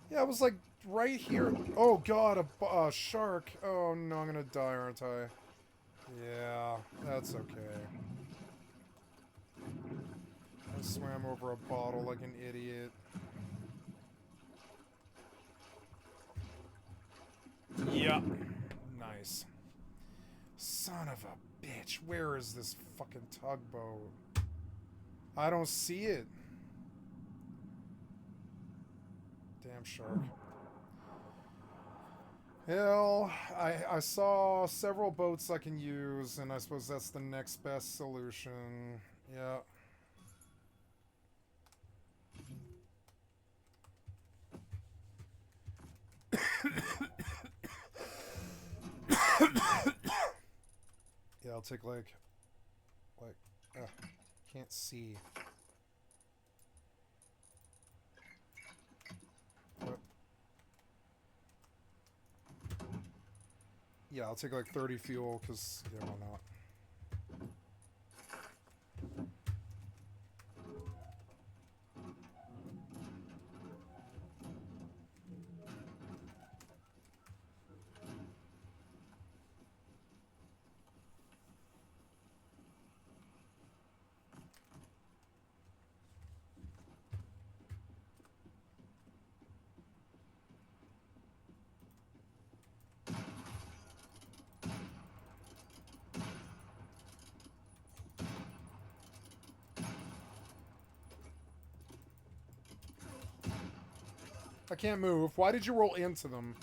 Yeah, I was like right here. Oh God, a shark. Oh no, I'm gonna die, aren't I? Yeah, that's okay. I swam over a bottle like an idiot. Yep. Nice. Son of a bitch. Where is this fucking tugboat? I don't see it. Damn shark. Hell, I saw several boats I can use, and I suppose that's the next best solution. Yeah. Yeah, I'll take can't see. What? Yeah, I'll take like 30 fuel, because, yeah, why not? I can't move. Why did you roll into them?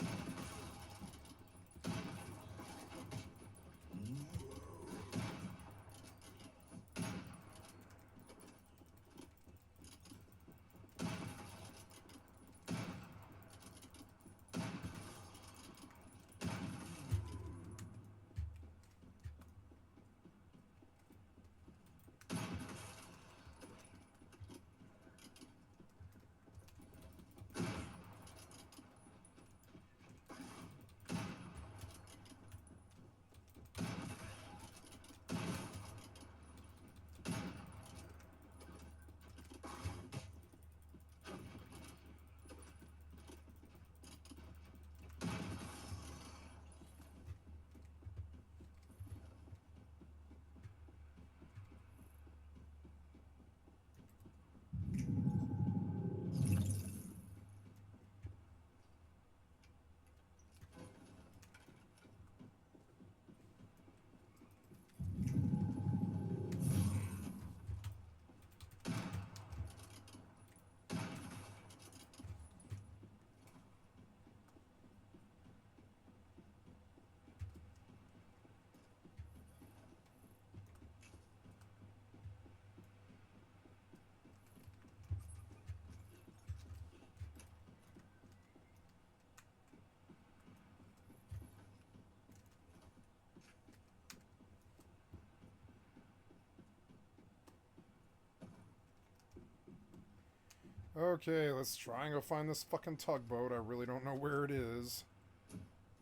Okay, let's try and go find this fucking tugboat. I really don't know where it is.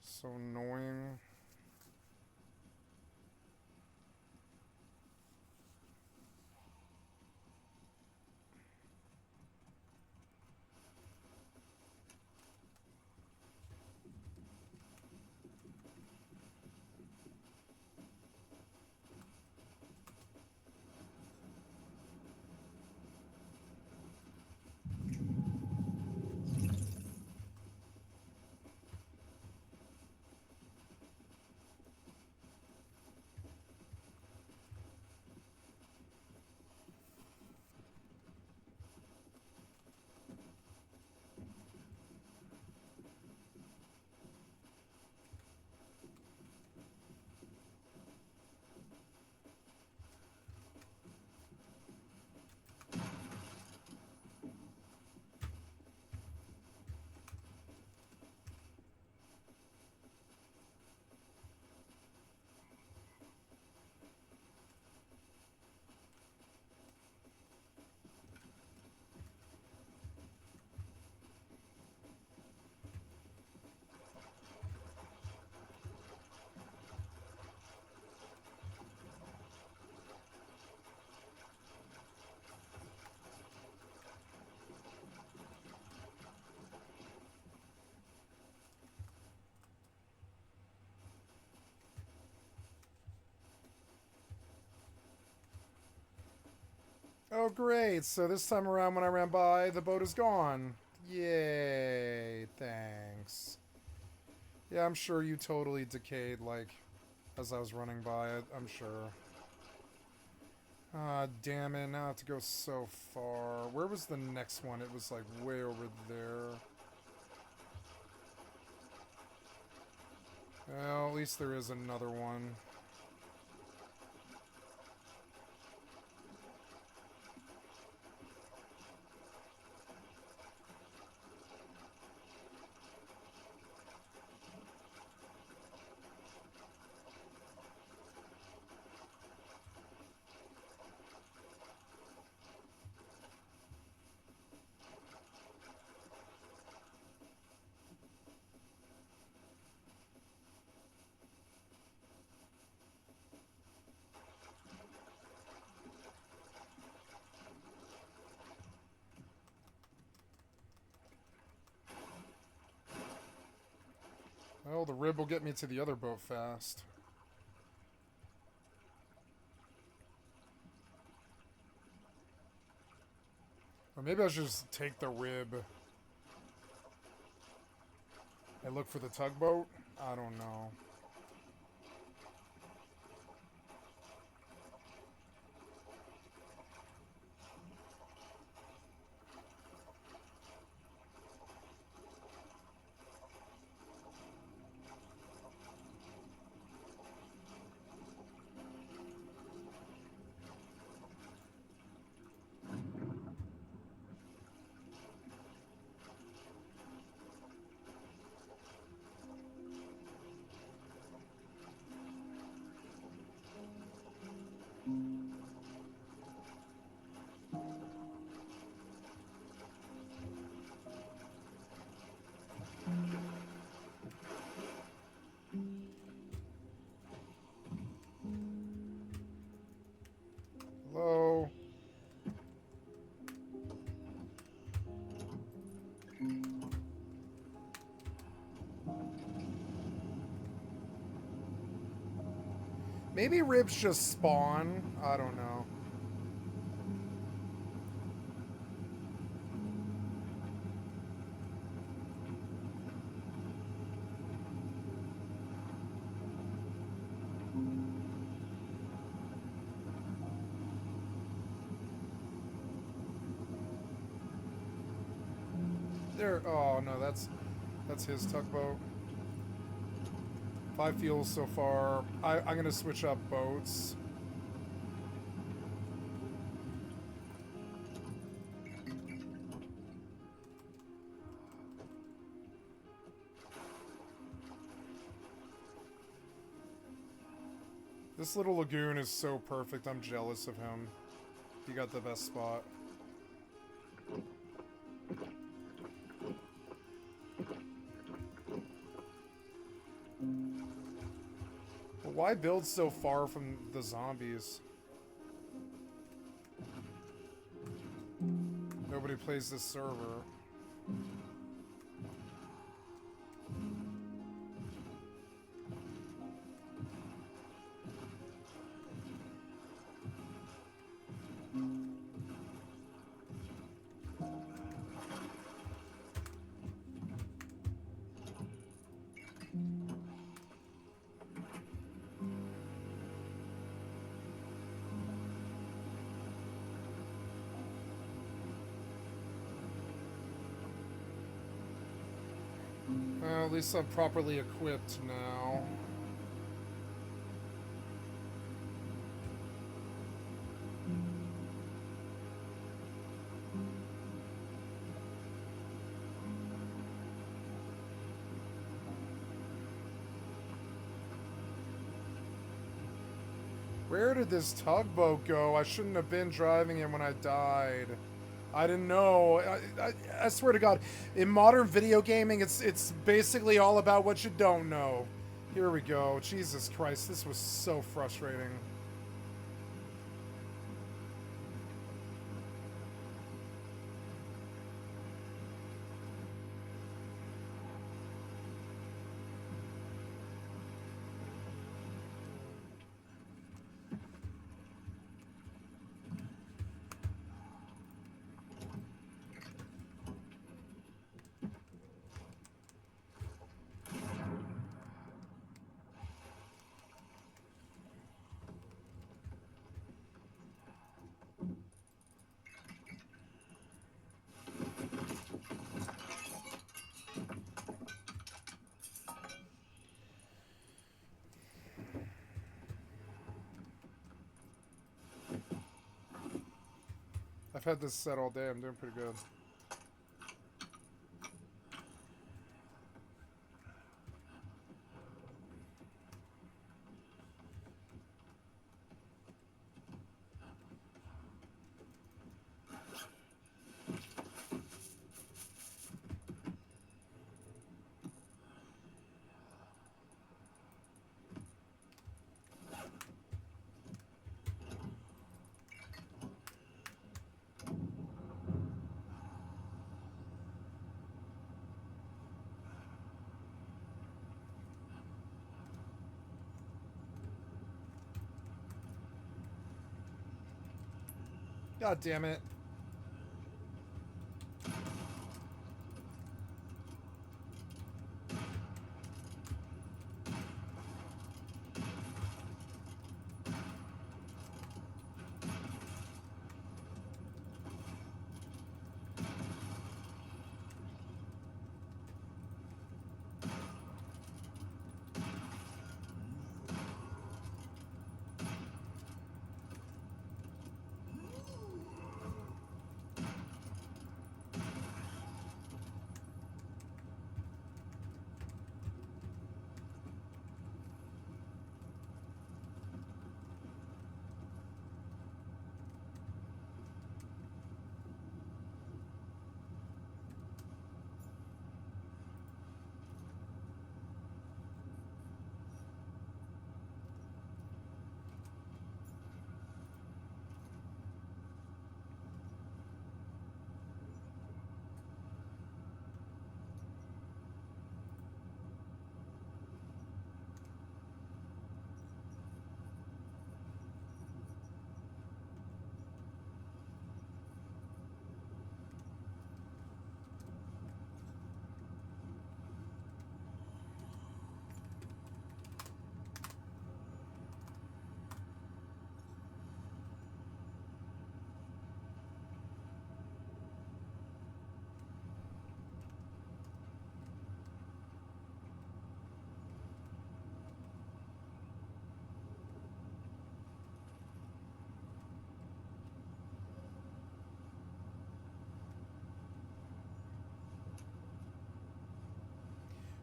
So annoying. Oh, great. So this time around when I ran by, the boat is gone. Yay. Thanks. Yeah, I'm sure you totally decayed, like, as I was running by it. I'm sure. Ah, damn it. Now I have to go so far. Where was the next one? It was, like, way over there. Well, at least there is another one. Well, the rib will get me to the other boat fast. Or maybe I should just take the rib and look for the tugboat? I don't know. Hello? Maybe ribs just spawn. I don't know. There. Oh no, that's his tugboat. 5 fuels so far. I'm gonna switch up boats. This little lagoon is so perfect. I'm jealous of him. He got the best spot. Why build so far from the zombies? Nobody plays this server. Well, at least I'm properly equipped now. Where did this tugboat go? I shouldn't have been driving it when I died. I didn't know. I swear to God, in modern video gaming, it's basically all about what you don't know. Here we go. Jesus Christ, this was so frustrating. I've had this set all day. I'm doing pretty good. God damn it.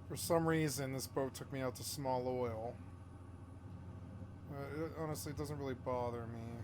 For some reason, this boat took me out to small oil. It honestly doesn't really bother me.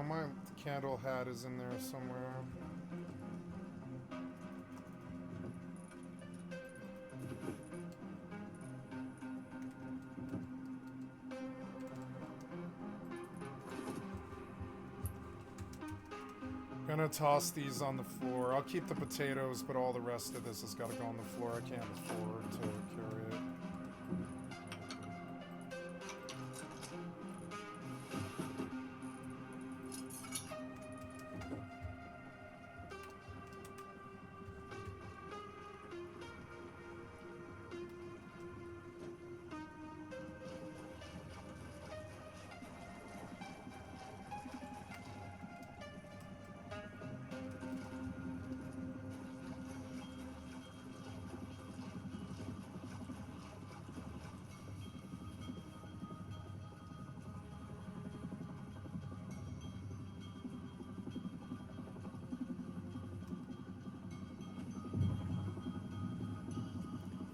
my candle hat is in there somewhere. Gonna toss these on the floor. I'll keep the potatoes, but all the rest of this has got to go on the floor. I can't afford to carry it.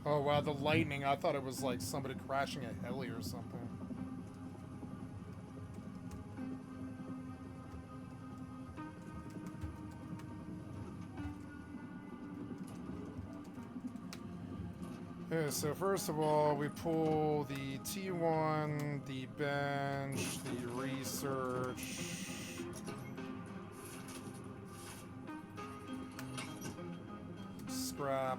Oh wow, the lightning. I thought it was like somebody crashing a heli or something. Okay, so first of all, we pull the T1, the bench, the research. Scrap.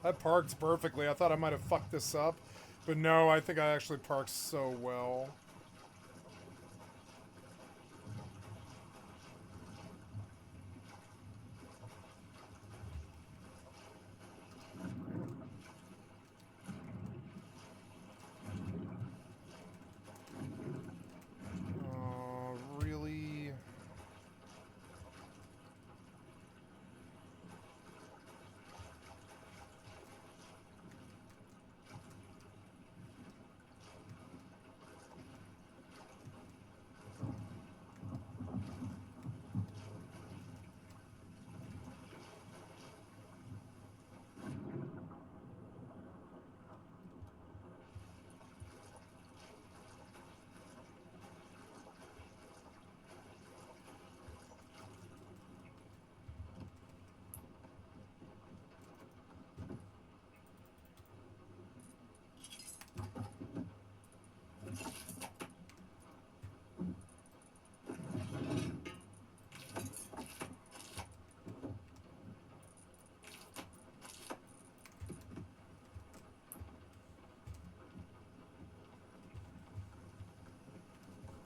I parked perfectly. I thought I might have fucked this up, but no, I think I actually parked so well. Really?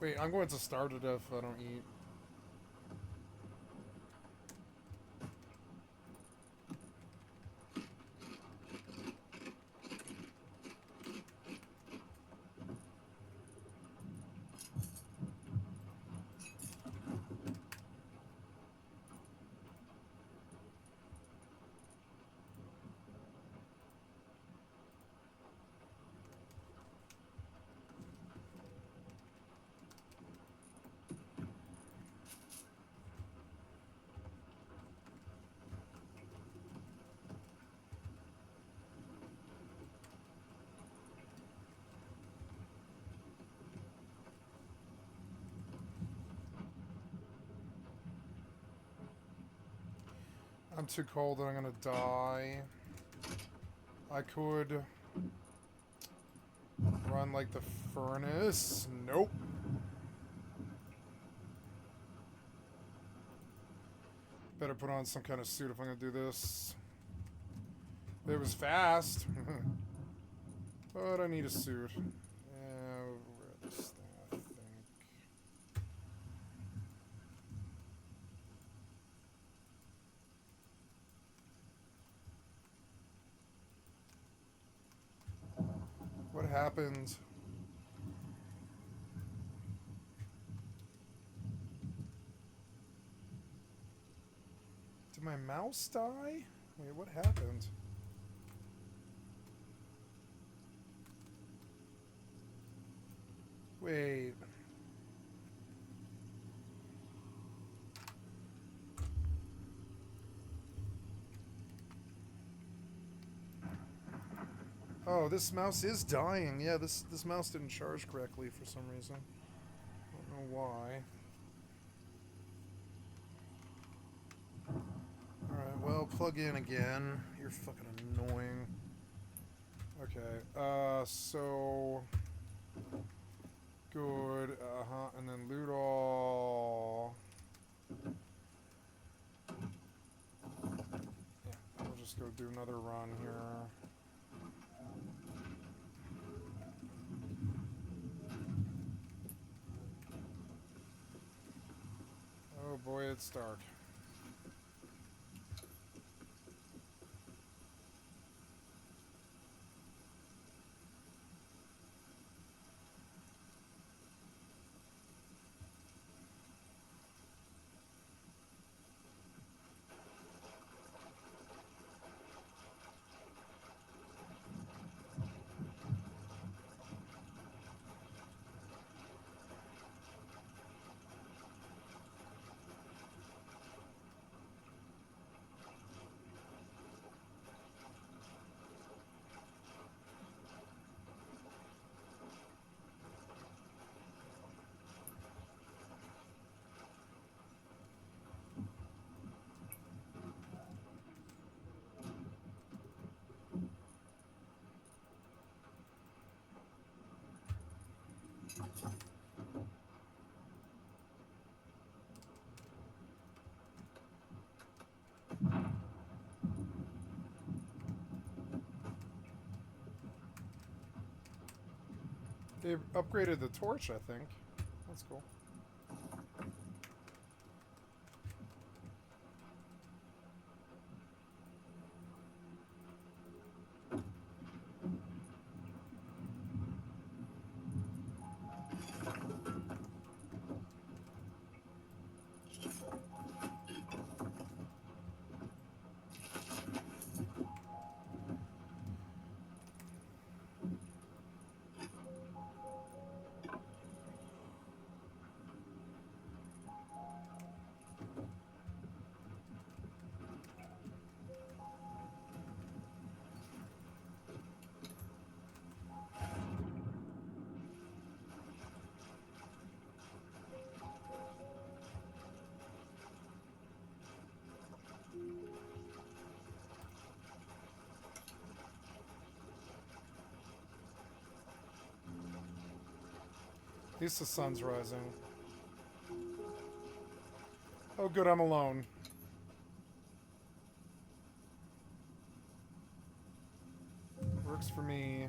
Wait, I'm going to starve to death if I don't eat. I'm too cold and I'm gonna die. I could run like the furnace. Nope. Better put on some kind of suit if I'm gonna do this. It was fast. But I need a suit. Yeah, wear this thing, I think. happened? Did my mouse die? Wait, what happened? Wait. Oh, this mouse is dying. Yeah, this mouse didn't charge correctly for some reason. I don't know why. Alright, well, plug in again. You're fucking annoying. Okay, so... Good, and then loot all... Yeah, we'll just go do another run here. Oh boy, it's dark. They upgraded the torch, I think. That's cool. At least the sun's rising. Oh good, I'm alone. Works for me.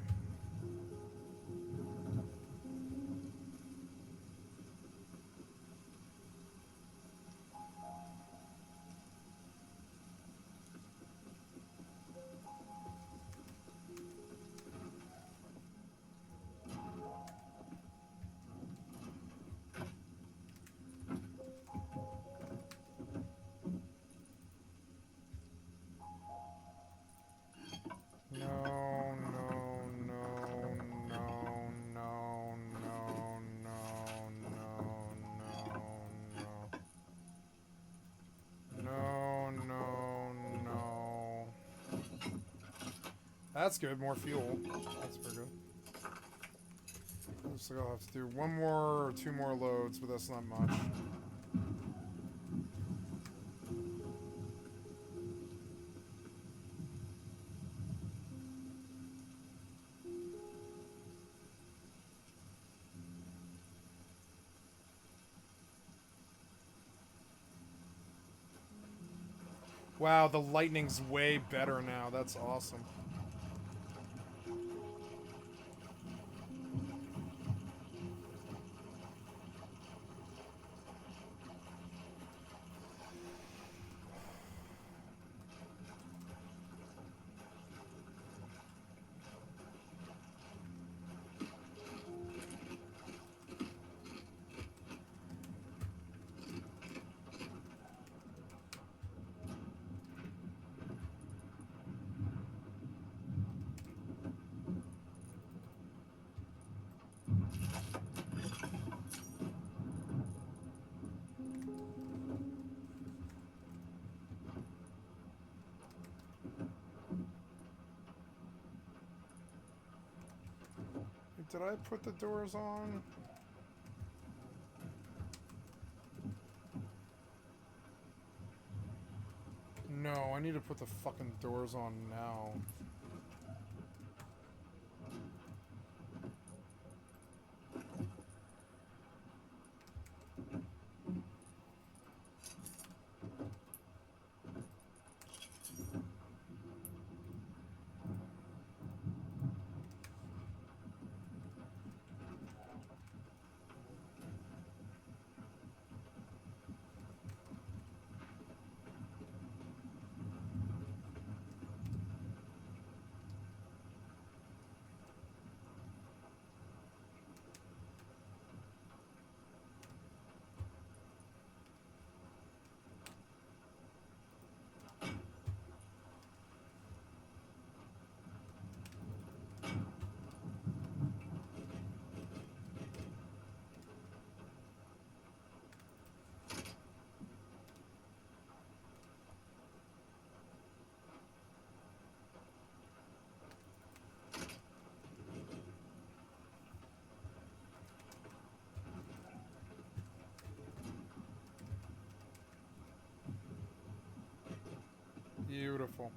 That's good, more fuel. That's pretty good. Looks like I'll have to do one more or two more loads, but that's not much. Wow, the lightning's way better now. That's awesome. Did I put the doors on? No, I need to put the fucking doors on now. Beautiful.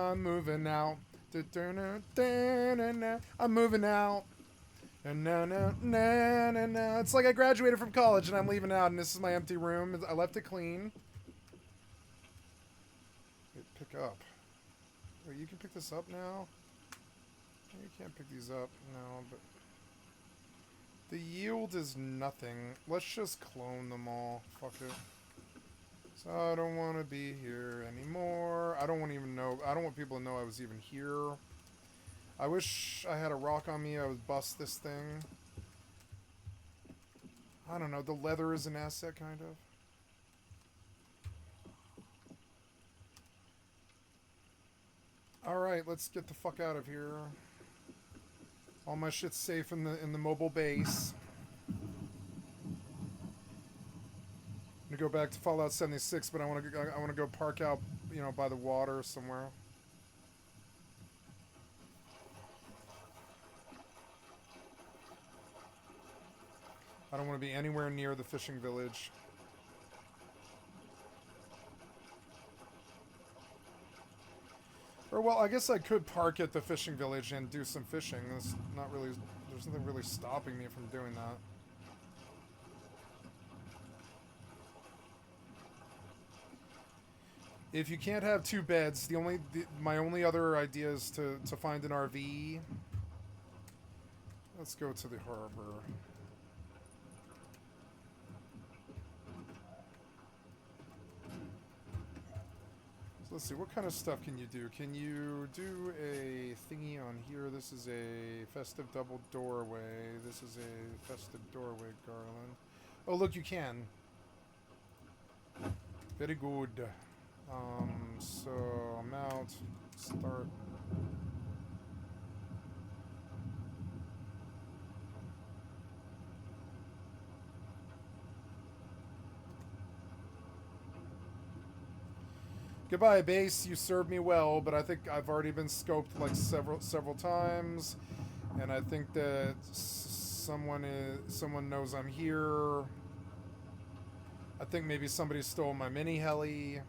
I'm moving out. I'm moving out. It's like I graduated from college and I'm leaving out, and this is my empty room. I left it clean. Pick up. Wait, you can pick this up now? You can't pick these up, no, but... The yield is nothing. Let's just clone them all. Fuck it. So I don't want to be here anymore. I don't want to even know. I don't want people to know I was even here. I wish I had a rock on me. I would bust this thing. I don't know. The leather is an asset, kind of. Alright, let's get the fuck out of here. All my shit's safe in the mobile base. I'm gonna go back to Fallout 76, but I want to go park out, you know, by the water somewhere. I don't want to be anywhere near the fishing village. Or, well, I guess I could park at the fishing village and do some fishing. That's not really... There's nothing really stopping me from doing that. If you can't have two beds, my only other idea is to find an RV. Let's go to the harbor. So let's see, what kind of stuff can you do? Can you do a thingy on here? This is a festive double doorway. This is a festive doorway garland. Oh, look, you can. Very good. So mount, start. Goodbye, base. You served me well, but I think I've already been scoped like several times, and I think that someone knows I'm here. I think maybe somebody stole my mini heli.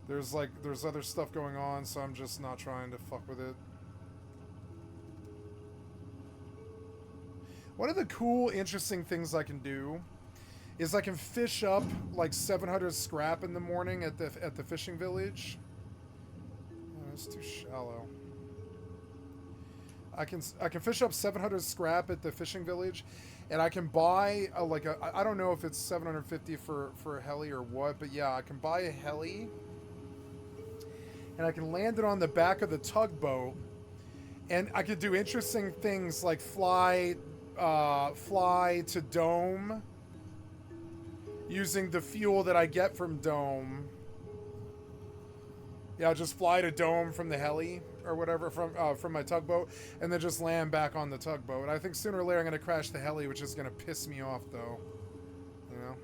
There's other stuff going on, so I'm just not trying to fuck with it. One of the cool, interesting things I can do is I can fish up like 700 scrap in the morning at the fishing village. Oh, it's too shallow. I can fish up 700 scrap at the fishing village, and I can buy I don't know if it's 750 for a heli or what, but yeah, I can buy a heli. And I can land it on the back of the tugboat, and I could do interesting things like fly to Dome using the fuel that I get from Dome. Yeah, I'll just fly to Dome from the heli or whatever from my tugboat, and then just land back on the tugboat. I think sooner or later I'm gonna crash the heli, which is gonna piss me off though. You know.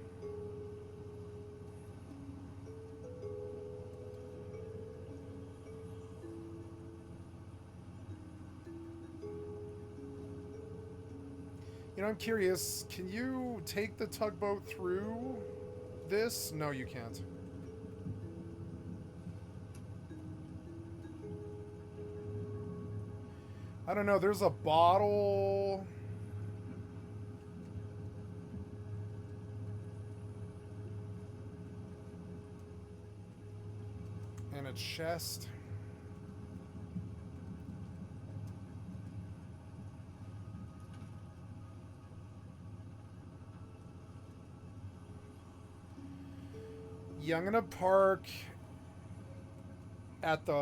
You know, I'm curious, can you take the tugboat through this? No, you can't. I don't know, there's a bottle. And a chest. Yeah, I'm gonna park at the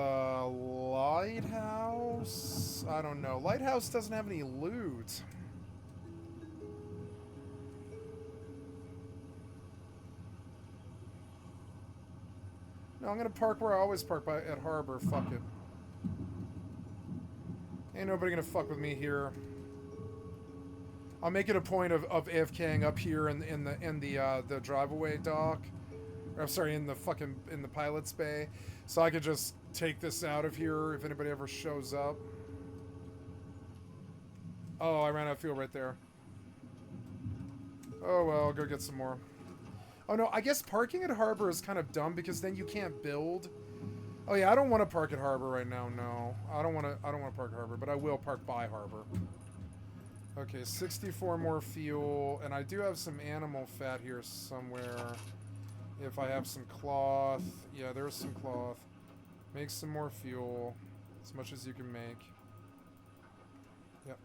lighthouse. I don't know. Lighthouse doesn't have any loot. No, I'm gonna park where I always park at Harbor. Fuck it. Ain't nobody gonna fuck with me here. I'll make it a point of AFKing up here in the drive-away dock. I'm sorry, in the pilot's bay, so I could just take this out of here if anybody ever shows up. Oh, I ran out of fuel right there. Oh well, I'll go get some more. Oh no, I guess parking at Harbor is kind of dumb because then you can't build. Oh yeah, I don't want to park at Harbor right now. No, I don't want to park at Harbor, but I will park by Harbor. Okay, 64 more fuel, and I do have some animal fat here somewhere. If I have some cloth. Yeah, there's some cloth. Make some more fuel. As much as you can make. Yep.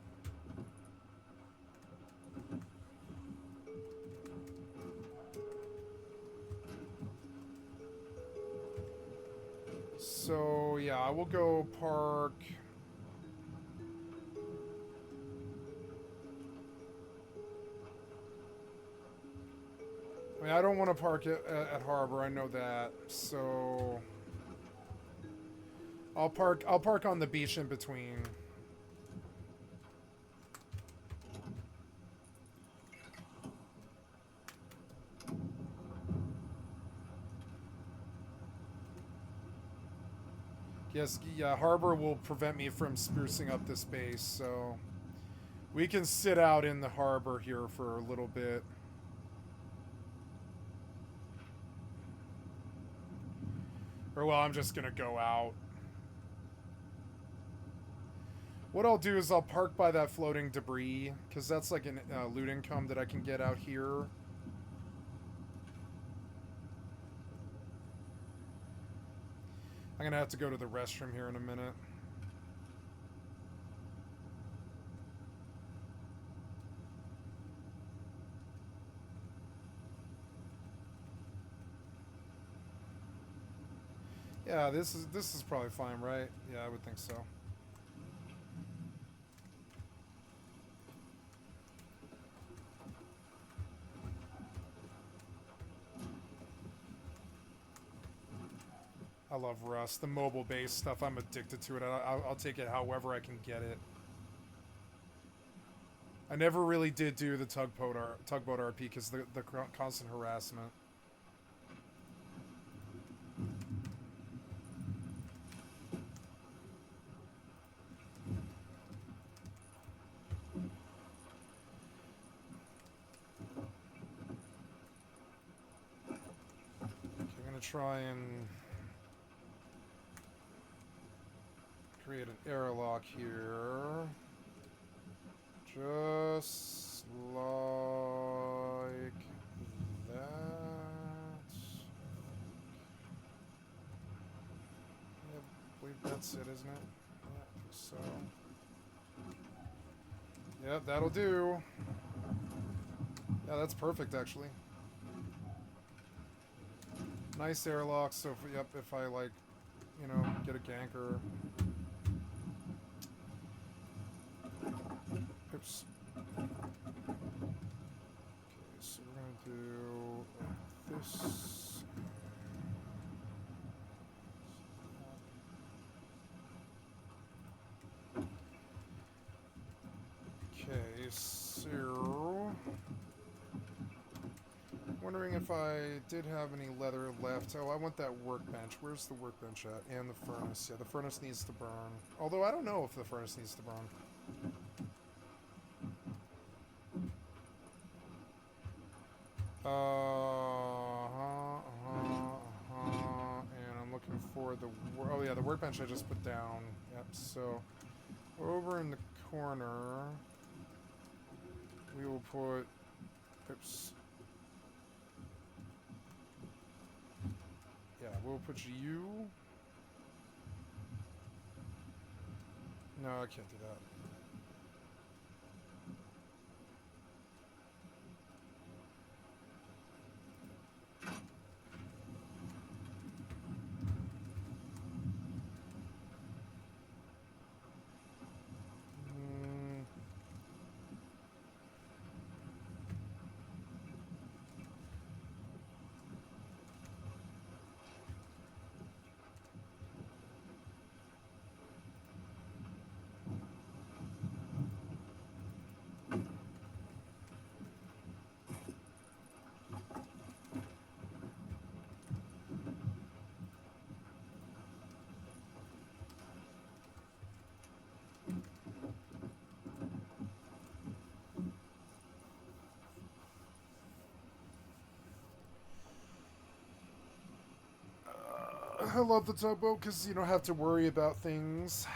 So, yeah, I will go park... I mean, I don't want to park at Harbor. I know that. So I'll park on the beach in between. Yes, yeah, Harbor will prevent me from sprucing up this base, so we can sit out in the harbor here for a little bit. Or, well, I'm just gonna go out. What I'll do is I'll park by that floating debris, because that's like a loot income that I can get out here. I'm gonna have to go to the restroom here in a minute. Yeah, this is probably fine, right? Yeah, I would think so. I love Rust. The mobile-based stuff, I'm addicted to it. I'll take it however I can get it. I never really did do the tugboat RP because the constant harassment. Okay, I'm gonna try and create an airlock here. Just like that. Yeah, I believe that's it, isn't it? Yeah, I think so. Yep, that'll do. Yeah, that's perfect, actually. Nice airlock, so if, yep, if I, like, you know, get a ganker. Oops. Okay, so we're gonna do this. Okay, so wondering if I did have any leather left. Oh, I want that workbench. Where's the workbench at? And the furnace. Yeah, the furnace needs to burn. Although I don't know if the furnace needs to burn. And I'm looking for the... Oh, yeah, the workbench I just put down. Yep, so over in the corner, we will put... Oops. Yeah, we'll put you... No, I can't do that. I love the tugboat because you don't have to worry about things.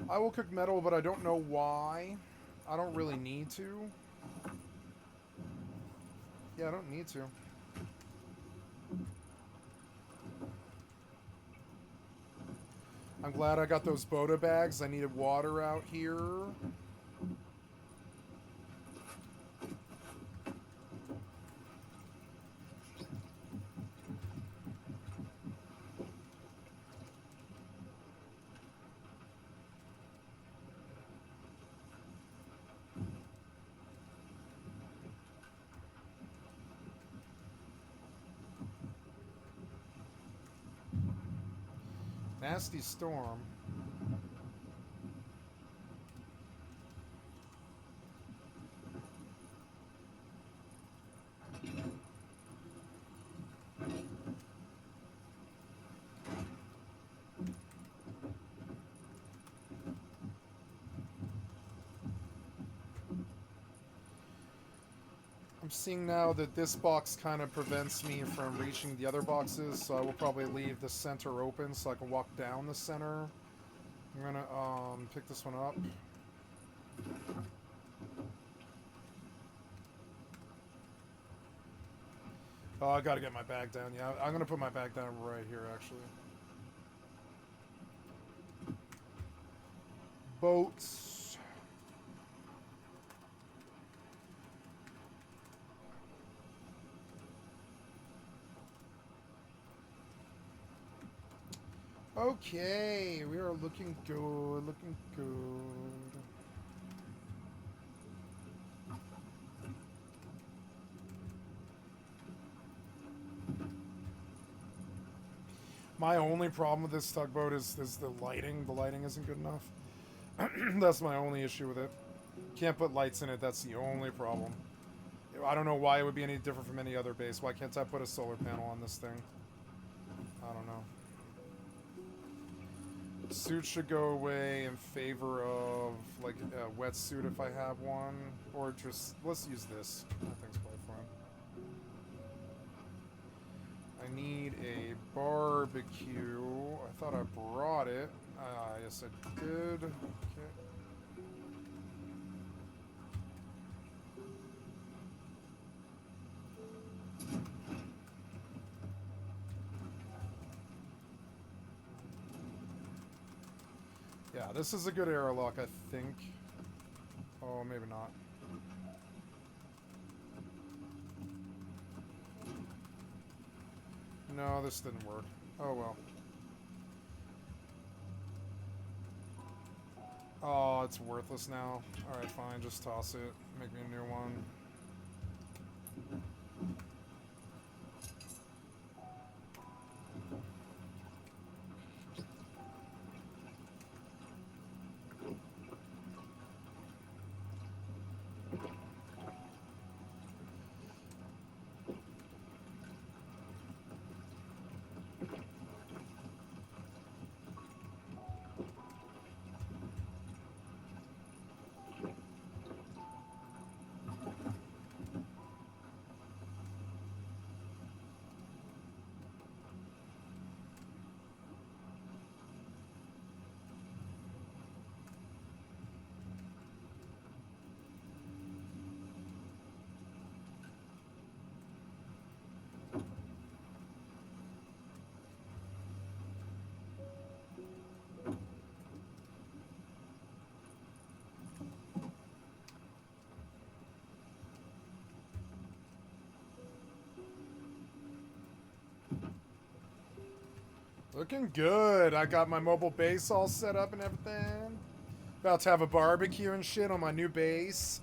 I will cook metal, but I don't know why. I don't really need to. Yeah, I don't need to. I'm glad I got those Boda bags. I needed water out here. Nasty storm. I'm seeing now that this box kind of prevents me from reaching the other boxes, so I will probably leave the center open so I can walk down the center. I'm gonna pick this one up. Oh, I gotta get my bag down. Yeah, I'm gonna put my bag down right here, actually. Boats. Okay, we are looking good, looking good. My only problem with this tugboat is the lighting. The lighting isn't good enough. That's my only issue with it. Can't put lights in it, that's the only problem. I don't know why it would be any different from any other base. Why can't I put a solar panel on this thing? I don't know. Suit should go away in favor of, like, a wetsuit if I have one. Or just, let's use this. That thing's probably fine. I need a barbecue. I thought I brought it. Yes, I did. Okay. Yeah, this is a good airlock, I think. Oh, maybe not. No, this didn't work. Oh, well. Oh, it's worthless now. Alright, fine, just toss it. Make me a new one. Looking good. I got my mobile base all set up and everything. About to have a barbecue and shit on my new base.